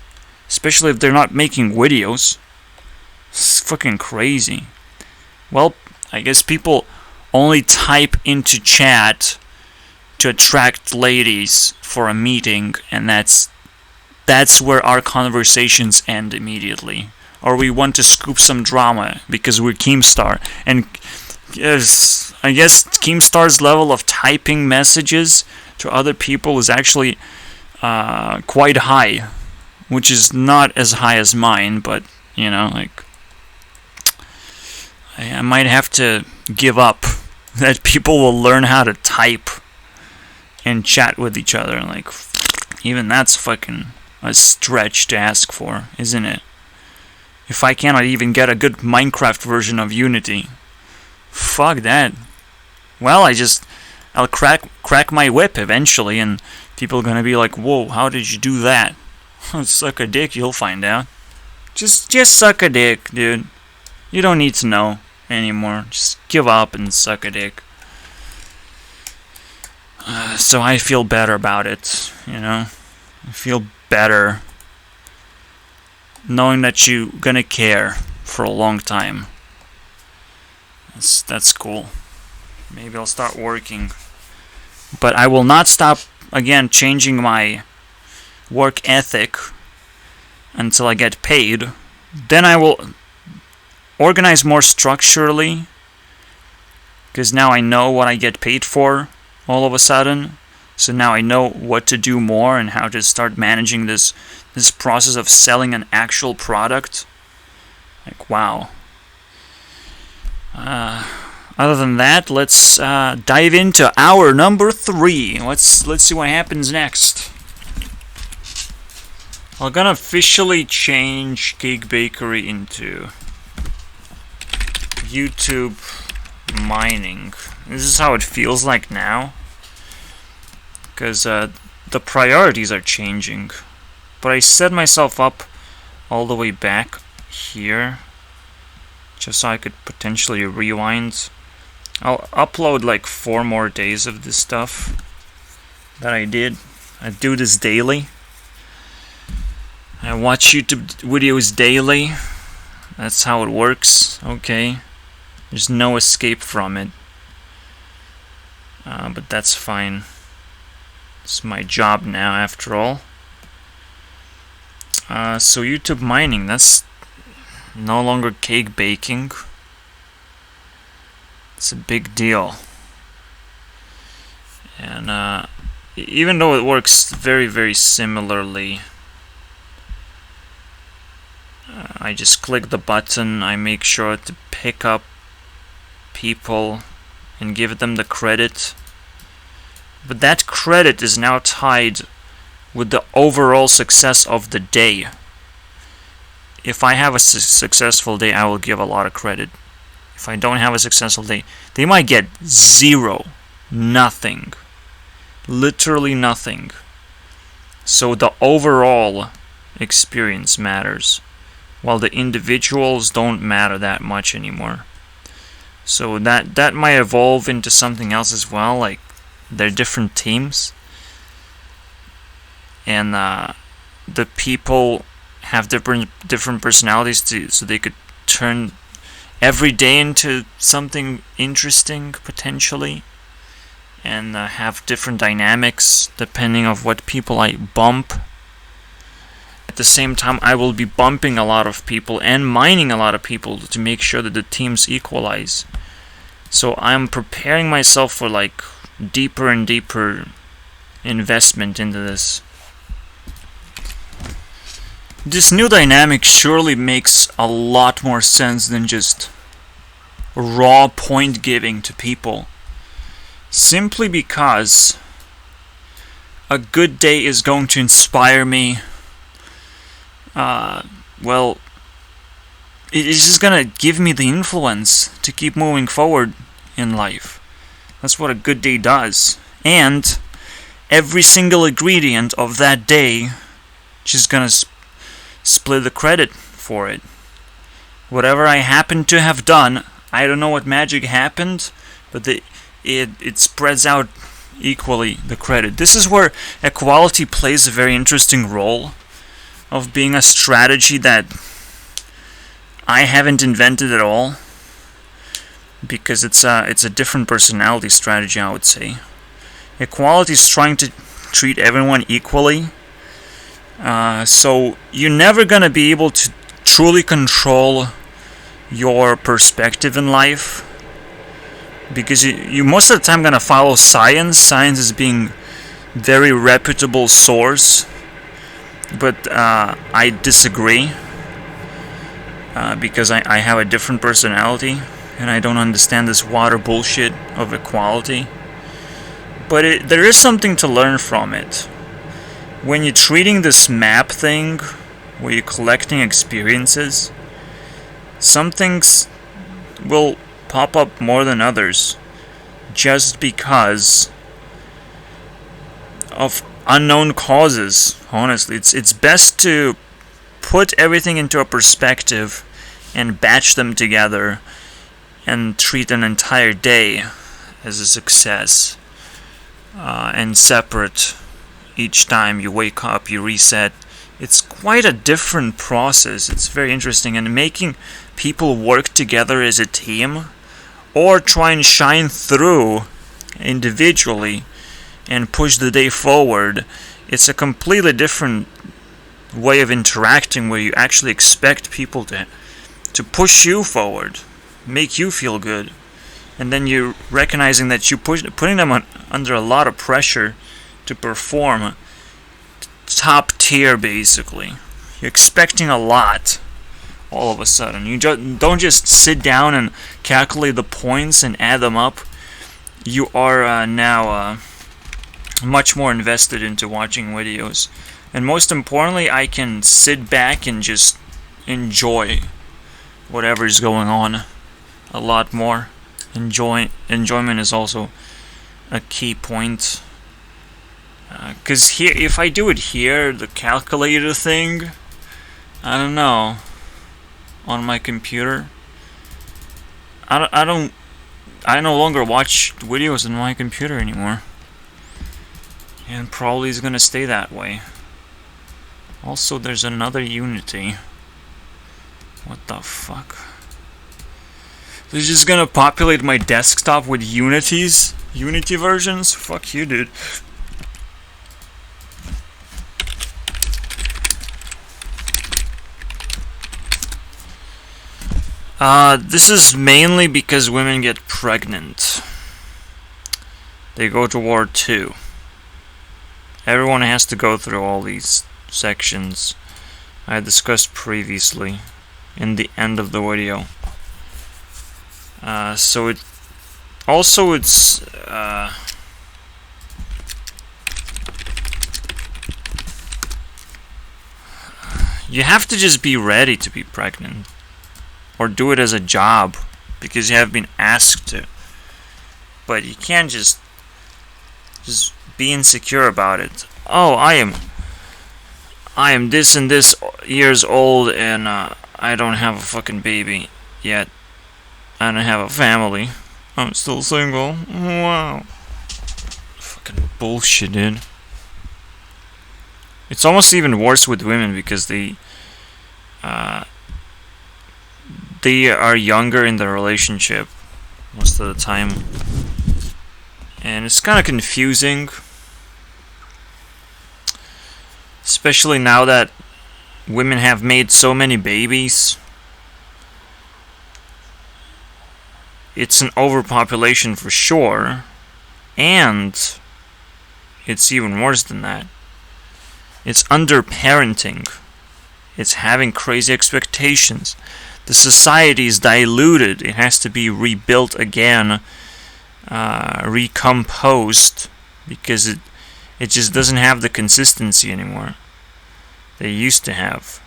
especially if they're not making videos. It's fucking crazy. Well, I guess people only type into chat to attract ladies for a meeting, and that's where our conversations end immediately. Or we want to scoop some drama because we're Keemstar, and yes, I guess Keemstar's level of typing messages to other people is actually quite high, which is not as high as mine, but I might have to give up that people will learn how to type and chat with each other. Like, even that's fucking a stretch to ask for, isn't it? If I cannot even get a good Minecraft version of Unity, fuck that. Well, I just I'll crack my whip eventually, and people are gonna be like, "Whoa, how did you do that?" Suck a dick, you'll find out. Just suck a dick, dude. You don't need to know anymore. Just give up and suck a dick. So I feel better about it, you know? I feel better knowing that you're gonna care for a long time. That's cool. Maybe I'll start working. But I will not stop, again, changing my work ethic until I get paid. Then I will organize more structurally, because now I know what I get paid for all of a sudden. So now I know what to do more and how to start managing this process of selling an actual product. Like, wow. Other than that, let's dive into hour number 3. Let's see what happens next. I'm gonna officially change Cake Bakery into YouTube mining. This is how it feels like now, because the priorities are changing. But I set myself up all the way back here, just so I could potentially rewind. I'll upload like 4 more days of this stuff that I did. I do this daily. I watch YouTube videos daily. That's how it works. Okay. There's no escape from it. But that's fine. It's my job now, after all. So YouTube mining, that's no longer cake baking. It's a big deal. And even though it works very, very similarly, I just click the button, I make sure to pick up people and give them the credit. But that credit is now tied with the overall success of the day. If I have a successful day, I will give a lot of credit. If I don't have a successful day, they might get 0, nothing, literally nothing. So the overall experience matters, while the individuals don't matter that much anymore. So that might evolve into something else as well, like they're different teams, and the people have different personalities so they could turn every day into something interesting potentially, and have different dynamics depending on what people I bump. At the same time, I will be bumping a lot of people and mining a lot of people to make sure that the teams equalize. So I'm preparing myself for like deeper and deeper investment into this. This new dynamic surely makes a lot more sense than just raw point giving to people. Simply because a good day is going to inspire me. Well, it is just gonna give me the influence to keep moving forward in life. That's what a good day does. And every single ingredient of that day just gonna split the credit for it. Whatever I happen to have done, I don't know what magic happened, but it spreads out equally the credit. This is where equality plays a very interesting role of being a strategy that I haven't invented at all, because it's a different personality strategy, I would say. Equality is trying to treat everyone equally, so you're never gonna be able to truly control your perspective in life, because you most of the time gonna follow science. Science is being very reputable source, but I disagree, because I have a different personality and I don't understand this water bullshit of equality. But there is something to learn from it. When you're treating this map thing, where you're collecting experiences, some things will pop up more than others, just because of unknown causes. Honestly, it's best to put everything into a perspective and batch them together and treat an entire day as a success, and separate each time you wake up, you reset. It's quite a different process. It's very interesting, and making people work together as a team or try and shine through individually and push the day forward, it's a completely different way of interacting where you actually expect people to push you forward, make you feel good, and then you're recognizing that you're putting them under a lot of pressure to perform top tier, basically. You're expecting a lot all of a sudden. You don't just sit down and calculate the points and add them up. You are now much more invested into watching videos. And most importantly, I can sit back and just enjoy whatever is going on a lot more. Enjoyment is also a key point. Because here, if I do it here, the calculator thing, I don't know, on my computer, I no longer watch videos on my computer anymore, and probably is gonna stay that way. Also, there's another Unity. What the fuck? They're just gonna populate my desktop with Unity versions? Fuck you, dude. This is mainly because women get pregnant. They go to War 2. Everyone has to go through all these sections I discussed previously in the end of the video. So it also it's you have to just be ready to be pregnant, or do it as a job because you have been asked to. But you can't just be insecure about it. Oh, I am this and this years old, and I don't have a fucking baby yet. I don't have a family. I'm still single. Wow. Fucking bullshit, dude. It's almost even worse with women because they are younger in the relationship most of the time, and it's kind of confusing, especially now that women have made so many babies. It's an overpopulation for sure, and it's even worse than that. It's underparenting. It's having crazy expectations. The society is diluted. It has to be rebuilt again, recomposed, because it just doesn't have the consistency anymore they used to have.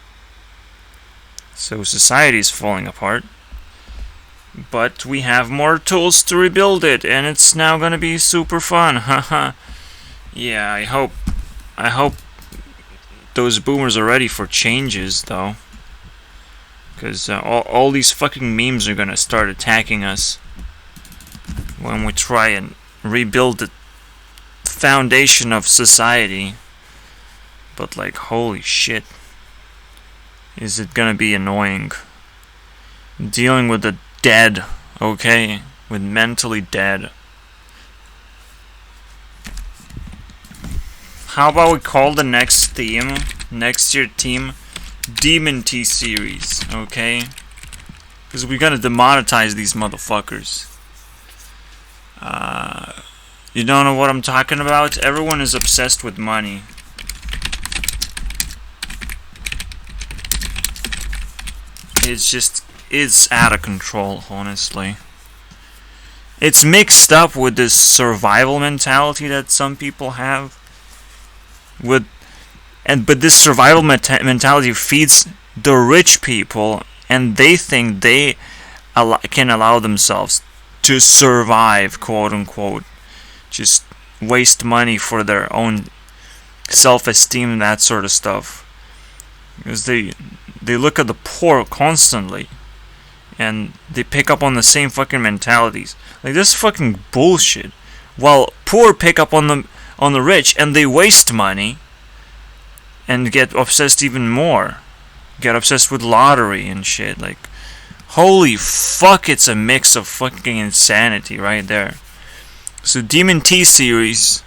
So society is falling apart, but we have more tools to rebuild it, and it's now gonna be super fun. Haha. Yeah, I hope those boomers are ready for changes, though. Because all these fucking memes are gonna start attacking us when we try and rebuild the foundation of society. But, like, holy shit. Is it gonna be annoying. Dealing with the dead, okay? With mentally dead. How about we call the next year team, Demon T Series, okay? Because we're gonna demonetize these motherfuckers. You don't know what I'm talking about? Everyone is obsessed with money. It's out of control, honestly. It's mixed up with this survival mentality that some people have. But this survival mentality feeds the rich people, and they think they can allow themselves to survive, quote unquote. Just waste money for their own self-esteem and that sort of stuff. Because they look at the poor constantly, and they pick up on the same fucking mentalities. Like, this is fucking bullshit. While poor pick up on the rich, and they waste money, and get obsessed even more. Get obsessed with lottery and shit. Like, holy fuck, it's a mix of fucking insanity right there. So, Demon T series,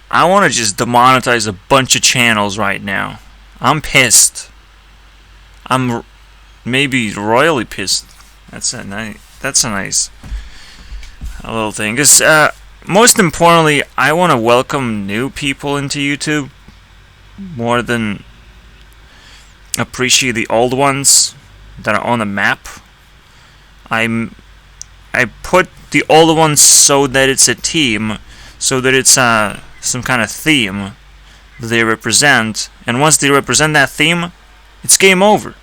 I want to just demonetize a bunch of channels right now. I'm pissed. I'm maybe royally pissed. That's a nice little thing. Because most importantly, I want to welcome new people into YouTube more than appreciate the old ones that are on the map. I put the old ones so that it's a team, so that it's some kind of theme that they represent, and once they represent that theme, it's game over.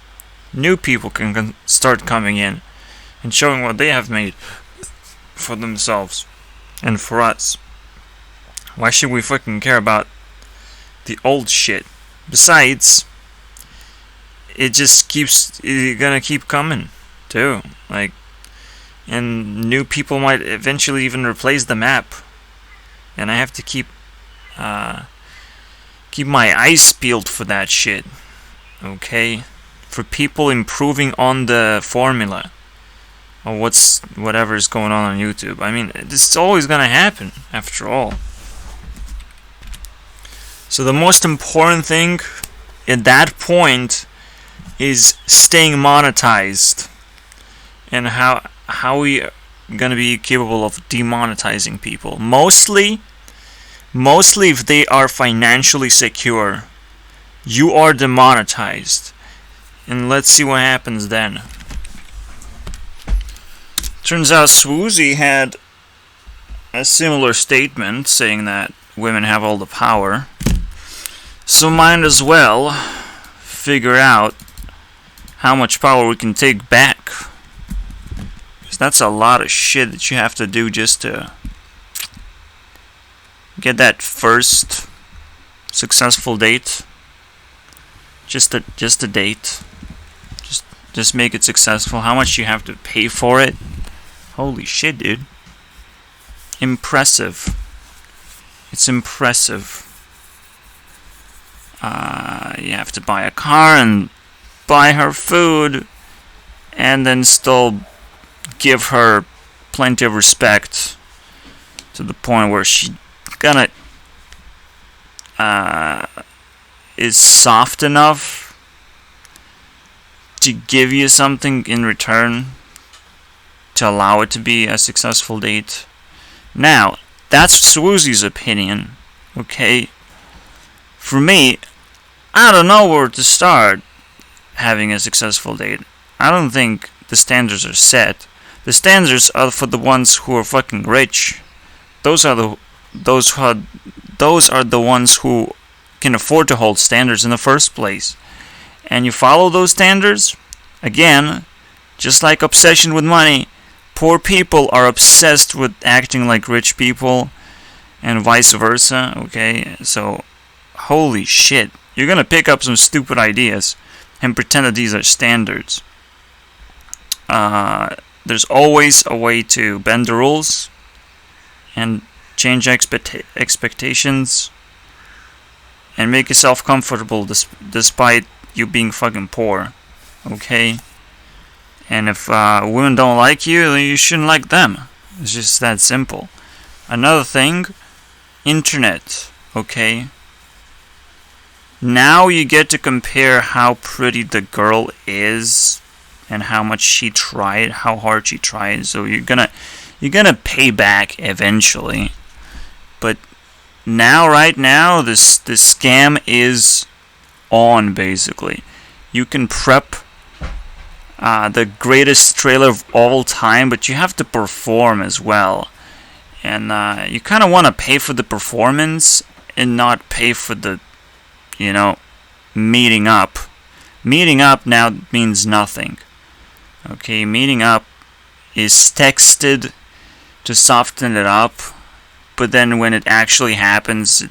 New people can start coming in and showing what they have made for themselves and for us. Why should we fucking care about the old shit? Besides, it just keeps gonna keep coming too. Like, and new people might eventually even replace the map, and I have to keep my eyes peeled for that shit. Okay, for people improving on the formula or whatever is going on YouTube. I mean, this is always gonna happen after all. So the most important thing at that point is staying monetized, and how we are gonna be capable of demonetizing people. Mostly if they are financially secure, you are demonetized. And let's see what happens then. Turns out Swoozie had a similar statement saying that women have all the power. So might as well figure out how much power we can take back. Because that's a lot of shit that you have to do just to get that first successful date. Just a date. Just make it successful. How much you have to pay for it? Holy shit, dude. Impressive. It's impressive. You have to buy a car and buy her food, and then still give her plenty of respect to the point where she gonna is soft enough to give you something in return to allow it to be a successful date. Now, that's Swoozie's opinion, okay? For me, I don't know where to start having a successful date. I don't think the standards are set. The standards are for the ones who are fucking rich. Those are the ones who can afford to hold standards in the first place. And you follow those standards, again, just like obsession with money, poor people are obsessed with acting like rich people, and vice versa, okay? So, holy shit. You're gonna pick up some stupid ideas and pretend that these are standards. There's always a way to bend the rules and change expectations and make yourself comfortable despite you being fucking poor, okay? And if women don't like you, then you shouldn't like them. It's just that simple. Another thing, internet, okay? Now you get to compare how pretty the girl is and how much she tried, how hard she tried. So you're gonna pay back eventually. But now, right now, this scam is on, basically. You can prep the greatest trailer of all time, but you have to perform as well. And you kind of want to pay for the performance and not pay for the, meeting up. Meeting up now means nothing. Okay, meeting up is texted to soften it up, but then when it actually happens,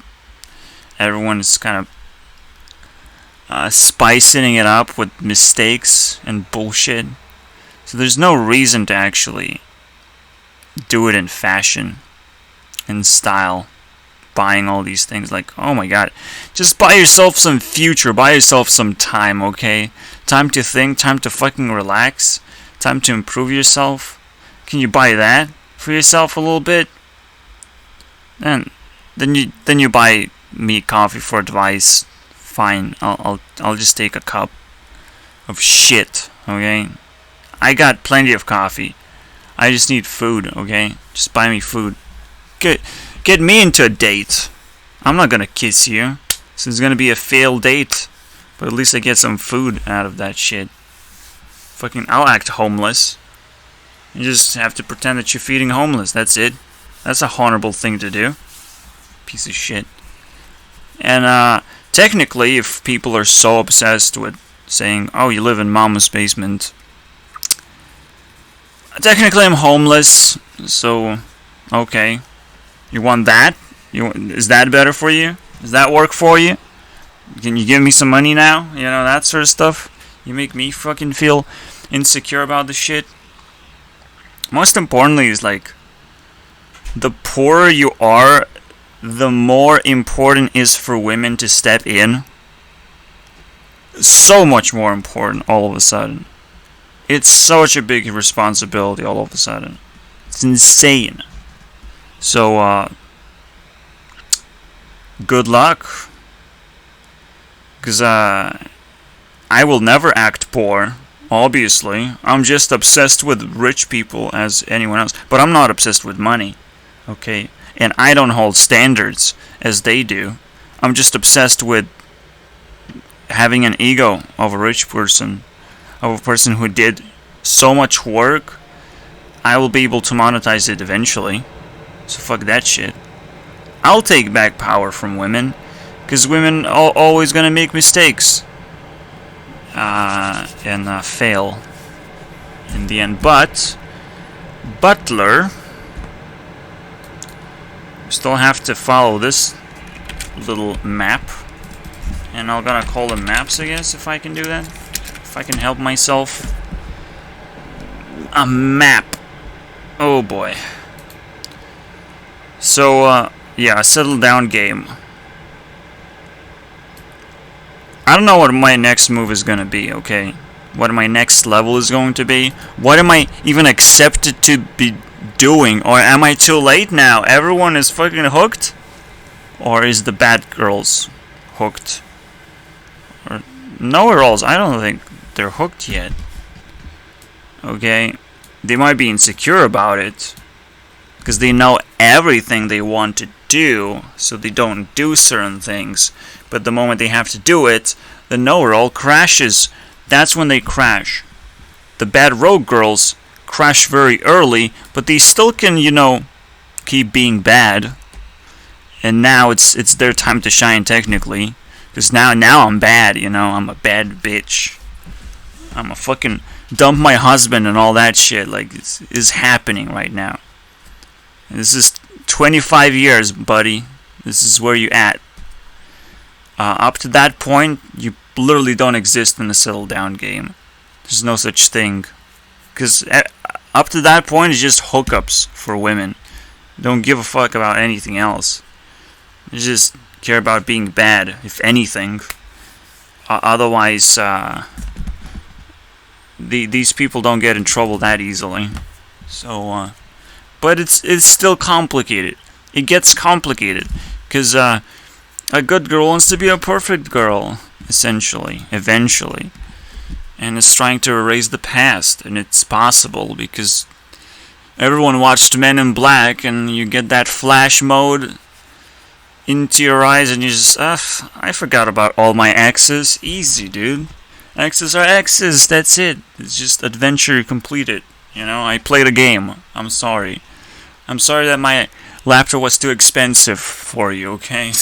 everyone is kind of spicing it up with mistakes and bullshit. So there's no reason to actually do it in fashion, in style, buying all these things. Like, oh my god, just buy yourself some future, buy yourself some time, okay? Time to think, time to fucking relax, time to improve yourself. Can you buy that for yourself a little bit? And then you buy me coffee for advice. Fine, I'll just take a cup of shit, okay? I got plenty of coffee. I just need food, okay? Just buy me food. Get me into a date. I'm not gonna kiss you, so it's gonna be a failed date. But at least I get some food out of that shit. Fucking, I'll act homeless. You just have to pretend that you're feeding homeless. That's it. That's a honorable thing to do. Piece of shit. And technically, if people are so obsessed with saying, "Oh, you live in mama's basement," technically I'm homeless. So, okay. You want that? Is that better for you? Does that work for you? Can you give me some money now? You know, that sort of stuff. You make me fucking feel insecure about the shit. Most importantly is like, the poorer you are, the more important is for women to step in. So much more important all of a sudden. It's such a big responsibility all of a sudden. It's insane. So, good luck. Because, I will never act poor, obviously. I'm just obsessed with rich people as anyone else. But I'm not obsessed with money, okay? And I don't hold standards as they do. I'm just obsessed with having an ego of a rich person, of a person who did so much work. I will be able to monetize it eventually. So fuck that shit. I'll take back power from women, because women are always gonna make mistakes and fail in the end. But Butler, still have to follow this little map, and I'm gonna call them maps, I guess, if I can do that. If I can help myself. A map. Oh boy. So, yeah, a settle down game. I don't know what my next move is gonna be, okay? What my next level is going to be? What am I even accepted to be doing? Or am I too late now? Everyone is fucking hooked? Or is the bad girls hooked? Or know-it-alls, I don't think they're hooked yet. Okay? They might be insecure about it, because they know everything they want to do, so they don't do certain things. But the moment they have to do it, the know-it-all crashes. That's when they crash. The bad rogue girls crash very early, but they still can, you know, keep being bad. And now it's their time to shine, technically. Because now I'm bad, you know, I'm a bad bitch. I'm a fucking dump my husband and all that shit. Like, it's happening right now. This is 25 years, buddy. This is where you at. Up to that point, you literally don't exist in a settle down game. There's no such thing. Because up to that point, it's just hookups for women. Don't give a fuck about anything else. You just care about being bad, if anything. Otherwise, these people don't get in trouble that easily. So, but it's still complicated. It gets complicated. Because, a good girl wants to be a perfect girl, essentially, eventually. And is trying to erase the past. And it's possible, because everyone watched Men in Black, and you get that flash mode into your eyes, and you just, I forgot about all my exes. Easy, dude. Exes are exes, that's it. It's just adventure completed. You know, I played a game. I'm sorry. I'm sorry that my laptop was too expensive for you, okay?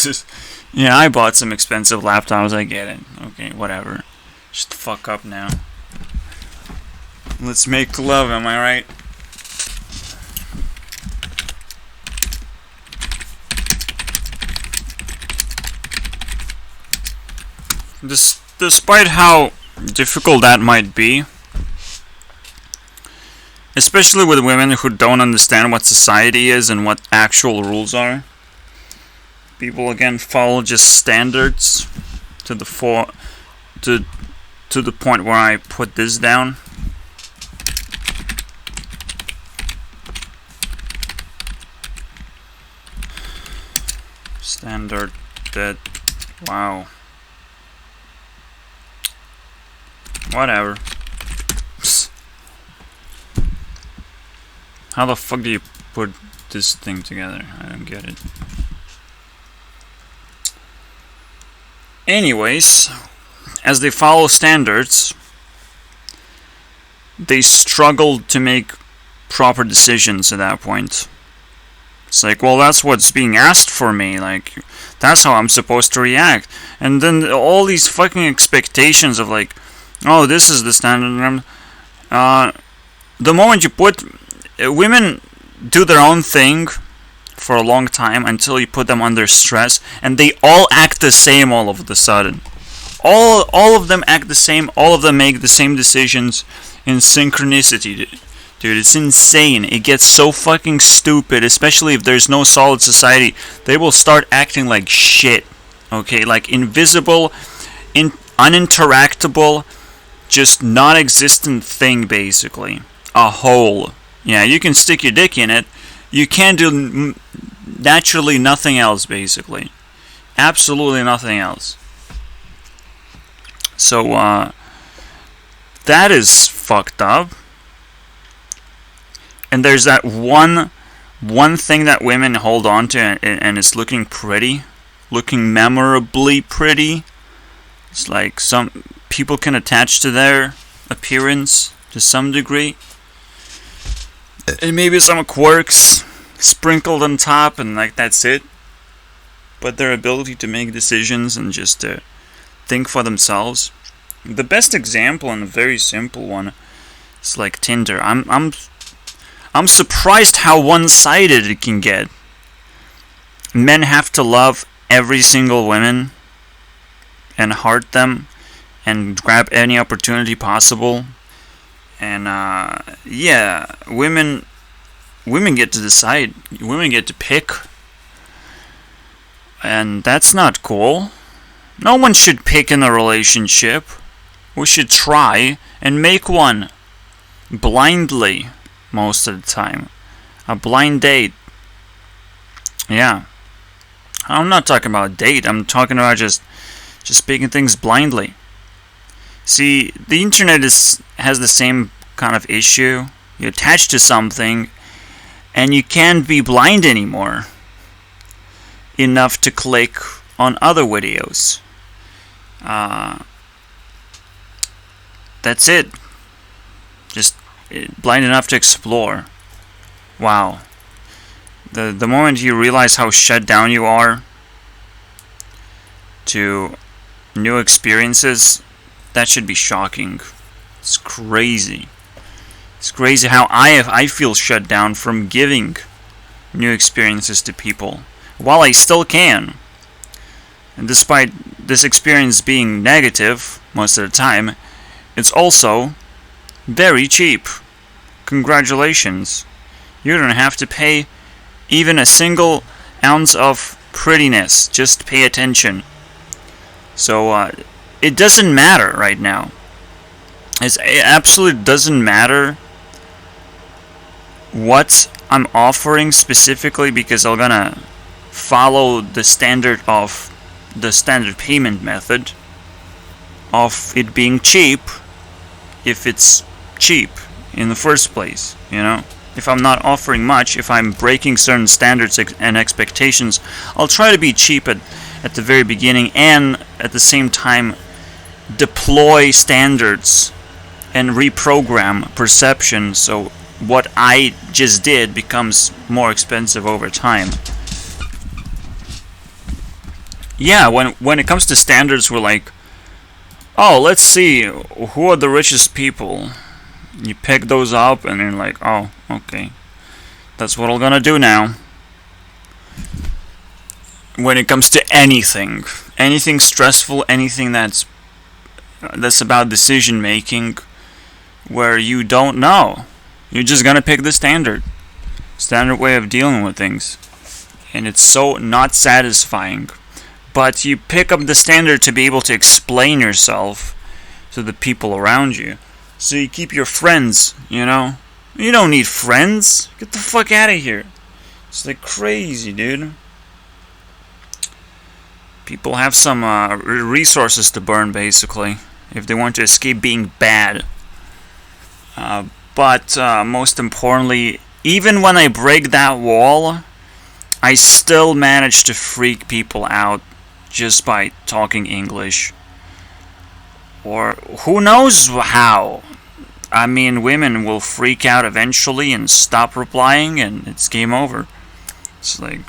Yeah, I bought some expensive laptops, I get it. Okay, whatever. Just fuck up now. Let's make love, am I right? Despite how difficult that might be, especially with women who don't understand what society is and what actual rules are, people again follow just standards to the to the point where I put this down. Standard dead. Wow. Whatever. Psst. How the fuck do you put this thing together? I don't get it. Anyways, as they follow standards, they struggle to make proper decisions at that point. It's like, well, that's what's being asked for me, like, that's how I'm supposed to react. And then all these fucking expectations of like, oh, this is the standard. The moment you put... women do their own thing for a long time until you put them under stress, and they all act the same all of a sudden. All of them act the same, all of them make the same decisions in synchronicity. Dude, it's insane. It gets so fucking stupid, especially if there's no solid society. They will start acting like shit. Okay, like invisible, uninteractable, just non-existent thing, basically. A hole. Yeah, you can stick your dick in it. You can do naturally nothing else, basically. Absolutely nothing else. So, that is fucked up. And there's that one thing that women hold on to, and it's looking pretty. Looking memorably pretty. It's like some people can attach to their appearance to some degree. And maybe some quirks sprinkled on top, and like that's it. But their ability to make decisions and just to think for themselves. The best example, and a very simple one, is like Tinder. I'm surprised how one-sided it can get. Men have to love every single woman and heart them and grab any opportunity possible. And yeah, women get to decide. Women get to pick. And that's not cool. No one should pick in a relationship. We should try and make one. Blindly, most of the time. A blind date. Yeah. I'm not talking about a date. I'm talking about just picking things blindly. See, the internet has the same kind of issue. You attach to something, and you can't be blind anymore enough to click on other videos. That's it. Just blind enough to explore. Wow. The moment you realize how shut down you are to new experiences, that should be shocking. It's crazy. It's crazy how I feel shut down from giving new experiences to people, while I still can. And despite this experience being negative most of the time, it's also very cheap. Congratulations. You don't have to pay even a single ounce of prettiness. Just pay attention. So, it doesn't matter right now. It absolutely doesn't matter what I'm offering specifically, because I'm gonna follow the standard payment method of it being cheap, if it's cheap in the first place, you know? If I'm not offering much, if I'm breaking certain standards and expectations, I'll try to be cheap at the very beginning, and at the same time deploy standards and reprogram perception so what I just did becomes more expensive over time. Yeah, when it comes to standards, we're like, oh, let's see, who are the richest people? You pick those up and you're like, oh, okay, that's what I'm gonna do now. When it comes to anything stressful, anything that's that's about decision making, where you don't know. You're just gonna pick the standard way of dealing with things, and it's so not satisfying. But you pick up the standard to be able to explain yourself to the people around you. So you keep your friends, you know? You don't need friends. Get the fuck out of here. It's like crazy, dude. People have some resources to burn, basically, if they want to escape being bad. But most importantly, even when I break that wall, I still manage to freak people out just by talking English. Or who knows how. I mean, women will freak out eventually and stop replying, and it's game over. It's like,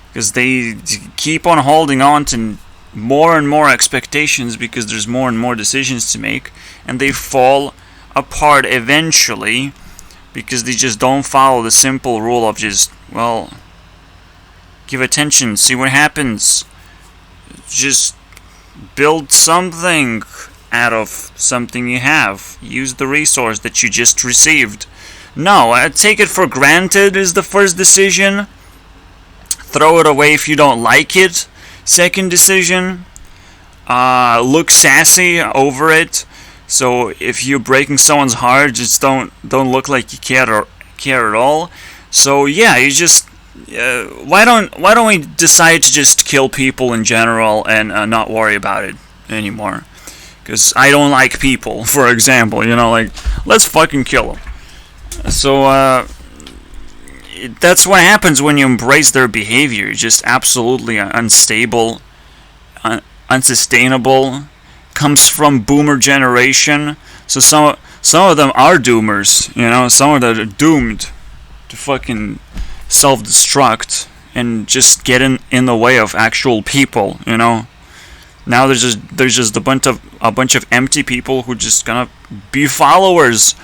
because they keep on holding on to more and more expectations because there's more and more decisions to make, and they fall apart eventually because they just don't follow the simple rule of just, well, give attention, see what happens. Just build something out of something you have. Use the resource that you just received. No, take it for granted is the first decision. Throw it away if you don't like it. Second decision, look sassy over it. So if you're breaking someone's heart, just don't look like you care at all. So yeah, you just why don't we decide to just kill people in general and not worry about it anymore? Because I don't like people, for example, you know, like, let's fucking kill them. So, that's what happens when you embrace their behavior. Just absolutely unstable, unsustainable, comes from boomer generation. So some of them are doomers, you know, some of them are doomed to fucking self-destruct and just get in the way of actual people, you know. Now there's just a bunch of empty people who just gonna be followers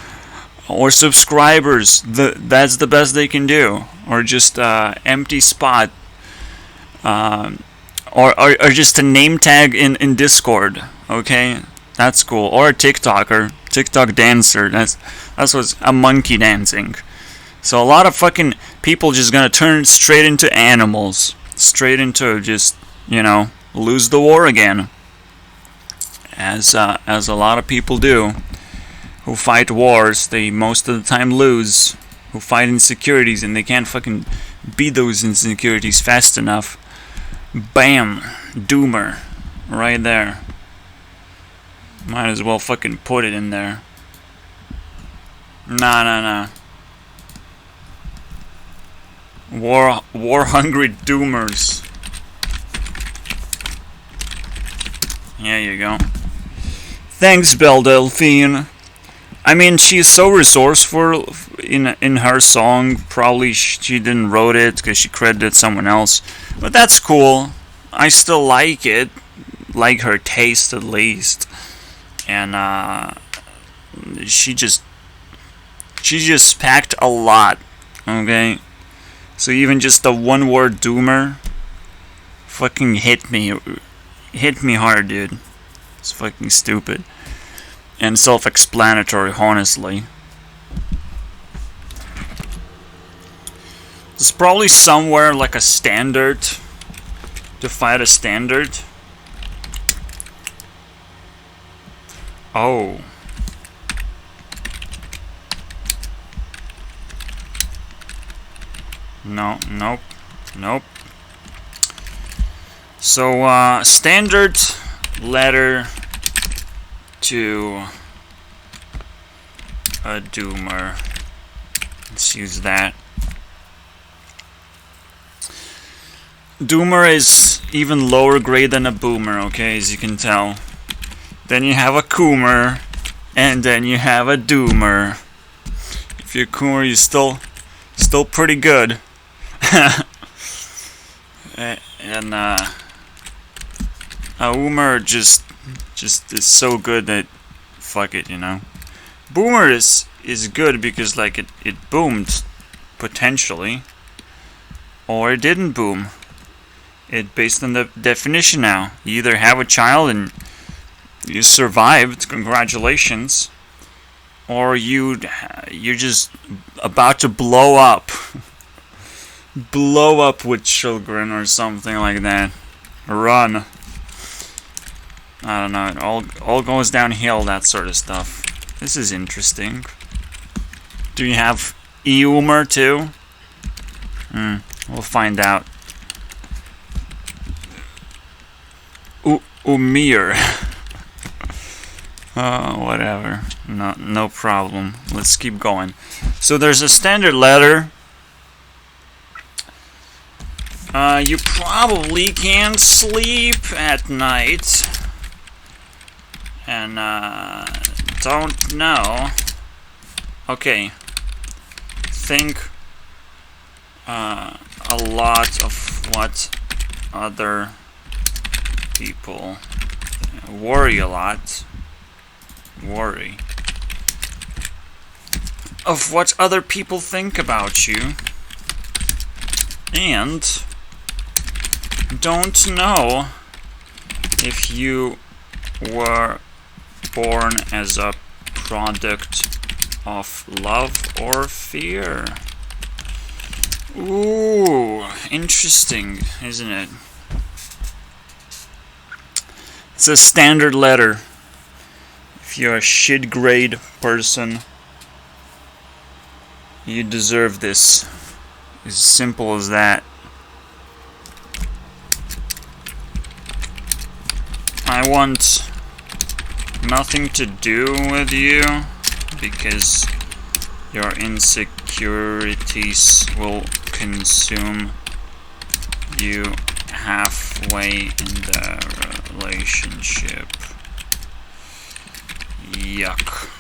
or subscribers. That's the best they can do, or just empty spot, or just a name tag in Discord. Okay, that's cool. Or a TikToker, TikTok dancer. That's what's a monkey dancing. So a lot of fucking people just gonna turn straight into animals, straight into just, you know, lose the war again, as a lot of people do, who fight wars. They most of the time lose. Who fight insecurities and they can't fucking beat those insecurities fast enough. Bam, doomer, right there. Might as well fucking put it in there. Nah. War-hungry doomers. There you go. Thanks, Belle Delphine. I mean, she's so resourceful in her song. Probably she didn't wrote it because she credited someone else. But that's cool. I still like it. Like her taste, at least. And she just packed a lot. Okay? So even just the one word doomer fucking hit me hard, dude. It's fucking stupid. And self-explanatory, honestly. There's probably somewhere like a standard to fight a standard. Oh. Nope. So, standard letter to a doomer. Let's use that. Doomer is even lower grade than a boomer, okay, as you can tell. Then you have a coomer, and then you have a doomer. If you're a coomer, you're still pretty good. And a boomer just is so good that fuck it, you know. Boomer is good because like it boomed potentially, or it didn't boom. It based on the definition now. You either have a child and you survived, congratulations. Or you're just about to blow up. Blow up with children or something like that. Run. I don't know, it all goes downhill, that sort of stuff. This is interesting. Do you have humor too? We'll find out. Umir. Whatever. No problem. Let's keep going. So there's a standard letter. You probably can't sleep at night. And, don't know. Okay. Think, a lot of what other people worry a lot. Worry of what other people think about you, and don't know if you were born as a product of love or fear. Ooh, interesting, isn't it? It's a standard letter. If you're a shit grade person, you deserve this. As simple as that. I want nothing to do with you because your insecurities will consume you halfway in the relationship. Yuck.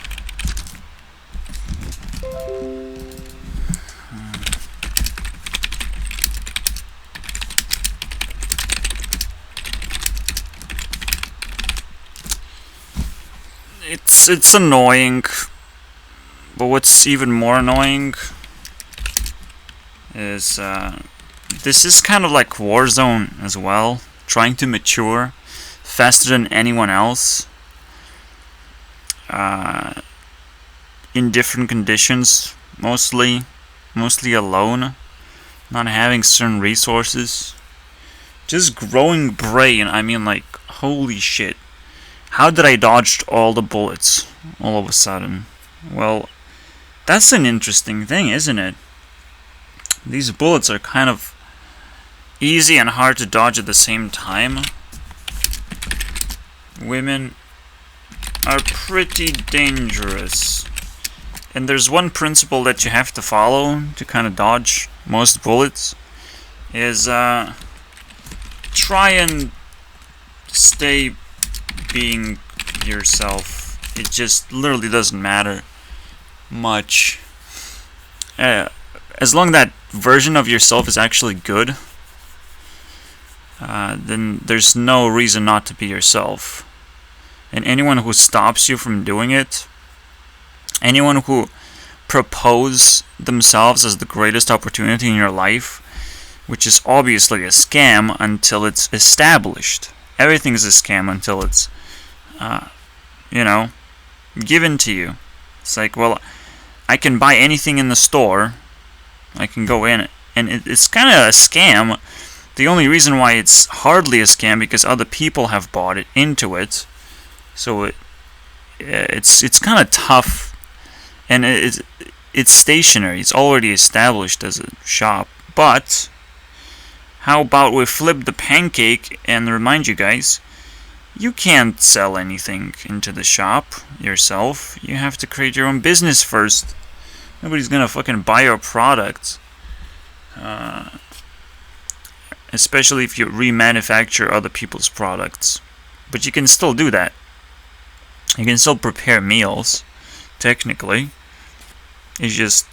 It's annoying, but what's even more annoying is this is kind of like Warzone as well, trying to mature faster than anyone else. In different conditions, mostly alone, not having certain resources, just growing brain. I mean, like, holy shit, how did I dodge all the bullets all of a sudden? Well, that's an interesting thing, isn't it? These bullets are kind of easy and hard to dodge at the same time. Women are pretty dangerous. And there's one principle that you have to follow to kind of dodge most bullets, is try and stay being yourself. It just literally doesn't matter much. As long as that version of yourself is actually good, then there's no reason not to be yourself. And anyone who stops you from doing it, anyone who propose themselves as the greatest opportunity in your life, which is obviously a scam until it's established. Everything is a scam until it's, given to you. It's like, well, I can buy anything in the store. I can go in, and it's kind of a scam. The only reason why it's hardly a scam because other people have bought it into it. So it's kind of tough, and it's stationary. It's already established as a shop. But how about we flip the pancake and remind you guys, you can't sell anything into the shop yourself. You have to create your own business first. Nobody's gonna fucking buy your product. Especially if you remanufacture other people's products. But you can still do that. You can still prepare meals, technically. It's just,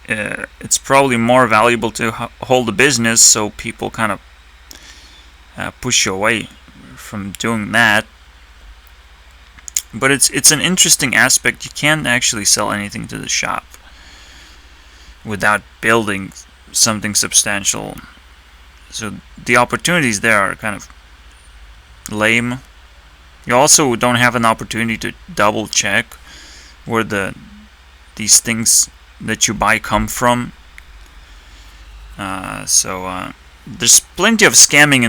it's probably more valuable to hold a business, so people kind of push you away from doing that. But it's an interesting aspect. You can't actually sell anything to the shop without building something substantial. So the opportunities there are kind of lame. You also don't have an opportunity to double check where these things that you buy come from. So there's plenty of scamming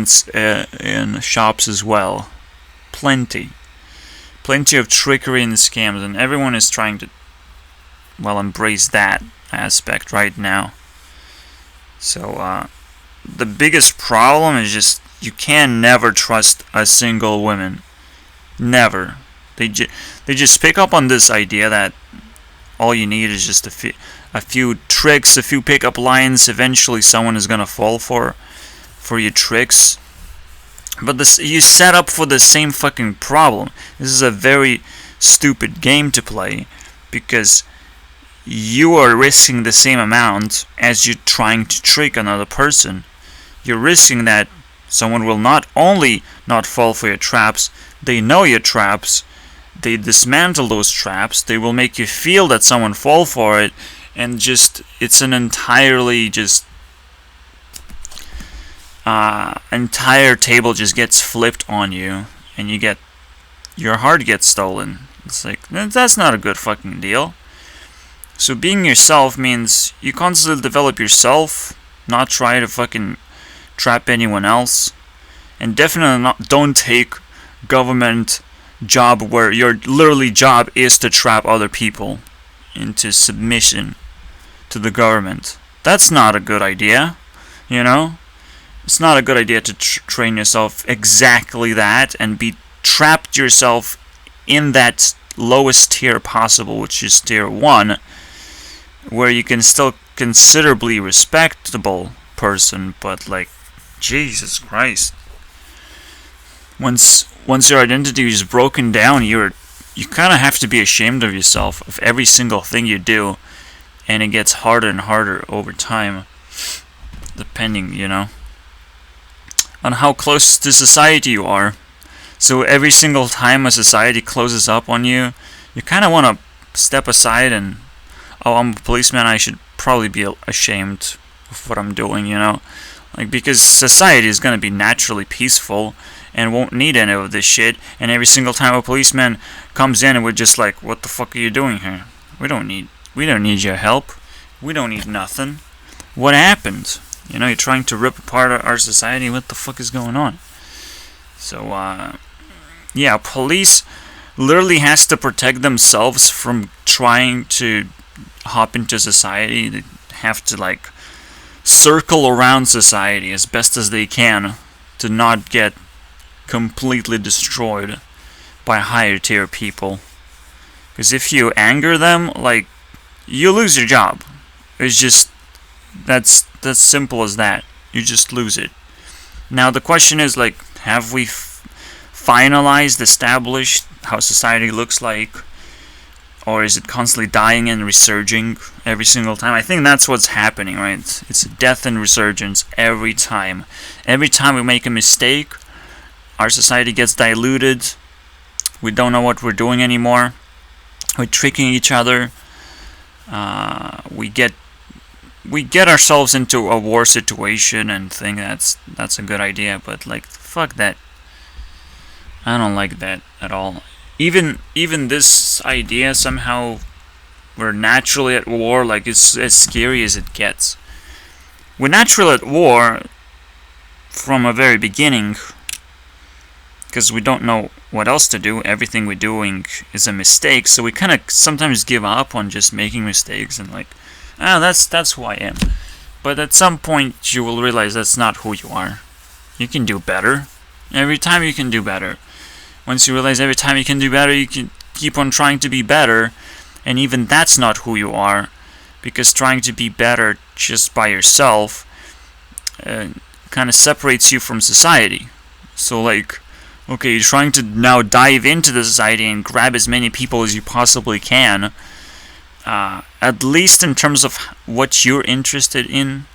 in shops as well. Plenty of trickery and scams, and everyone is trying to, well, embrace that aspect right now. So the biggest problem is just you can never trust a single woman. Never. They just pick up on this idea that all you need is just a few tricks, a few pickup lines. Eventually, someone is gonna fall for your tricks. But you set up for the same fucking problem. This is a very stupid game to play because you are risking the same amount as you're trying to trick another person. You're risking that someone will not only not fall for your traps, they know your traps, they dismantle those traps, they will make you feel that someone fall for it, and just, it's an entirely just, entire table just gets flipped on you, and your heart gets stolen. It's like, that's not a good fucking deal. So being yourself means you constantly develop yourself, not try to fucking trap anyone else, and definitely don't take government job where your literally job is to trap other people into submission to the government. That's not a good idea, you know? It's not a good idea to train yourself exactly that and be trapped yourself in that lowest tier possible, which is tier 1, where you can still considerably respectable person, but like, Jesus Christ. Once your identity is broken down, you kind of have to be ashamed of yourself, of every single thing you do, and it gets harder and harder over time, depending, you know, on how close to society you are. So every single time a society closes up on you, you kind of want to step aside and, oh, I'm a policeman, I should probably be ashamed of what I'm doing, you know? Like, because society is going to be naturally peaceful and won't need any of this shit, and every single time a policeman comes in and we're just like, what the fuck are you doing here? We don't need your help. We don't need nothing. What happened? You know, you're trying to rip apart our society. What the fuck is going on? So, yeah, police literally has to protect themselves from trying to hop into society. They have to, like, circle around society as best as they can to not get completely destroyed by higher tier people. Because if you anger them, like, you lose your job. It's just, that's simple as that. You just lose it. Now the question is, like, have we finalized, established how society looks like? Or is it constantly dying and resurging every single time? I think that's what's happening, right? It's a death and resurgence every time. Every time we make a mistake, our society gets diluted. We don't know what we're doing anymore. We're tricking each other. We get ourselves into a war situation and think that's a good idea, but like, fuck that. I don't like that at all. Even this idea, somehow we're naturally at war, like, it's as scary as it gets. We're naturally at war from a very beginning, because we don't know what else to do. Everything we're doing is a mistake, so we kind of sometimes give up on just making mistakes and like, that's who I am. But at some point you will realize that's not who you are. You can do better. Every time you can do better. Once you realize every time you can do better, you can keep on trying to be better, and even that's not who you are, because trying to be better just by yourself kind of separates you from society. So like, okay, you're trying to now dive into the society and grab as many people as you possibly can, at least in terms of what you're interested in.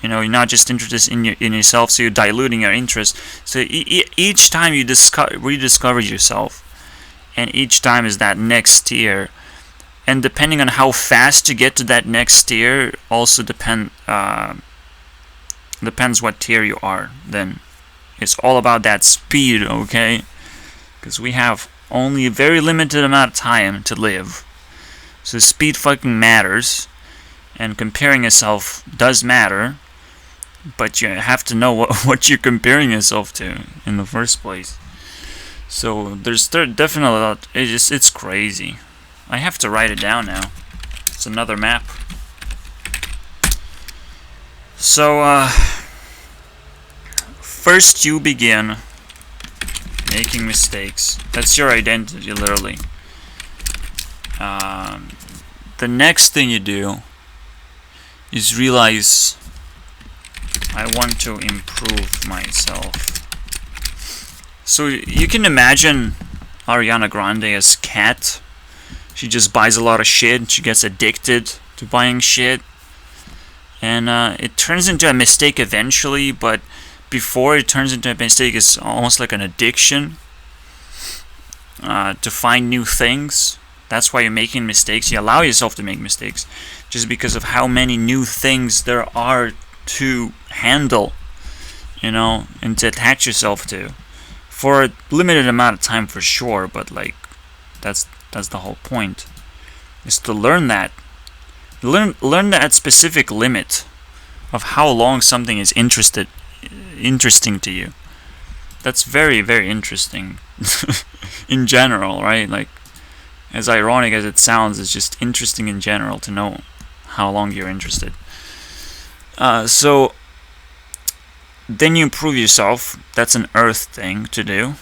You know, you're not just interested in yourself, so you're diluting your interest. So each time you rediscover yourself, and each time is that next tier. And depending on how fast you get to that next tier, also depends what tier you are. Then it's all about that speed, okay? because we have only a very limited amount of time to live. So speed fucking matters, and comparing yourself does matter, but you have to know what you're comparing yourself to in the first place. So there's definitely a lot. It's crazy. I have to write it down now. It's another map. So first you begin making mistakes. That's your identity, literally. The next thing you do is realize, I want to improve myself. So you can imagine Ariana Grande as Cat. She just buys a lot of shit. She gets addicted to buying shit. And it turns into a mistake eventually, but before it turns into a mistake, it's almost like an addiction to find new things. That's why you're making mistakes. You allow yourself to make mistakes just because of how many new things there are to handle, you know, and to attach yourself to. For a limited amount of time, for sure, but like that's the whole point. Is to learn that. Learn that specific limit of how long something is interesting to you. That's very, very interesting in general, right? Like, as ironic as it sounds, it's just interesting in general to know how long you're interested. So then you improve yourself. That's an earth thing to do.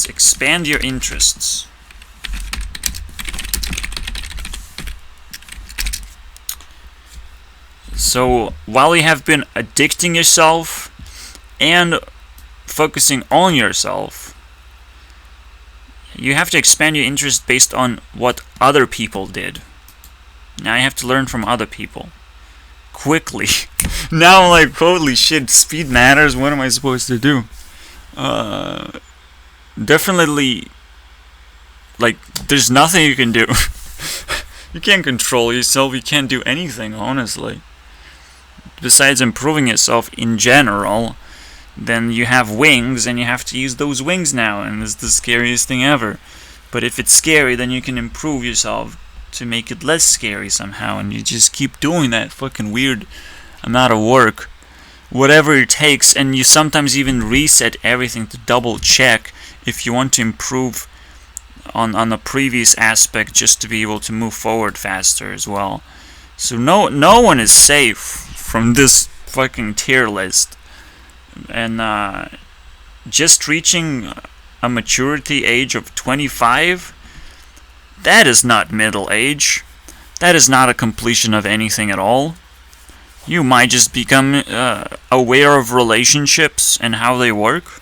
Expand your interests. So while you have been addicting yourself and focusing on yourself, you have to expand your interest based on what other people did. Now you have to learn from other people quickly. Now I'm like, holy shit, speed matters. What am I supposed to do? Definitely, like, there's nothing you can do. You can't control yourself. You can't do anything, honestly. Besides improving yourself in general, then you have wings, and you have to use those wings now, and it's the scariest thing ever. But if it's scary, then you can improve yourself to make it less scary somehow, and you just keep doing that fucking weird amount of work, whatever it takes, and you sometimes even reset everything to double check if you want to improve on the previous aspect, just to be able to move forward faster as well. So no one is safe from this fucking tier list. And just reaching a maturity age of 25, that is not middle age. That is not a completion of anything at all. You might just become aware of relationships and how they work.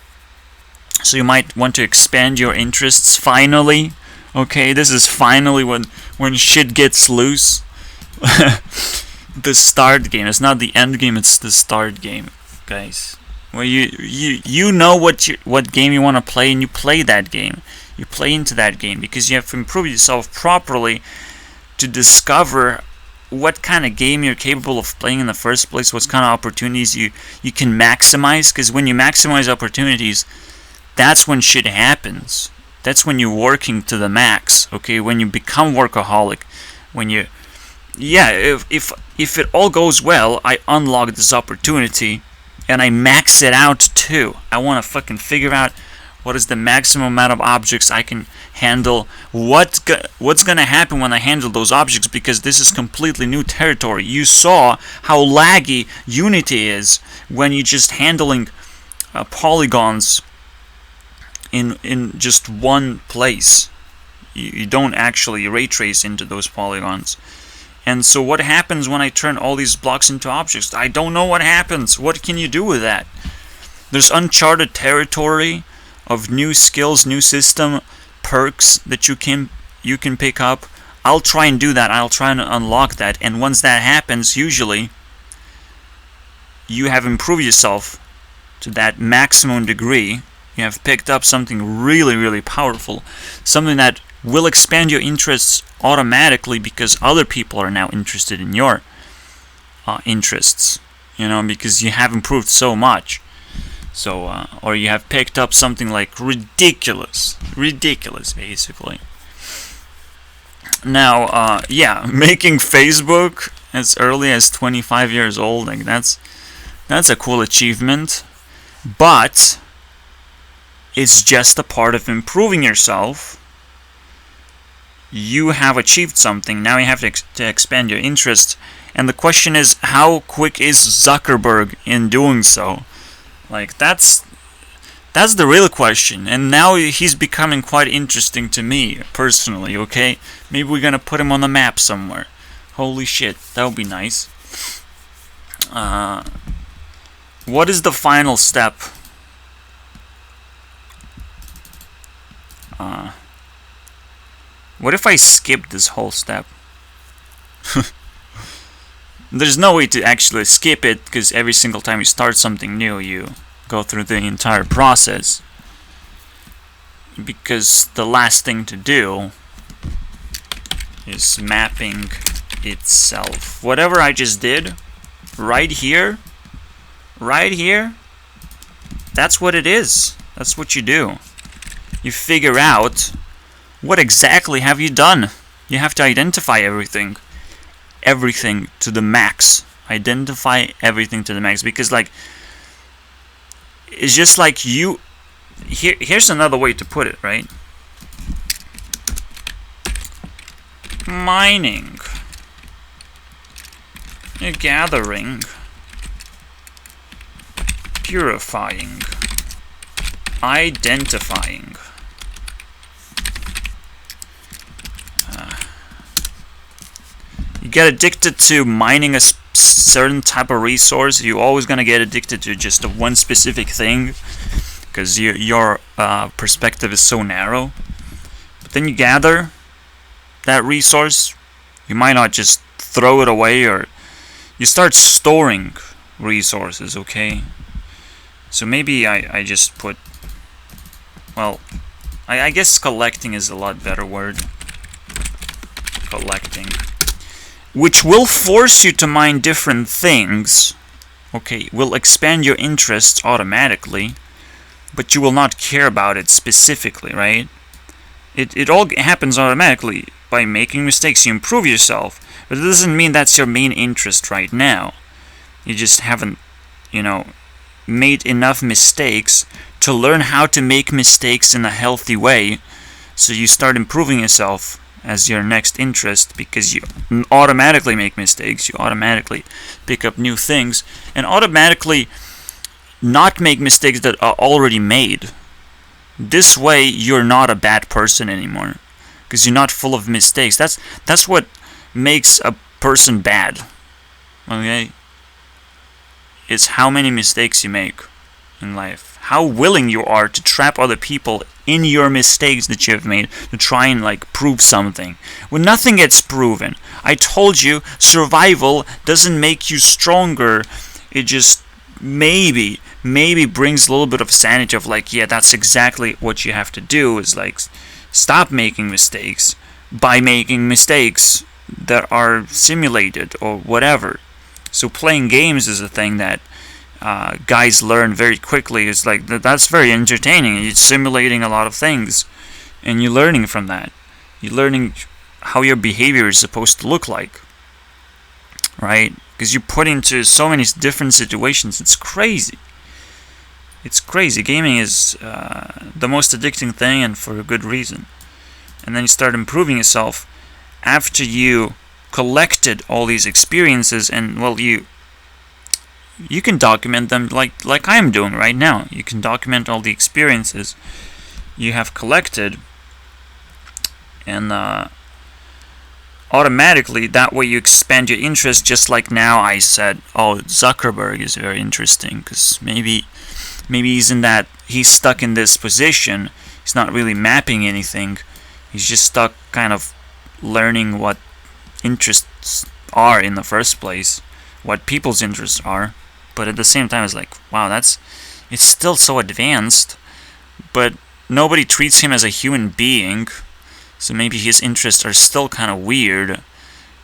So you might want to expand your interests finally. Okay, this is finally when shit gets loose. The start game. It's not the end game, it's the start game, guys. Well, you know what game you want to play, and you play that game. You play into that game because you have to improve yourself properly to discover what kind of game you're capable of playing in the first place, what kind of opportunities you can maximize, because when you maximize opportunities, that's when shit happens. That's when you're working to the max, okay? When you become workaholic, when you... Yeah, if it all goes well, I unlock this opportunity, and I max it out too. I want to fucking figure out what is the maximum amount of objects I can handle. What's gonna happen when I handle those objects, because this is completely new territory. You saw how laggy Unity is when you're just handling polygons in just one place. You don't actually ray trace into those polygons. And so what happens when I turn all these blocks into objects? I don't know what happens. What can you do with that? There's uncharted territory of new skills, new system, perks that you can pick up. I'll try and do that. I'll try and unlock that. And once that happens, usually you have improved yourself to that maximum degree. You have picked up something really, really powerful. Something that will expand your interests automatically because other people are now interested in your interests. you know, because you have improved so much. So, or you have picked up something like ridiculous, basically. Now, yeah, making Facebook as early as 25 years old, like that's a cool achievement, but it's just a part of improving yourself. You have achieved something. Now you have to expand your interest. And the question is, how quick is Zuckerberg in doing so? Like, that's the real question. And now he's becoming quite interesting to me, personally, okay? Maybe we're gonna put him on the map somewhere. Holy shit, that would be nice. What is the final step? What if I skip this whole step? There's no way to actually skip it, because every single time you start something new, you go through the entire process. Because the last thing to do is mapping itself. Whatever I just did, right here, that's what it is. That's what you do. You figure out what exactly have you done. You have to identify everything to the max. Identify everything to the max, because like, it's just like you. Here's another way to put it, right? Mining, gathering, purifying, identifying. You get addicted to mining a certain type of resource. You're always gonna get addicted to just one specific thing, because your perspective is so narrow. But then you gather that resource. You might not just throw it away, or you start storing resources, okay? So maybe I just put, well, I guess collecting is a lot better word. Collecting. Which will force you to mine different things. Okay, will expand your interests automatically, but you will not care about it specifically, right? It all happens automatically. By making mistakes, you improve yourself, but it doesn't mean that's your main interest right now. You just haven't, you know, made enough mistakes to learn how to make mistakes in a healthy way, so you start improving yourself as your next interest, because you automatically make mistakes, you automatically pick up new things, and automatically not make mistakes that are already made. This way, you're not a bad person anymore, because you're not full of mistakes. That's what makes a person bad, okay? It's how many mistakes you make in life. How willing you are to trap other people in your mistakes that you have made, to try and like prove something when nothing gets proven. I told you, survival doesn't make you stronger. It just maybe brings a little bit of sanity of like, yeah, that's exactly what you have to do, is like stop making mistakes by making mistakes that are simulated or whatever. So playing games is a thing that guys learn very quickly. It's like that's very entertaining. You're simulating a lot of things, and you're learning from that. You're learning how your behavior is supposed to look like, right? Because you're put into so many different situations. It's crazy. It's crazy. Gaming is the most addicting thing, and for a good reason. And then you start improving yourself after you collected all these experiences, and well, you can document them like I am doing right now. You can document all the experiences you have collected, and automatically that way you expand your interest. Just like now I said, oh, Zuckerberg is very interesting, because maybe he's stuck in this position. He's not really mapping anything. He's just stuck kind of learning what interests are in the first place, what people's interests are. But at the same time, it's like, wow, it's still so advanced, but nobody treats him as a human being, so maybe his interests are still kind of weird,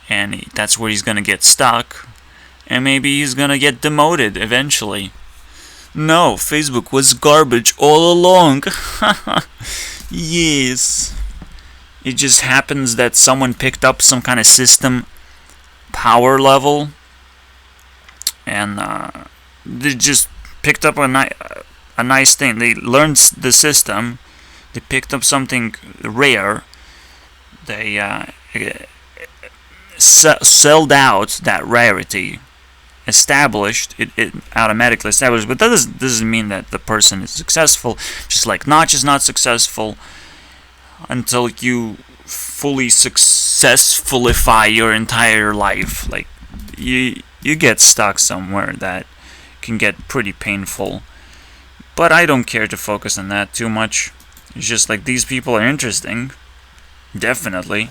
and that's where he's gonna get stuck. and maybe he's gonna get demoted eventually. No, Facebook was garbage all along. Yes. It just happens that someone picked up some kind of system power level, and they just picked up a nice thing. They learned the system. They picked up something rare. They sold out that rarity. Established it automatically established, but that doesn't mean that the person is successful. Just like Notch is not successful until you fully successfulify your entire life. Like you get stuck somewhere that can get pretty painful. But I don't care to focus on that too much. It's just like these people are interesting, definitely,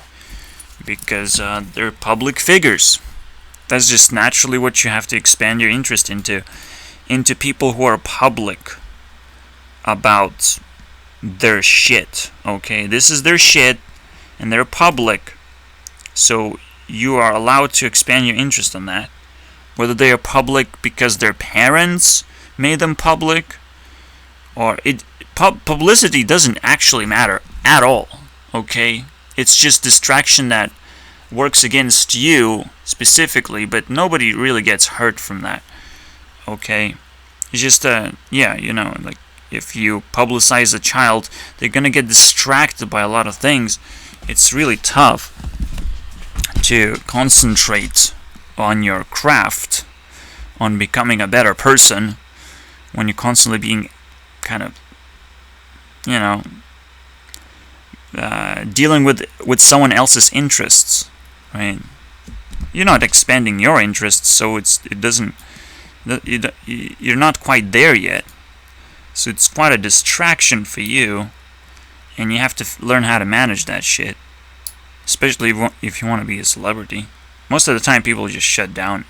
because they're public figures. That's just naturally what you have to expand your interest into people who are public about their shit. Okay, this is their shit, and they're public, so you are allowed to expand your interest on that. Whether they are public because their parents made them public, or publicity doesn't actually matter at all. Okay, it's just distraction that works against you specifically, but nobody really gets hurt from that. Okay, it's just like if you publicize a child, they're gonna get distracted by a lot of things. It's really tough to concentrate on your craft, on becoming a better person, when you're constantly being kind of, dealing with someone else's interests. Right? You're not expanding your interests, so you're not quite there yet. So it's quite a distraction for you, and you have to learn how to manage that shit. Especially if you want to be a celebrity. Most of the time, people just shut down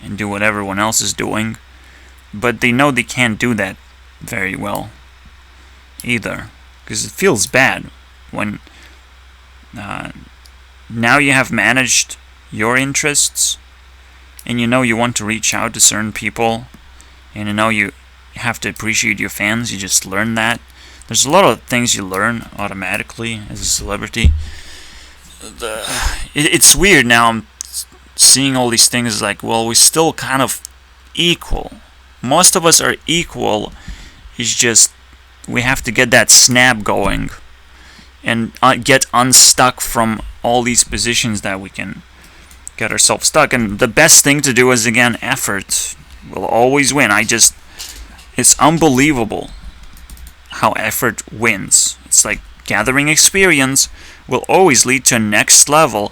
and do what everyone else is doing, but they know they can't do that very well either, because it feels bad when now you have managed your interests, and you want to reach out to certain people, and you have to appreciate your fans. You just learn that. There's a lot of things you learn automatically as a celebrity. It's weird now. I'm seeing all these things like, well, we're still kind of equal. Most of us are equal. It's just we have to get that snap going and get unstuck from all these positions that we can get ourselves stuck. And the best thing to do is, again, effort will always win. It's unbelievable how effort wins. It's like gathering experience will always lead to a next level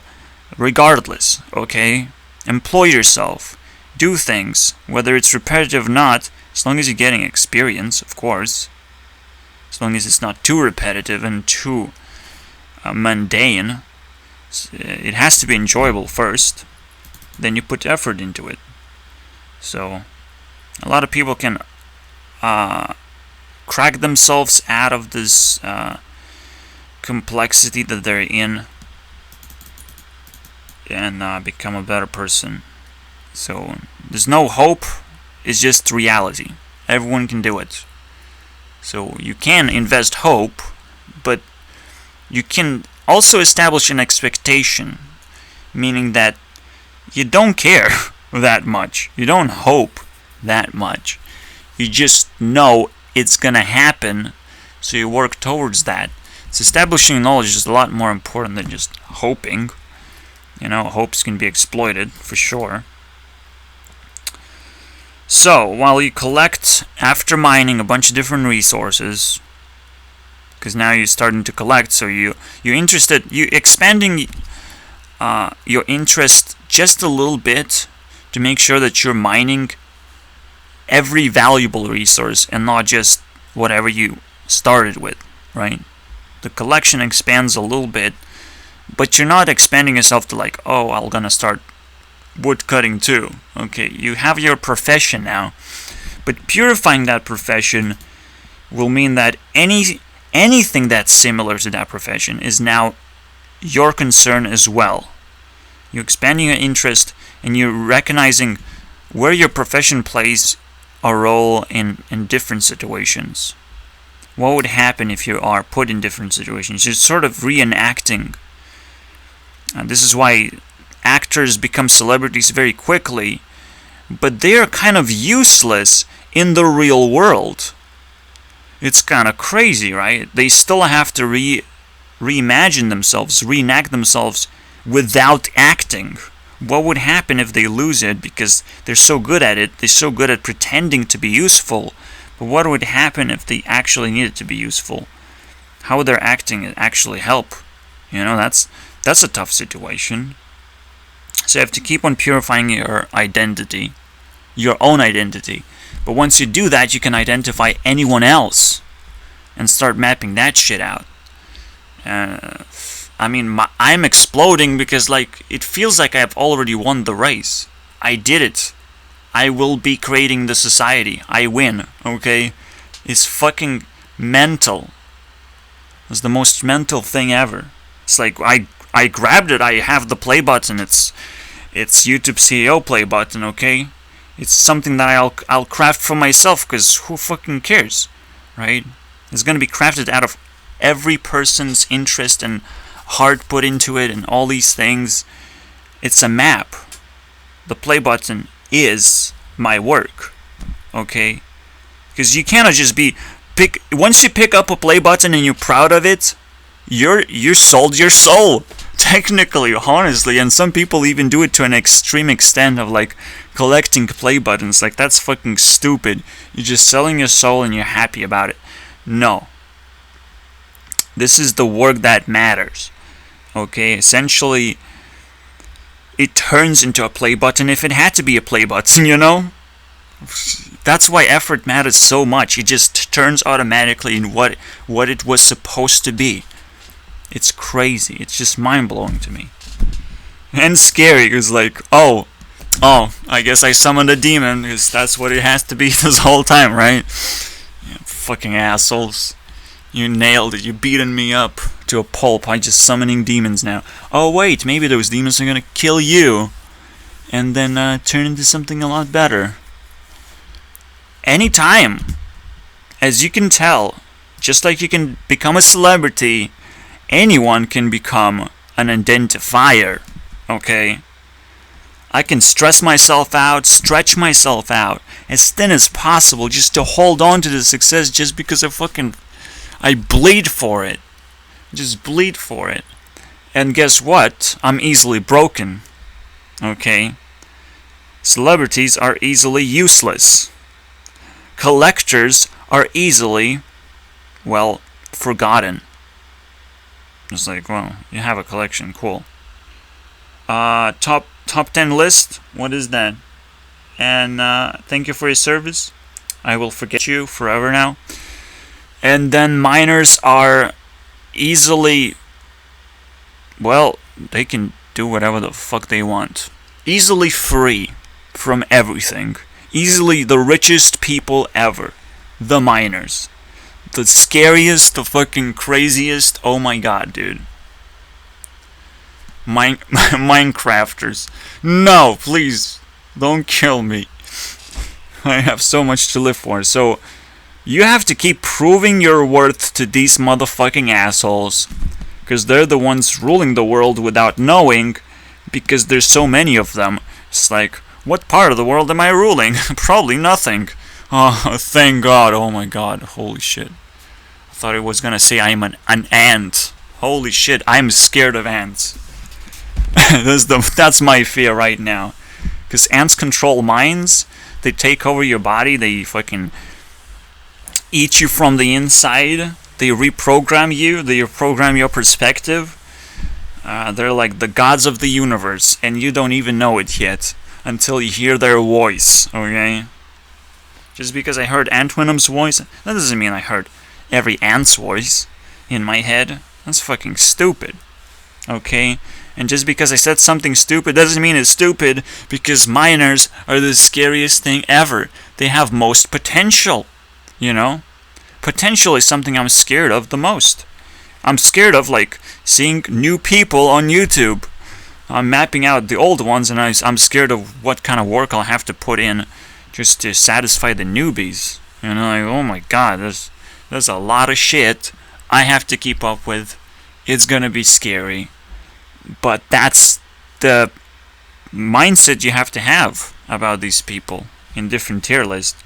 regardless, okay? Employ yourself. Do things, whether it's repetitive or not, as long as you're getting experience, of course. As long as it's not too repetitive and too mundane. It has to be enjoyable first. Then you put effort into it. So, a lot of people can crack themselves out of this complexity that they're in and become a better person. So, there's no hope. It's just reality. Everyone can do it. So, you can invest hope, but you can also establish an expectation, meaning that you don't care that much. You don't hope that much. You just know it's gonna happen, so you work towards that. So establishing knowledge is a lot more important than just hoping. Hopes can be exploited, for sure. So, while you collect, after mining a bunch of different resources, because now you're starting to collect, so you're expanding your interest just a little bit to make sure that you're mining every valuable resource and not just whatever you started with, right? The collection expands a little bit, but you're not expanding yourself to like, oh, I'm gonna start wood cutting too. Okay, you have your profession now, but purifying that profession will mean that anything that's similar to that profession is now your concern as well. You're expanding your interest, and you're recognizing where your profession plays a role in different situations. What would happen if you are put in different situations? You're sort of reenacting. This is why actors become celebrities very quickly, but they are kind of useless in the real world. It's kind of crazy, right? They still have to reimagine themselves, reenact themselves without acting. What would happen if they lose it because they're so good at it? They're so good at pretending to be useful. But what would happen if they actually needed to be useful? How would their acting actually help? You know, that's a tough situation. So you have to keep on purifying your identity, your own identity. But once you do that, you can identify anyone else and start mapping that shit out. I'm exploding because, like, it feels like I've already won the race. I did it. I will be creating the society. I win, okay? It's fucking mental. It's the most mental thing ever. It's like, I grabbed it, I have the play button. It's YouTube CEO play button, okay? It's something that I'll craft for myself, because who fucking cares, right? It's going to be crafted out of every person's interest and heart put into it and all these things. It's a map. The play button is my work, okay? Because you cannot just once you pick up a play button and you're proud of it, you sold your soul, technically, honestly. And some people even do it to an extreme extent of, like, collecting play buttons. Like, that's fucking stupid. You're just selling your soul and you're happy about it. No. This is the work that matters. Okay, essentially, it turns into a play button if it had to be a play button, you know? That's why effort matters so much. It just turns automatically in what it was supposed to be. It's crazy. It's just mind-blowing to me. And scary, because, like, oh, I guess I summoned a demon, because that's what it has to be this whole time, right? Yeah, fucking assholes. You nailed it. You beaten me up to a pulp by just summoning demons now. Oh wait, maybe those demons are gonna kill you and then turn into something a lot better. Anytime. As you can tell, just like you can become a celebrity, anyone can become an identifier. Okay? I can stress myself out, stretch myself out as thin as possible just to hold on to the success, just because I bleed for it. Just bleed for it. And guess what? I'm easily broken. Okay? Celebrities are easily useless. Collectors are easily, well, forgotten. It's like, well, you have a collection, cool. Top 10 list, what is that? And thank you for your service. I will forget you forever now. And then minors are easily, well, they can do whatever the fuck they want. Easily free from everything. Easily the richest people ever. The minors. The scariest, the fucking craziest. Oh my god, dude. Minecrafters. No, please. Don't kill me. I have so much to live for. So, you have to keep proving your worth to these motherfucking assholes. Because they're the ones ruling the world without knowing. Because there's so many of them. It's like, what part of the world am I ruling? Probably nothing. Oh, thank God. Oh my God. Holy shit. I thought it was gonna say I'm an ant. Holy shit. I'm scared of ants. That's my fear right now. Because ants control minds. They take over your body. They fucking eat you from the inside. They reprogram you. They reprogram your perspective. They're like the gods of the universe, and you don't even know it yet until you hear their voice, okay? Just because I heard Ant-Venom's voice, that doesn't mean I heard every ant's voice in my head. That's fucking stupid, okay? And just because I said something stupid doesn't mean it's stupid, because minors are the scariest thing ever. They have most potential, you know? Potential is something I'm scared of the most. I'm scared of, like, seeing new people on YouTube. I'm mapping out the old ones, and I'm scared of what kind of work I'll have to put in just to satisfy the newbies. You know, like, oh my god, there's a lot of shit I have to keep up with. It's gonna be scary. But that's the mindset you have to have about these people in different tier lists.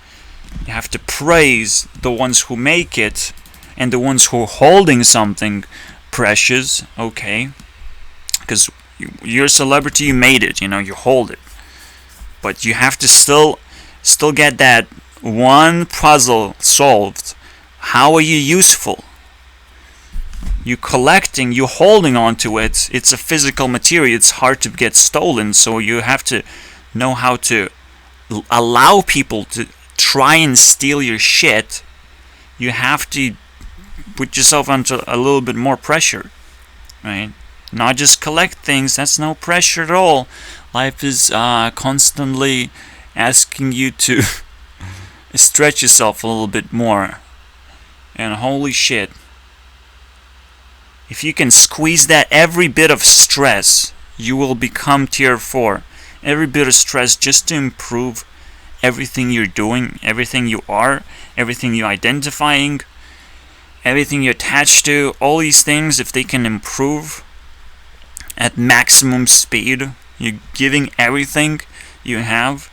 You have to praise the ones who make it, and the ones who are holding something precious, okay? Because you're a celebrity, you made it, you know, you hold it. But you have to still get that one puzzle solved. How are you useful? You collecting, you holding on to it. It's a physical material. It's hard to get stolen, so you have to know how to allow people to try and steal your shit. You have to put yourself under a little bit more pressure, right? Not just collect things. That's no pressure at all. Life is constantly asking you to stretch yourself a little bit more. And holy shit, if you can squeeze that every bit of stress, you will become tier 4. Every bit of stress just to improve everything you're doing, everything you are, everything you're identifying, everything you're attached to, all these things, if they can improve at maximum speed, you're giving everything you have,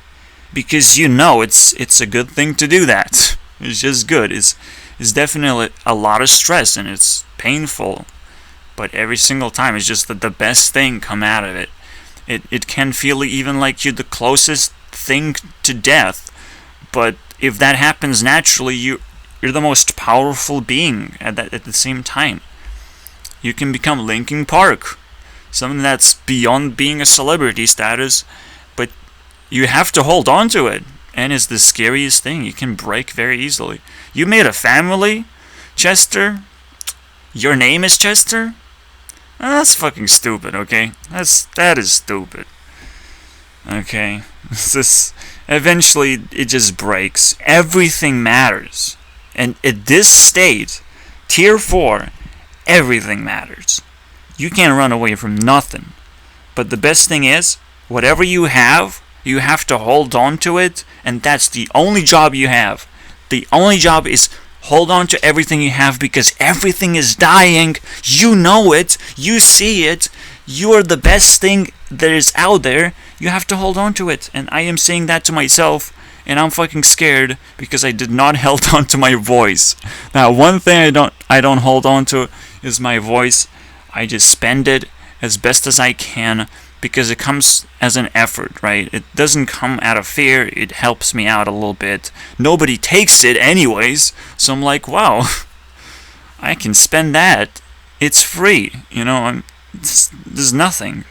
because you know it's a good thing to do that. It's just good. It's definitely a lot of stress, and it's painful. But every single time, it's just that the best thing come out of it. It can feel even like you're the closest thing to death. But if that happens naturally, you're the most powerful being at the same time. You can become Linkin Park, something that's beyond being a celebrity status, but you have to hold on to it. And it's the scariest thing. You can break very easily. You made a family, Chester. Your name is Chester? That's fucking stupid, okay? That is stupid. Okay? Eventually, it just breaks. Everything matters. And at this state, tier 4, everything matters. You can't run away from nothing. But the best thing is, whatever you have to hold on to it, and that's the only job you have. The only job is hold on to everything you have, because everything is dying. You know it. You see it. You are the best thing that is out there. You have to hold on to it. And I am saying that to myself, and I'm fucking scared because I did not hold on to my voice. Now, one thing I don't hold on to is my voice. I just spend it as best as I can, because it comes as an effort, right? It doesn't come out of fear. It helps me out a little bit. Nobody takes it anyways, so I'm like, wow, I can spend that. It's free, you know. This is nothing.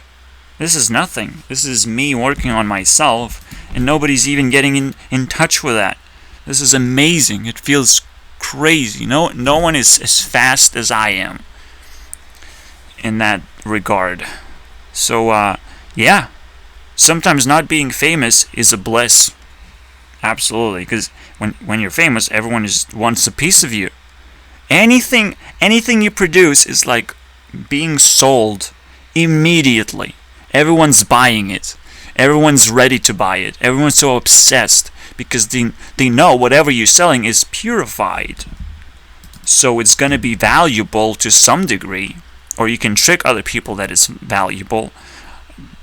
This is nothing. This is me working on myself, and nobody's even getting in touch with that. This is amazing. It feels crazy. No one is as fast as I am in that regard. So, yeah, sometimes not being famous is a bliss. Absolutely, because when you're famous, everyone just wants a piece of you. Anything you produce is like being sold immediately. Everyone's buying it. Everyone's ready to buy it. Everyone's so obsessed because they know whatever you're selling is purified. So it's going to be valuable to some degree. Or you can trick other people that it's valuable.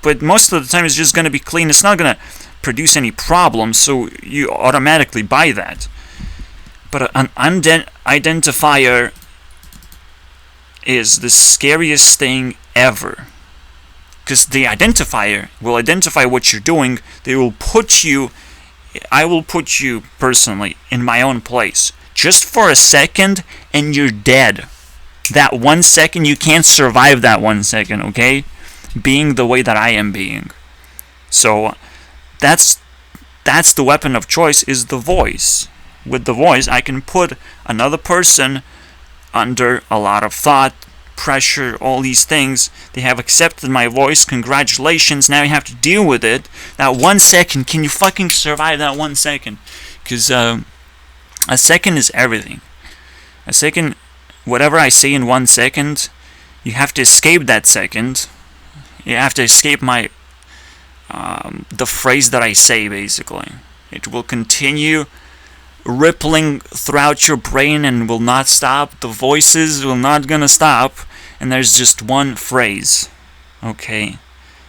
But most of the time it's just going to be clean. It's not going to produce any problems, so you automatically buy that. But an identifier is the scariest thing ever. Because the identifier will identify what you're doing. I will put you personally in my own place. Just for a second, and you're dead. That 1 second, you can't survive that 1 second, okay? Being the way that I am being. So, that's the weapon of choice, is the voice. With the voice, I can put another person under a lot of thought, pressure, all these things. They have accepted my voice. Congratulations. Now you have to deal with it. That 1 second, can you fucking survive that 1 second? Because a second is everything. A second, whatever I say in 1 second, you have to escape that second. You have to escape my the phrase that I say, basically. It will continue rippling throughout your brain and will not stop. The voices will not gonna stop. And there's just one phrase. Okay?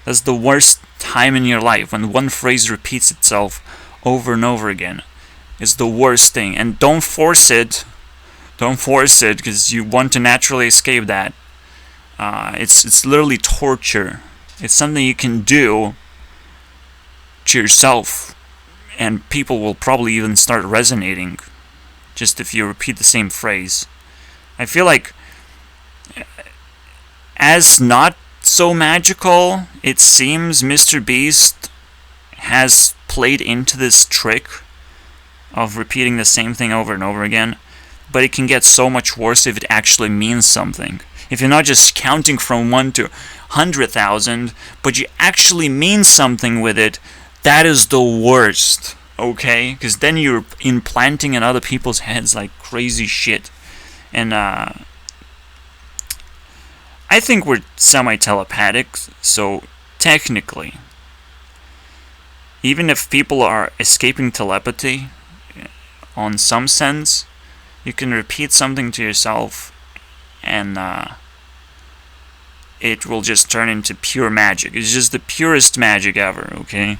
That's the worst time in your life, when one phrase repeats itself over and over again. It's the worst thing. And don't force it. Don't force it, because you want to naturally escape that. It's literally torture. It's something you can do to yourself, and people will probably even start resonating just if you repeat the same phrase. I feel like, as not so magical, it seems Mr. Beast has played into this trick of repeating the same thing over and over again, but it can get so much worse if it actually means something. If you're not just counting from 1 to 100,000, but you actually mean something with it, that is the worst, okay? Because then you're implanting in other people's heads like crazy shit. And I think we're semi-telepathic, so technically, even if people are escaping telepathy, on some sense, you can repeat something to yourself, and it will just turn into pure magic. It's just the purest magic ever, okay?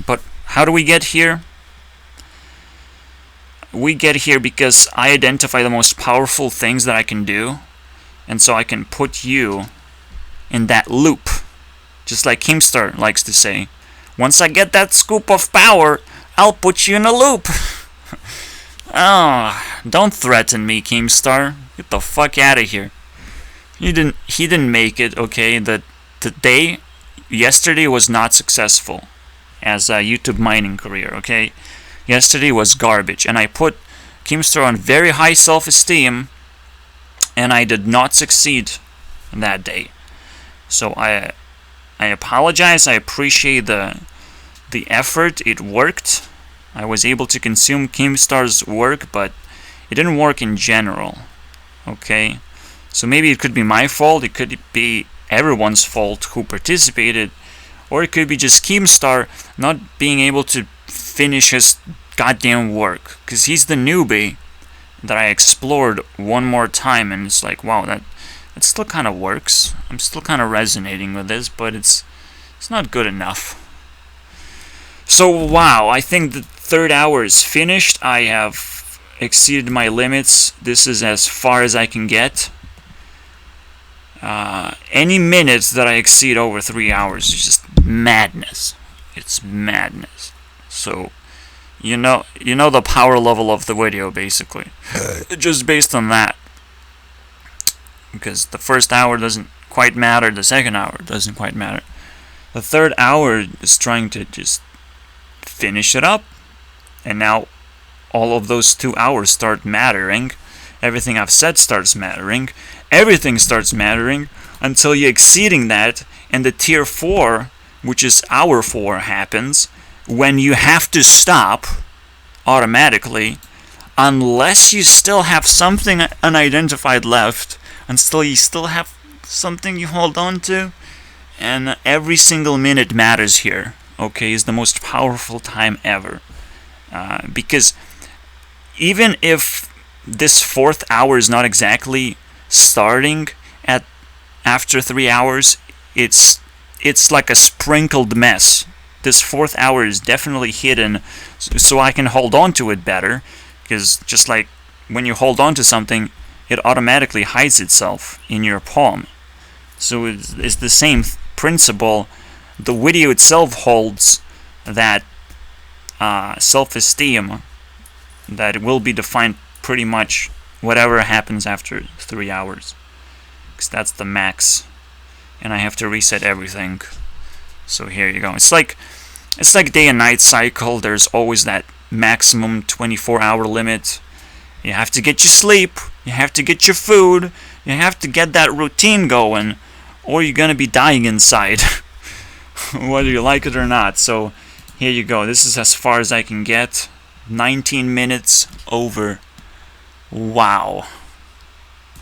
But how do we get here? We get here because I identify the most powerful things that I can do, and so I can put you in that loop. Just like Keemstar likes to say, once I get that scoop of power, I'll put you in a loop. Oh, don't threaten me, Keemstar. Get the fuck out of here. He didn't make it, okay? The day yesterday was not successful as a YouTube mining career, okay? Yesterday was garbage, and I put Keemstar on very high self-esteem, and I did not succeed that day. So I apologize. I appreciate the effort. It worked. I was able to consume Keemstar's work, but it didn't work in general. Okay? So maybe it could be my fault, it could be everyone's fault who participated, or it could be just Keemstar not being able to finish his goddamn work, because he's the newbie that I explored one more time, and it's like, wow, that still kind of works. I'm still kind of resonating with this, but it's not good enough. So wow, I think the third hour is finished. I have exceeded my limits. This is as far as I can get. Any minutes that I exceed over 3 hours is just madness. It's madness. So, you know the power level of the video, basically. Just based on that. Because the first hour doesn't quite matter, the second hour doesn't quite matter. The third hour is trying to just finish it up. And now all of those 2 hours start mattering. Everything I've said starts mattering. Everything starts mattering until you're exceeding that, and the tier 4, which is hour 4, happens when you have to stop automatically, unless you still have something unidentified left, until you still have something you hold on to. And every single minute matters here, okay? Is the most powerful time ever. Because even if this 4th hour is not exactly starting after 3 hours, it's like a sprinkled mess. This 4th hour is definitely hidden, so I can hold on to it better, because just like when you hold on to something, it automatically hides itself in your palm. So it's the same principle. The video itself holds that self-esteem that will be defined pretty much whatever happens after 3 hours, because that's the max, and I have to reset everything. So here you go. It's like day and night cycle. There's always that maximum 24-hour limit. You have to get your sleep, you have to get your food, you have to get that routine going, or you're gonna be dying inside, whether you like it or not. So here you go. This is as far as I can get. 19 minutes over. Wow.